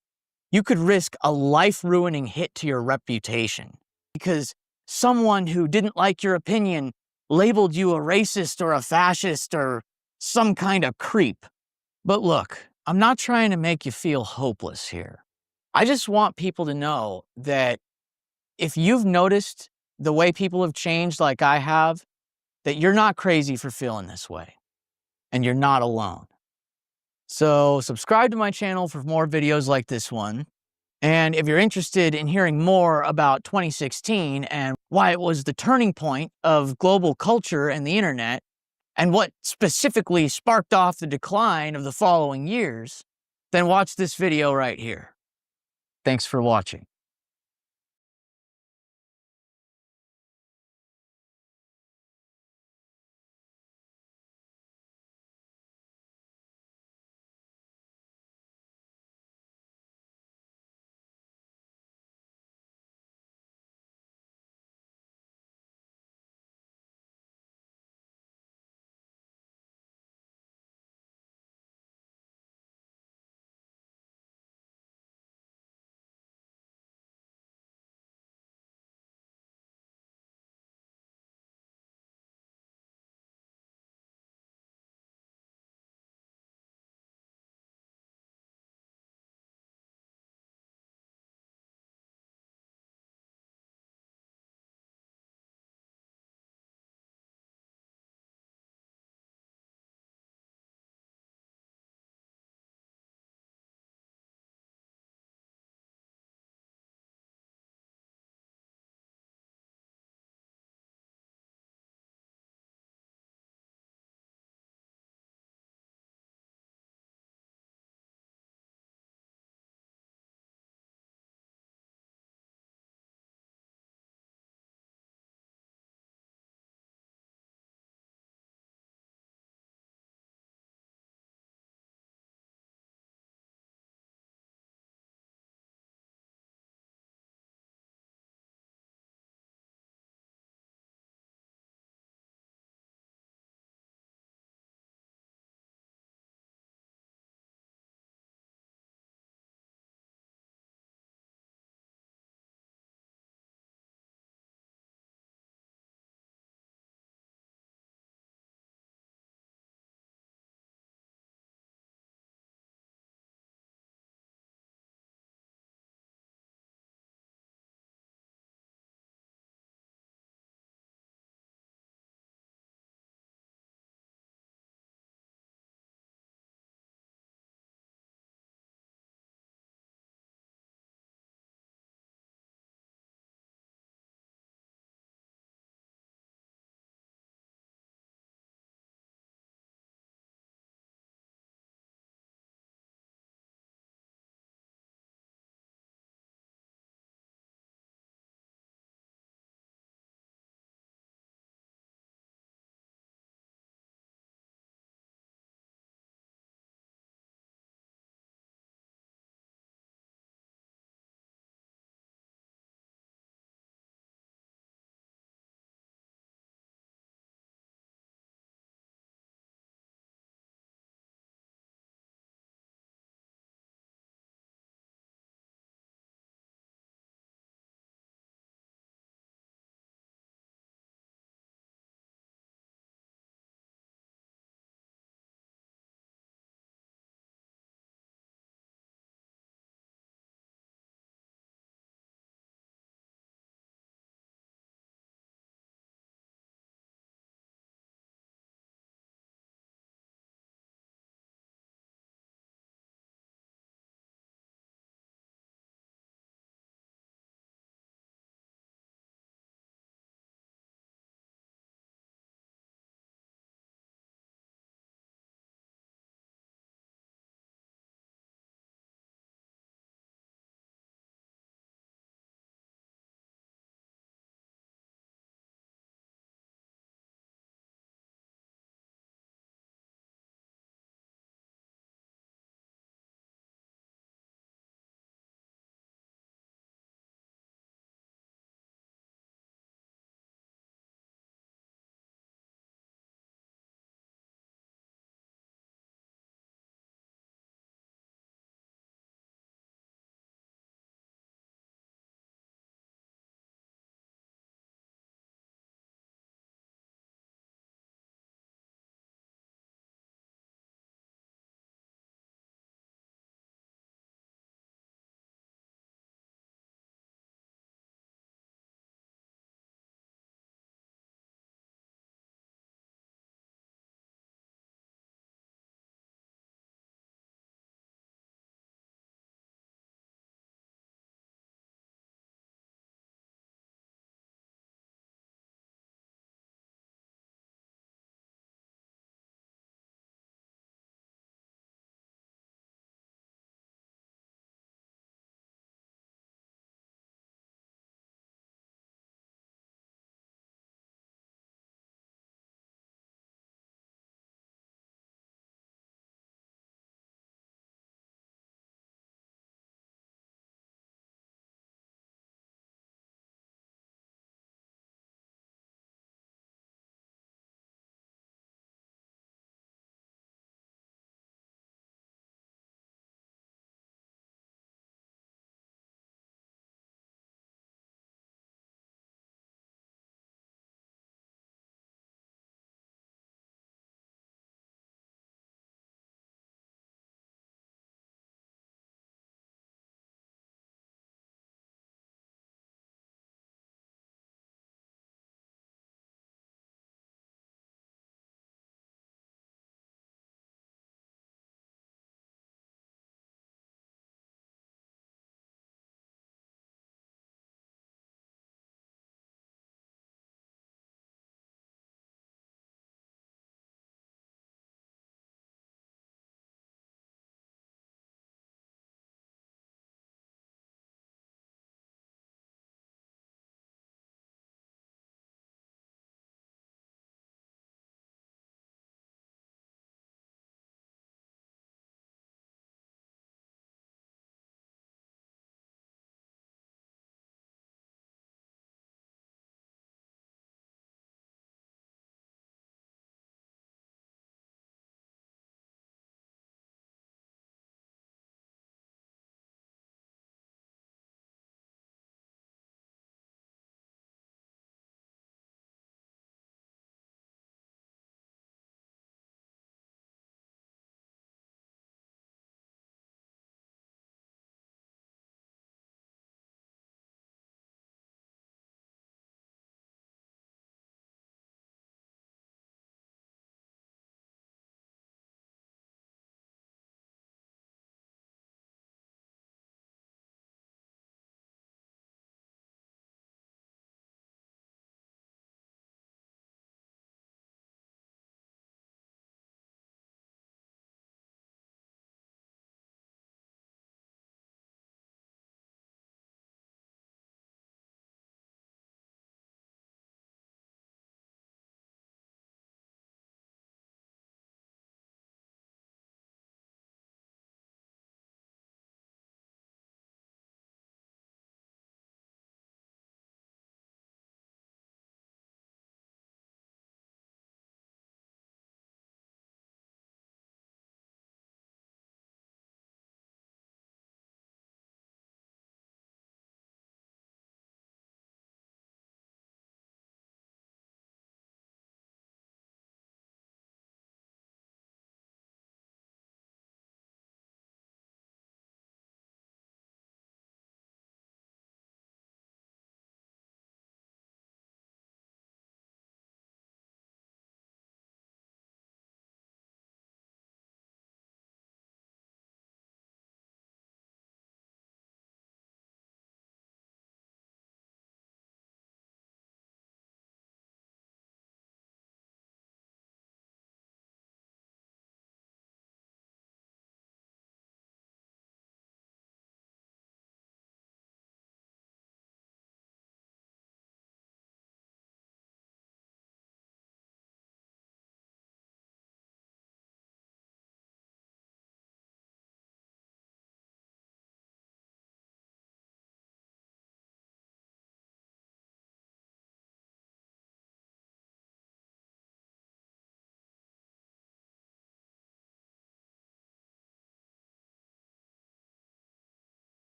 Speaker 2: You could risk a life-ruining hit to your reputation because someone who didn't like your opinion labeled you a racist or a fascist or some kind of creep. But look, I'm not trying to make you feel hopeless here. I just want people to know that if you've noticed the way people have changed like I have, that you're not crazy for feeling this way, and you're not alone. So subscribe to my channel for more videos like this one. And if you're interested in hearing more about 2016 and why it was the turning point of global culture and the internet, and what specifically sparked off the decline of the following years, then watch this video right here. Thanks for watching.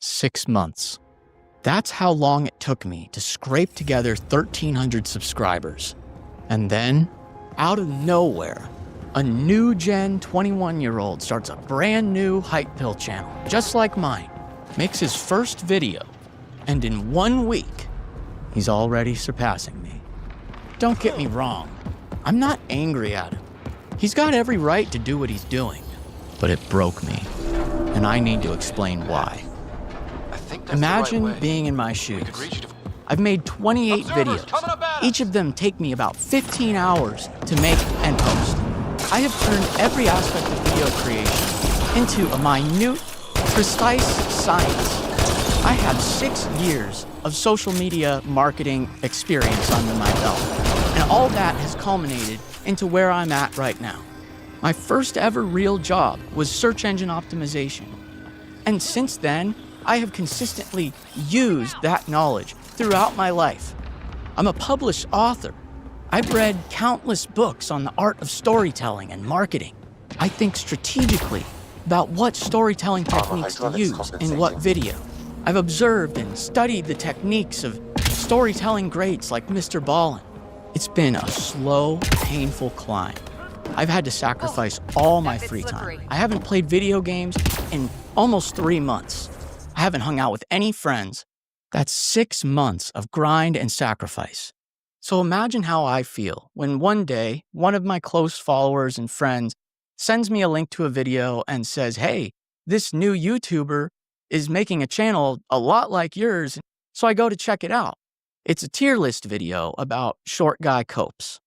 Speaker 2: 6 months. That's how long it took me to scrape together 1,300 subscribers. And then, out of nowhere, a new gen 21-year-old starts a brand new Hype Pill channel, just like mine, makes his first video, and in 1 week, he's already surpassing me. Don't get me wrong, I'm not angry at him. He's got every right to do what he's doing, but it broke me, and I need to explain why. Imagine being in my shoes. I've made 28 videos. Each of them take me about 15 hours to make and post. I have turned every aspect of video creation into a minute, precise science. I have 6 years of social media marketing experience under my belt, and all that has culminated into where I'm at right now. My first ever real job was search engine optimization. And since then, I have consistently used that knowledge throughout my life. I'm a published author. I've read countless books on the art of storytelling and marketing. I think strategically about what storytelling techniques to use in what video. I've observed and studied the techniques of storytelling greats like Mr. Ballin. It's been a slow, painful climb. I've had to sacrifice all my free time. I haven't played video games in almost 3 months. I haven't hung out with any friends. That's 6 months of grind and sacrifice. So imagine how I feel when one day, one of my close followers and friends sends me a link to a video and says, "Hey, this new YouTuber is making a channel a lot like yours." So I go to check it out. It's a tier list video about short guy copes.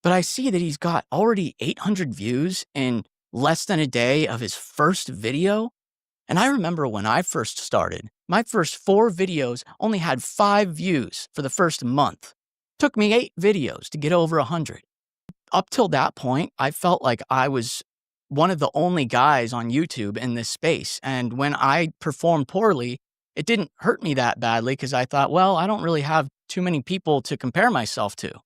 Speaker 2: But I see that he's got already 800 views in less than a day of his first video. And I remember when I first started, my first 4 videos only had 5 views for the first month. Took me 8 videos to get over 100. Up till that point, I felt like I was one of the only guys on YouTube in this space. And when I performed poorly, it didn't hurt me that badly because I thought, well, I don't really have too many people to compare myself to.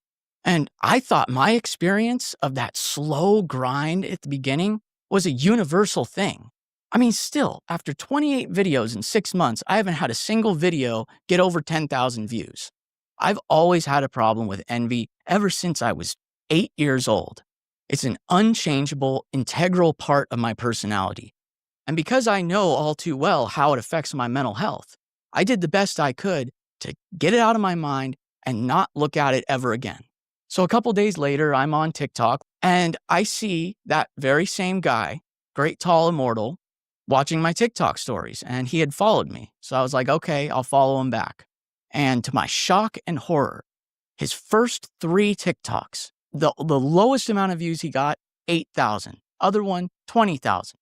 Speaker 2: And I thought my experience of that slow grind at the beginning was a universal thing. I mean, still, after 28 videos in 6 months, I haven't had a single video get over 10,000 views. I've always had a problem with envy ever since I was 8 years old. It's an unchangeable, integral part of my personality. And because I know all too well how it affects my mental health, I did the best I could to get it out of my mind and not look at it ever again. So a couple days later, I'm on TikTok and I see that very same guy, Great Tall Immortal, watching my TikTok stories, and he had followed me. So I was like, okay, I'll follow him back. And to my shock and horror, his first 3 TikToks, the lowest amount of views he got, 8,000. Other one, 20,000.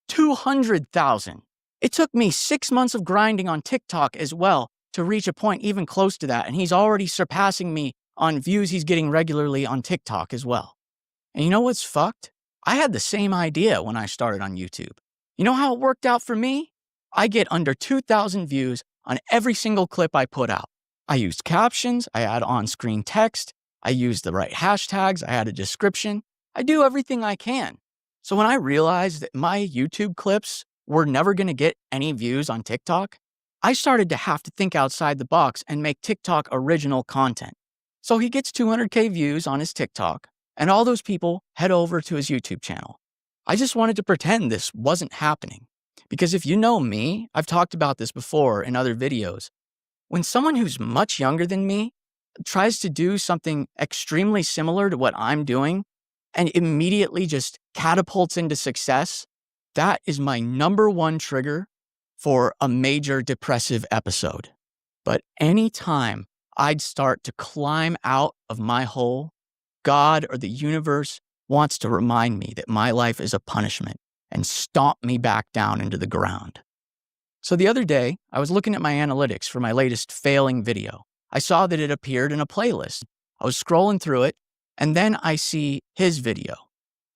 Speaker 2: 200,000. It took me 6 months of grinding on TikTok as well to reach a point even close to that. And he's already surpassing me on views he's getting regularly on TikTok as well. And you know what's fucked? I had the same idea when I started on YouTube. You know how it worked out for me? I get under 2,000 views on every single clip I put out. I used captions, I add on-screen text, I use the right hashtags, I add a description. I do everything I can. So when I realized that my YouTube clips were never going to get any views on TikTok, I started to have to think outside the box and make TikTok original content. So he gets 200K views on his TikTok, and all those people head over to his YouTube channel. I just wanted to pretend this wasn't happening. Because if you know me, I've talked about this before in other videos. When someone who's much younger than me tries to do something extremely similar to what I'm doing and immediately just catapults into success, that is my number one trigger for a major depressive episode. But anytime I'd start to climb out of my hole, God or the universe wants to remind me that my life is a punishment and stomp me back down into the ground. So the other day, I was looking at my analytics for my latest failing video. I saw that it appeared in a playlist. I was scrolling through it, and then I see his video.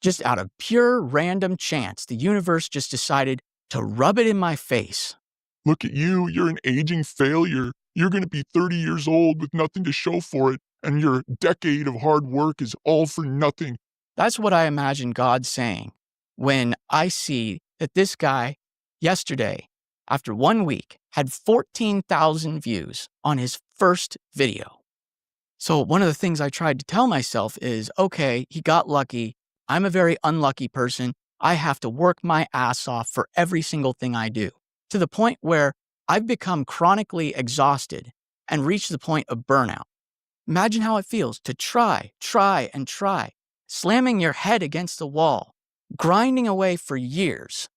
Speaker 2: Just out of pure random chance, the universe just decided to rub it in my face.
Speaker 9: Look at you, you're an aging failure. You're going to be 30 years old with nothing to show for it, and your decade of hard work is all for nothing.
Speaker 2: That's what I imagine God saying when I see that this guy yesterday after 1 week, had 14,000 views on his first video. So one of the things I tried to tell myself is, okay, he got lucky. I'm a very unlucky person. I have to work my ass off for every single thing I do, to the point where I've become chronically exhausted and reached the point of burnout. Imagine how it feels to try, and try, slamming your head against the wall, grinding away for years,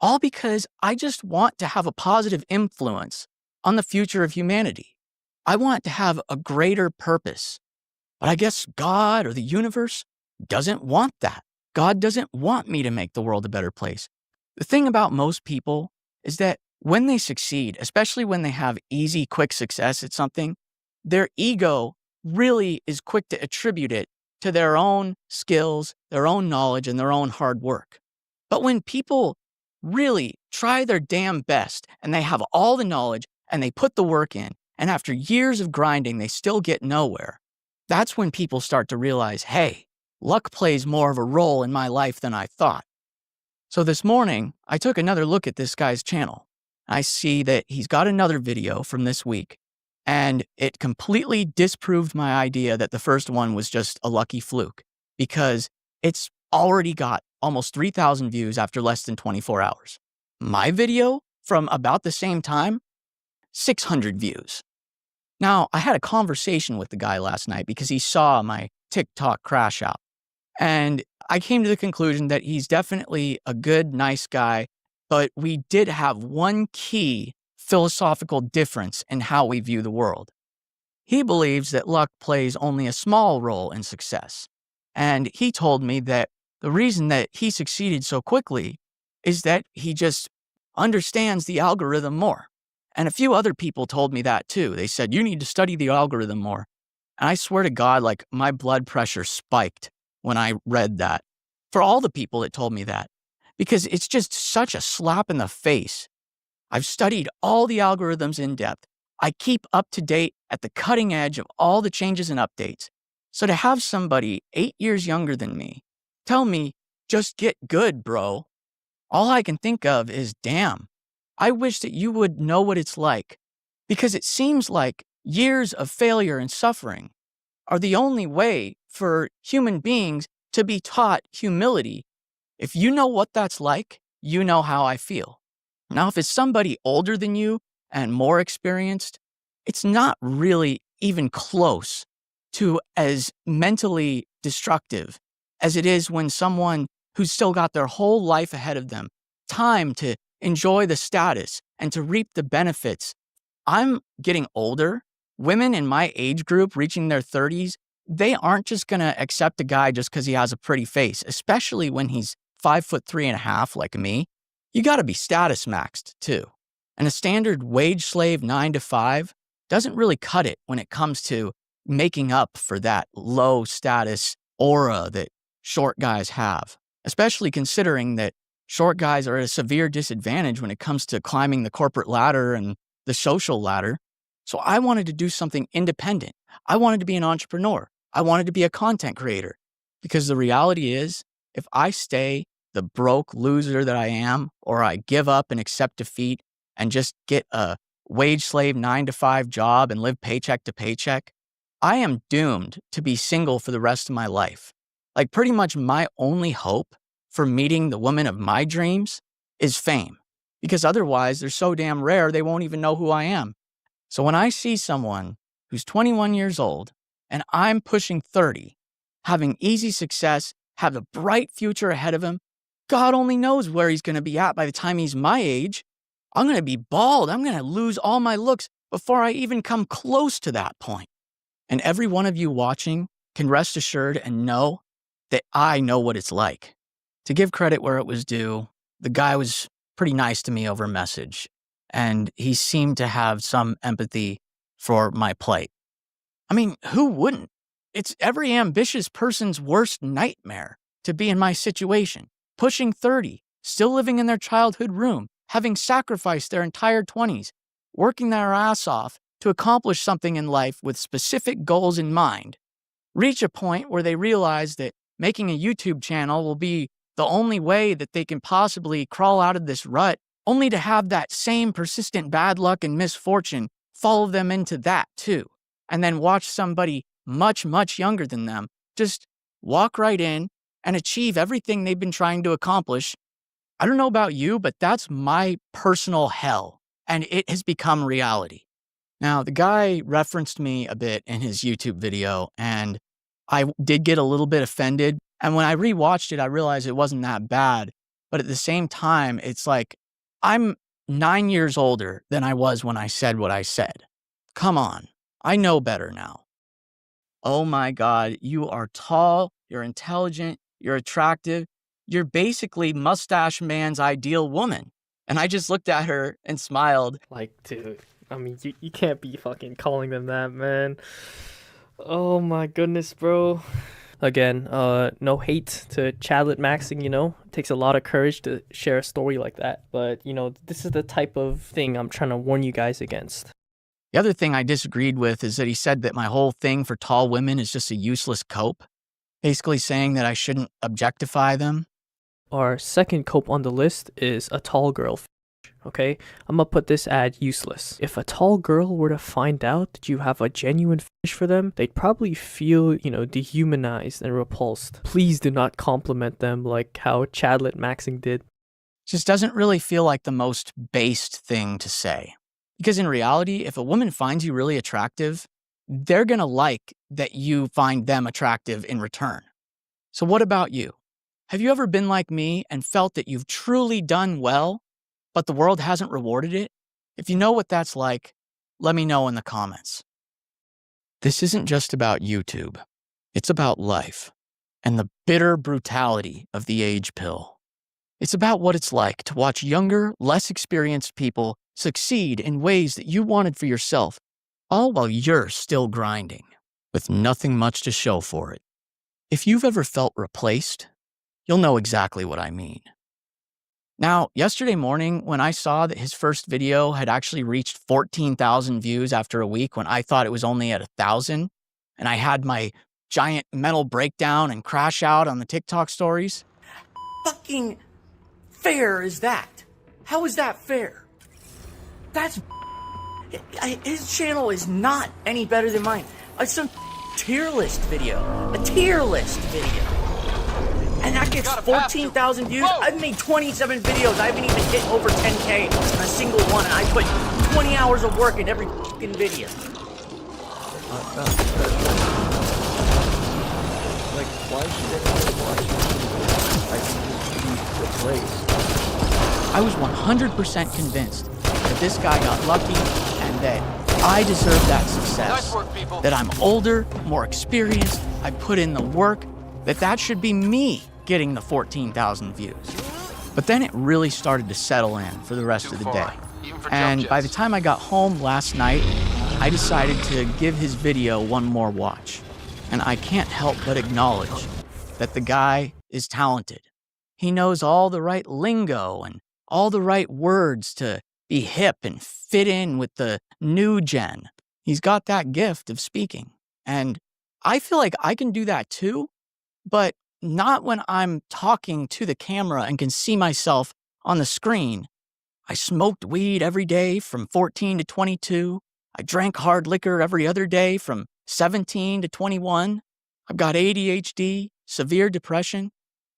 Speaker 2: all because I just want to have a positive influence on the future of humanity. I want to have a greater purpose. But I guess God or the universe doesn't want that. God doesn't want me to make the world a better place. The thing about most people is that when they succeed, especially when they have easy, quick success at something, their ego really is quick to attribute it to their own skills, their own knowledge, and their own hard work. But when people really try their damn best and they have all the knowledge and they put the work in, and after years of grinding, they still get nowhere, that's when people start to realize, hey, luck plays more of a role in my life than I thought. So this morning, I took another look at this guy's channel. I see that he's got another video from this week, and it completely disproved my idea that the first one was just a lucky fluke, because it's already got almost 3,000 views after less than 24 hours. My video from about the same time, 600 views. Now, I had a conversation with the guy last night because he saw my TikTok crash out. And I came to the conclusion that he's definitely a good, nice guy, but we did have one key philosophical difference in how we view the world. He believes that luck plays only a small role in success. And he told me that the reason that he succeeded so quickly is that he just understands the algorithm more. And a few other people told me that too. They said, you need to study the algorithm more. And I swear to God, like my blood pressure spiked when I read that. For all the people that told me that, because it's just such a slap in the face. I've studied all the algorithms in depth. I keep up to date at the cutting edge of all the changes and updates. So to have somebody 8 years younger than me tell me, just get good, bro, all I can think of is, damn, I wish that you would know what it's like, because it seems like years of failure and suffering are the only way for human beings to be taught humility. If you know what that's like, you know how I feel. Now, if it's somebody older than you and more experienced, it's not really even close to as mentally destructive as it is when someone who's still got their whole life ahead of them, time to enjoy the status and to reap the benefits. I'm getting older. Women in my age group reaching their 30s, they aren't just going to accept a guy just because he has a pretty face, especially when he's 5'3.5" like me. You got to be status maxed too. And a standard wage slave 9 to 5 doesn't really cut it when it comes to making up for that low status aura that short guys have, especially considering that short guys are at a severe disadvantage when it comes to climbing the corporate ladder and the social ladder. So I wanted to do something independent. I wanted to be an entrepreneur. I wanted to be a content creator, because the reality is, if I stay the broke loser that I am, or I give up and accept defeat and just get a wage slave 9 to 5 job and live paycheck to paycheck, I am doomed to be single for the rest of my life. Like pretty much my only hope for meeting the woman of my dreams is fame, because otherwise they're so damn rare they won't even know who I am. So when I see someone who's 21 years old and I'm pushing 30, having easy success, have a bright future ahead of him, God only knows where he's going to be at by the time he's my age. I'm going to be bald. I'm going to lose all my looks before I even come close to that point. And every one of you watching can rest assured and know that I know what it's like. To give credit where it was due, the guy was pretty nice to me over message, and he seemed to have some empathy for my plight. I mean, who wouldn't? It's every ambitious person's worst nightmare to be in my situation, pushing 30, still living in their childhood room, having sacrificed their entire 20s, working their ass off to accomplish something in life with specific goals in mind, reach a point where they realize that making a YouTube channel will be the only way that they can possibly crawl out of this rut only to have that same persistent bad luck and misfortune follow them into that too. And then watch somebody much, much younger than them just walk right in and achieve everything they've been trying to accomplish. I don't know about you, but that's my personal hell, and it has become reality. Now, the guy referenced me a bit in his YouTube video, and I did get a little bit offended. And when I rewatched it, I realized it wasn't that bad. But at the same time, it's like, I'm 9 years older than I was when I said what I said. Come on, I know better now. Oh my God, you are tall, you're intelligent, you're attractive. You're basically Mustache Man's ideal woman. And I just looked at her and smiled.
Speaker 17: Like, dude, I mean, you can't be fucking calling them that, man. Oh my goodness, bro. Again, no hate to Chadlet Maxing, you know. It takes a lot of courage to share a story like that. But, you know, this is the type of thing I'm trying to warn you guys against.
Speaker 2: The other thing I disagreed with is that he said that my whole thing for tall women is just a useless cope. Basically saying that I shouldn't objectify them.
Speaker 17: Our second cope on the list is a tall girl. Okay, I'm gonna put this ad useless. If a tall girl were to find out that you have a genuine fetish for them, they'd probably feel, you know, dehumanized and repulsed. Please do not compliment them like how Chadlet Maxing did.
Speaker 2: Just doesn't really feel like the most based thing to say. Because in reality, if a woman finds you really attractive, they're gonna like that you find them attractive in return. So what about you? Have you ever been like me and felt that you've truly done well, but the world hasn't rewarded it? If you know what that's like, let me know in the comments. This isn't just about YouTube. It's about life and the bitter brutality of the age pill. It's about what it's like to watch younger, less experienced people succeed in ways that you wanted for yourself, all while you're still grinding, with nothing much to show for it. If you've ever felt replaced, you'll know exactly what I mean. Now, yesterday morning, when I saw that his first video had actually reached 14,000 views after a week when I thought it was only at 1,000, and I had my giant mental breakdown and crash out on the TikTok stories.
Speaker 18: Fucking fair is that? How is that fair? That's... His channel is not any better than mine. It's a tier list video. A tier list video. And that gets 14,000 views. I've made 27 videos. I haven't even hit over 10K on a single one. And I put 20 hours of work in every fucking video.
Speaker 19: Like, why should anyone watch you?
Speaker 2: I was 100% convinced that this guy got lucky and that I deserve that success.
Speaker 12: Nice work, people.
Speaker 2: That I'm older, more experienced, I put in the work, that should be me getting the 14,000 views. But then it really started to settle in for the rest of the day. And by the time I got home last night, I decided to give his video one more watch. And I can't help but acknowledge that the guy is talented. He knows all the right lingo and all the right words to be hip and fit in with the new gen. He's got that gift of speaking. And I feel like I can do that too, but not when I'm talking to the camera and can see myself on the screen. I smoked weed every day from 14 to 22. I drank hard liquor every other day from 17 to 21. I've got ADHD, severe depression.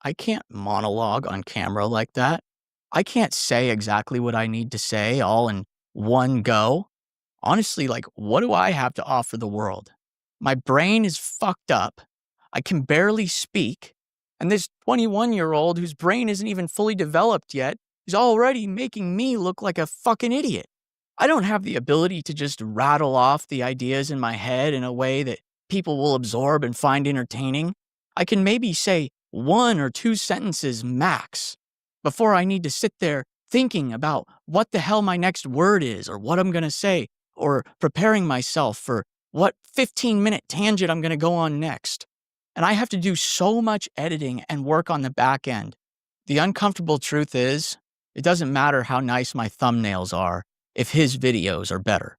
Speaker 2: I can't monologue on camera like that. I can't say exactly what I need to say all in one go. Honestly, like, what do I have to offer the world? My brain is fucked up. I can barely speak. And this 21-year-old whose brain isn't even fully developed yet is already making me look like a fucking idiot. I don't have the ability to just rattle off the ideas in my head in a way that people will absorb and find entertaining. I can maybe say 1 or 2 sentences max before I need to sit there thinking about what the hell my next word is or what I'm going to say or preparing myself for what 15-minute tangent I'm going to go on next. And I have to do so much editing and work on the back end. The uncomfortable truth is, it doesn't matter how nice my thumbnails are if his videos are better.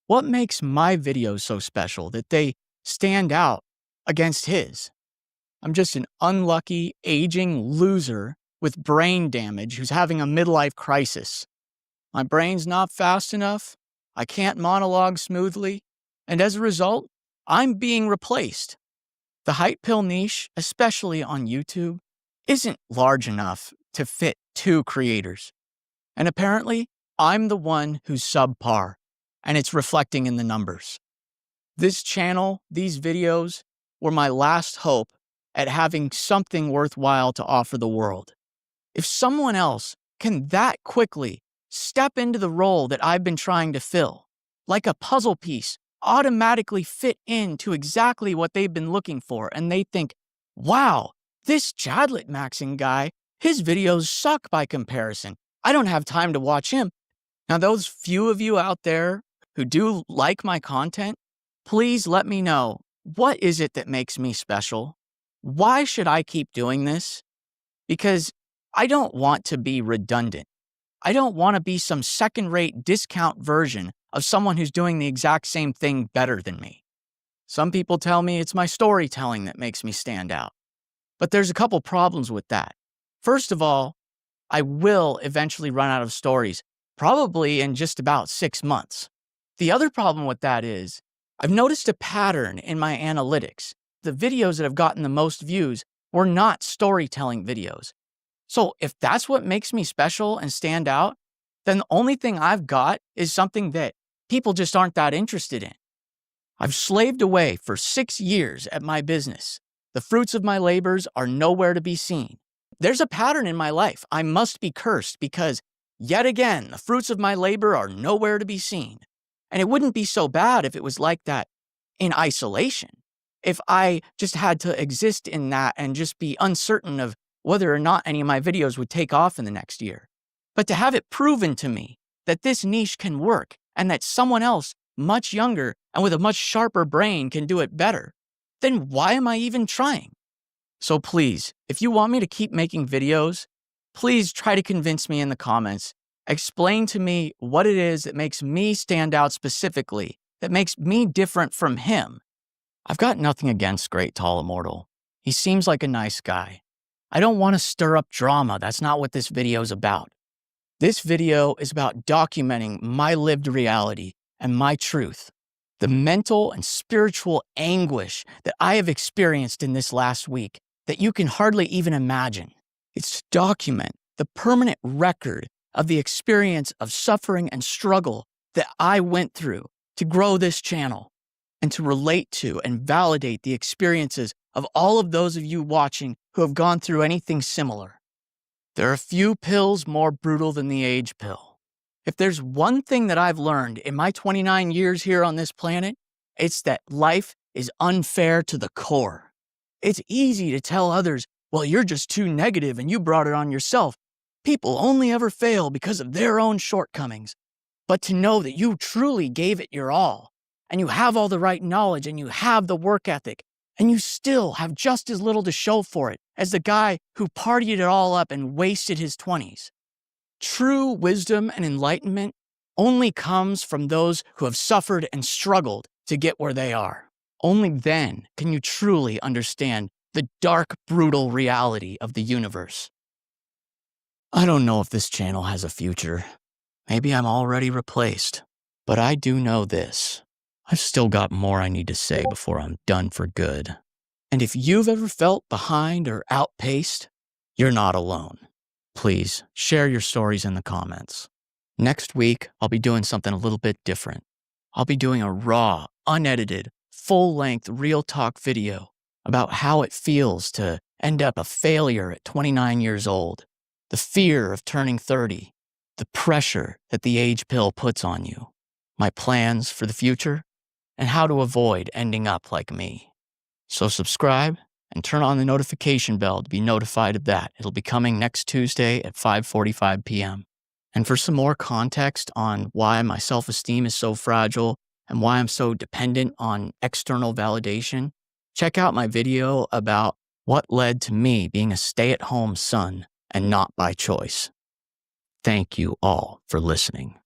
Speaker 2: What makes my videos so special that they stand out against his? I'm just an unlucky, aging loser with brain damage who's having a midlife crisis. My brain's not fast enough, I can't monologue smoothly, and as a result, I'm being replaced. The height pill niche, especially on YouTube, isn't large enough to fit 2 creators. And apparently, I'm the one who's subpar, and it's reflecting in the numbers. This channel, these videos, were my last hope at having something worthwhile to offer the world. If someone else can that quickly step into the role that I've been trying to fill, like a puzzle piece, automatically fit into exactly what they've been looking for, and they think, wow, this Chadlet maxing guy, his videos suck by comparison. I don't have time to watch him. Now, those few of you out there who do like my content, please let me know, what is it that makes me special? Why should I keep doing this? Because I don't want to be redundant. I don't want to be some second-rate discount version of someone who's doing the exact same thing better than me. Some people tell me it's my storytelling that makes me stand out. But there's a couple problems with that. First of all, I will eventually run out of stories, probably in just about 6 months. The other problem with that is, I've noticed a pattern in my analytics. The videos that have gotten the most views were not storytelling videos. So if that's what makes me special and stand out, then the only thing I've got is something that people just aren't that interested in. I've slaved away for 6 years at my business. The fruits of my labors are nowhere to be seen. There's a pattern in my life. I must be cursed because, yet again, the fruits of my labor are nowhere to be seen. And it wouldn't be so bad if it was like that in isolation. If I just had to exist in that and just be uncertain of whether or not any of my videos would take off in the next year. But to have it proven to me that this niche can work and that someone else much younger and with a much sharper brain can do it better, then why am I even trying? So please, if you want me to keep making videos, please try to convince me in the comments. Explain to me what it is that makes me stand out specifically, that makes me different from him. I've got nothing against Great Tall Immortal. He seems like a nice guy. I don't want to stir up drama. That's not what this video is about. This video is about documenting my lived reality and my truth, the mental and spiritual anguish that I have experienced in this last week that you can hardly even imagine. It's to document the permanent record of the experience of suffering and struggle that I went through to grow this channel and to relate to and validate the experiences of all of those of you watching who have gone through anything similar. There are few pills more brutal than the age pill. If there's one thing that I've learned in my 29 years here on this planet, it's that life is unfair to the core. It's easy to tell others, well, you're just too negative and you brought it on yourself. People only ever fail because of their own shortcomings. But to know that you truly gave it your all, and you have all the right knowledge, and you have the work ethic, and you still have just as little to show for it as the guy who partied it all up and wasted his 20s. True wisdom and enlightenment only comes from those who have suffered and struggled to get where they are. Only then can you truly understand the dark, brutal reality of the universe. I don't know if this channel has a future. Maybe I'm already replaced. But I do know this. I've still got more I need to say before I'm done for good. And if you've ever felt behind or outpaced, you're not alone. Please share your stories in the comments. Next week, I'll be doing something a little bit different. I'll be doing a raw, unedited, full-length real talk video about how it feels to end up a failure at 29 years old, the fear of turning 30, the pressure that the age pill puts on you, my plans for the future, and how to avoid ending up like me. So subscribe and turn on the notification bell to be notified of that. It'll be coming next Tuesday at 5:45 p.m. And for some more context on why my self-esteem is so fragile and why I'm so dependent on external validation, check out my video about what led to me being a stay-at-home son and not by choice. Thank you all for listening.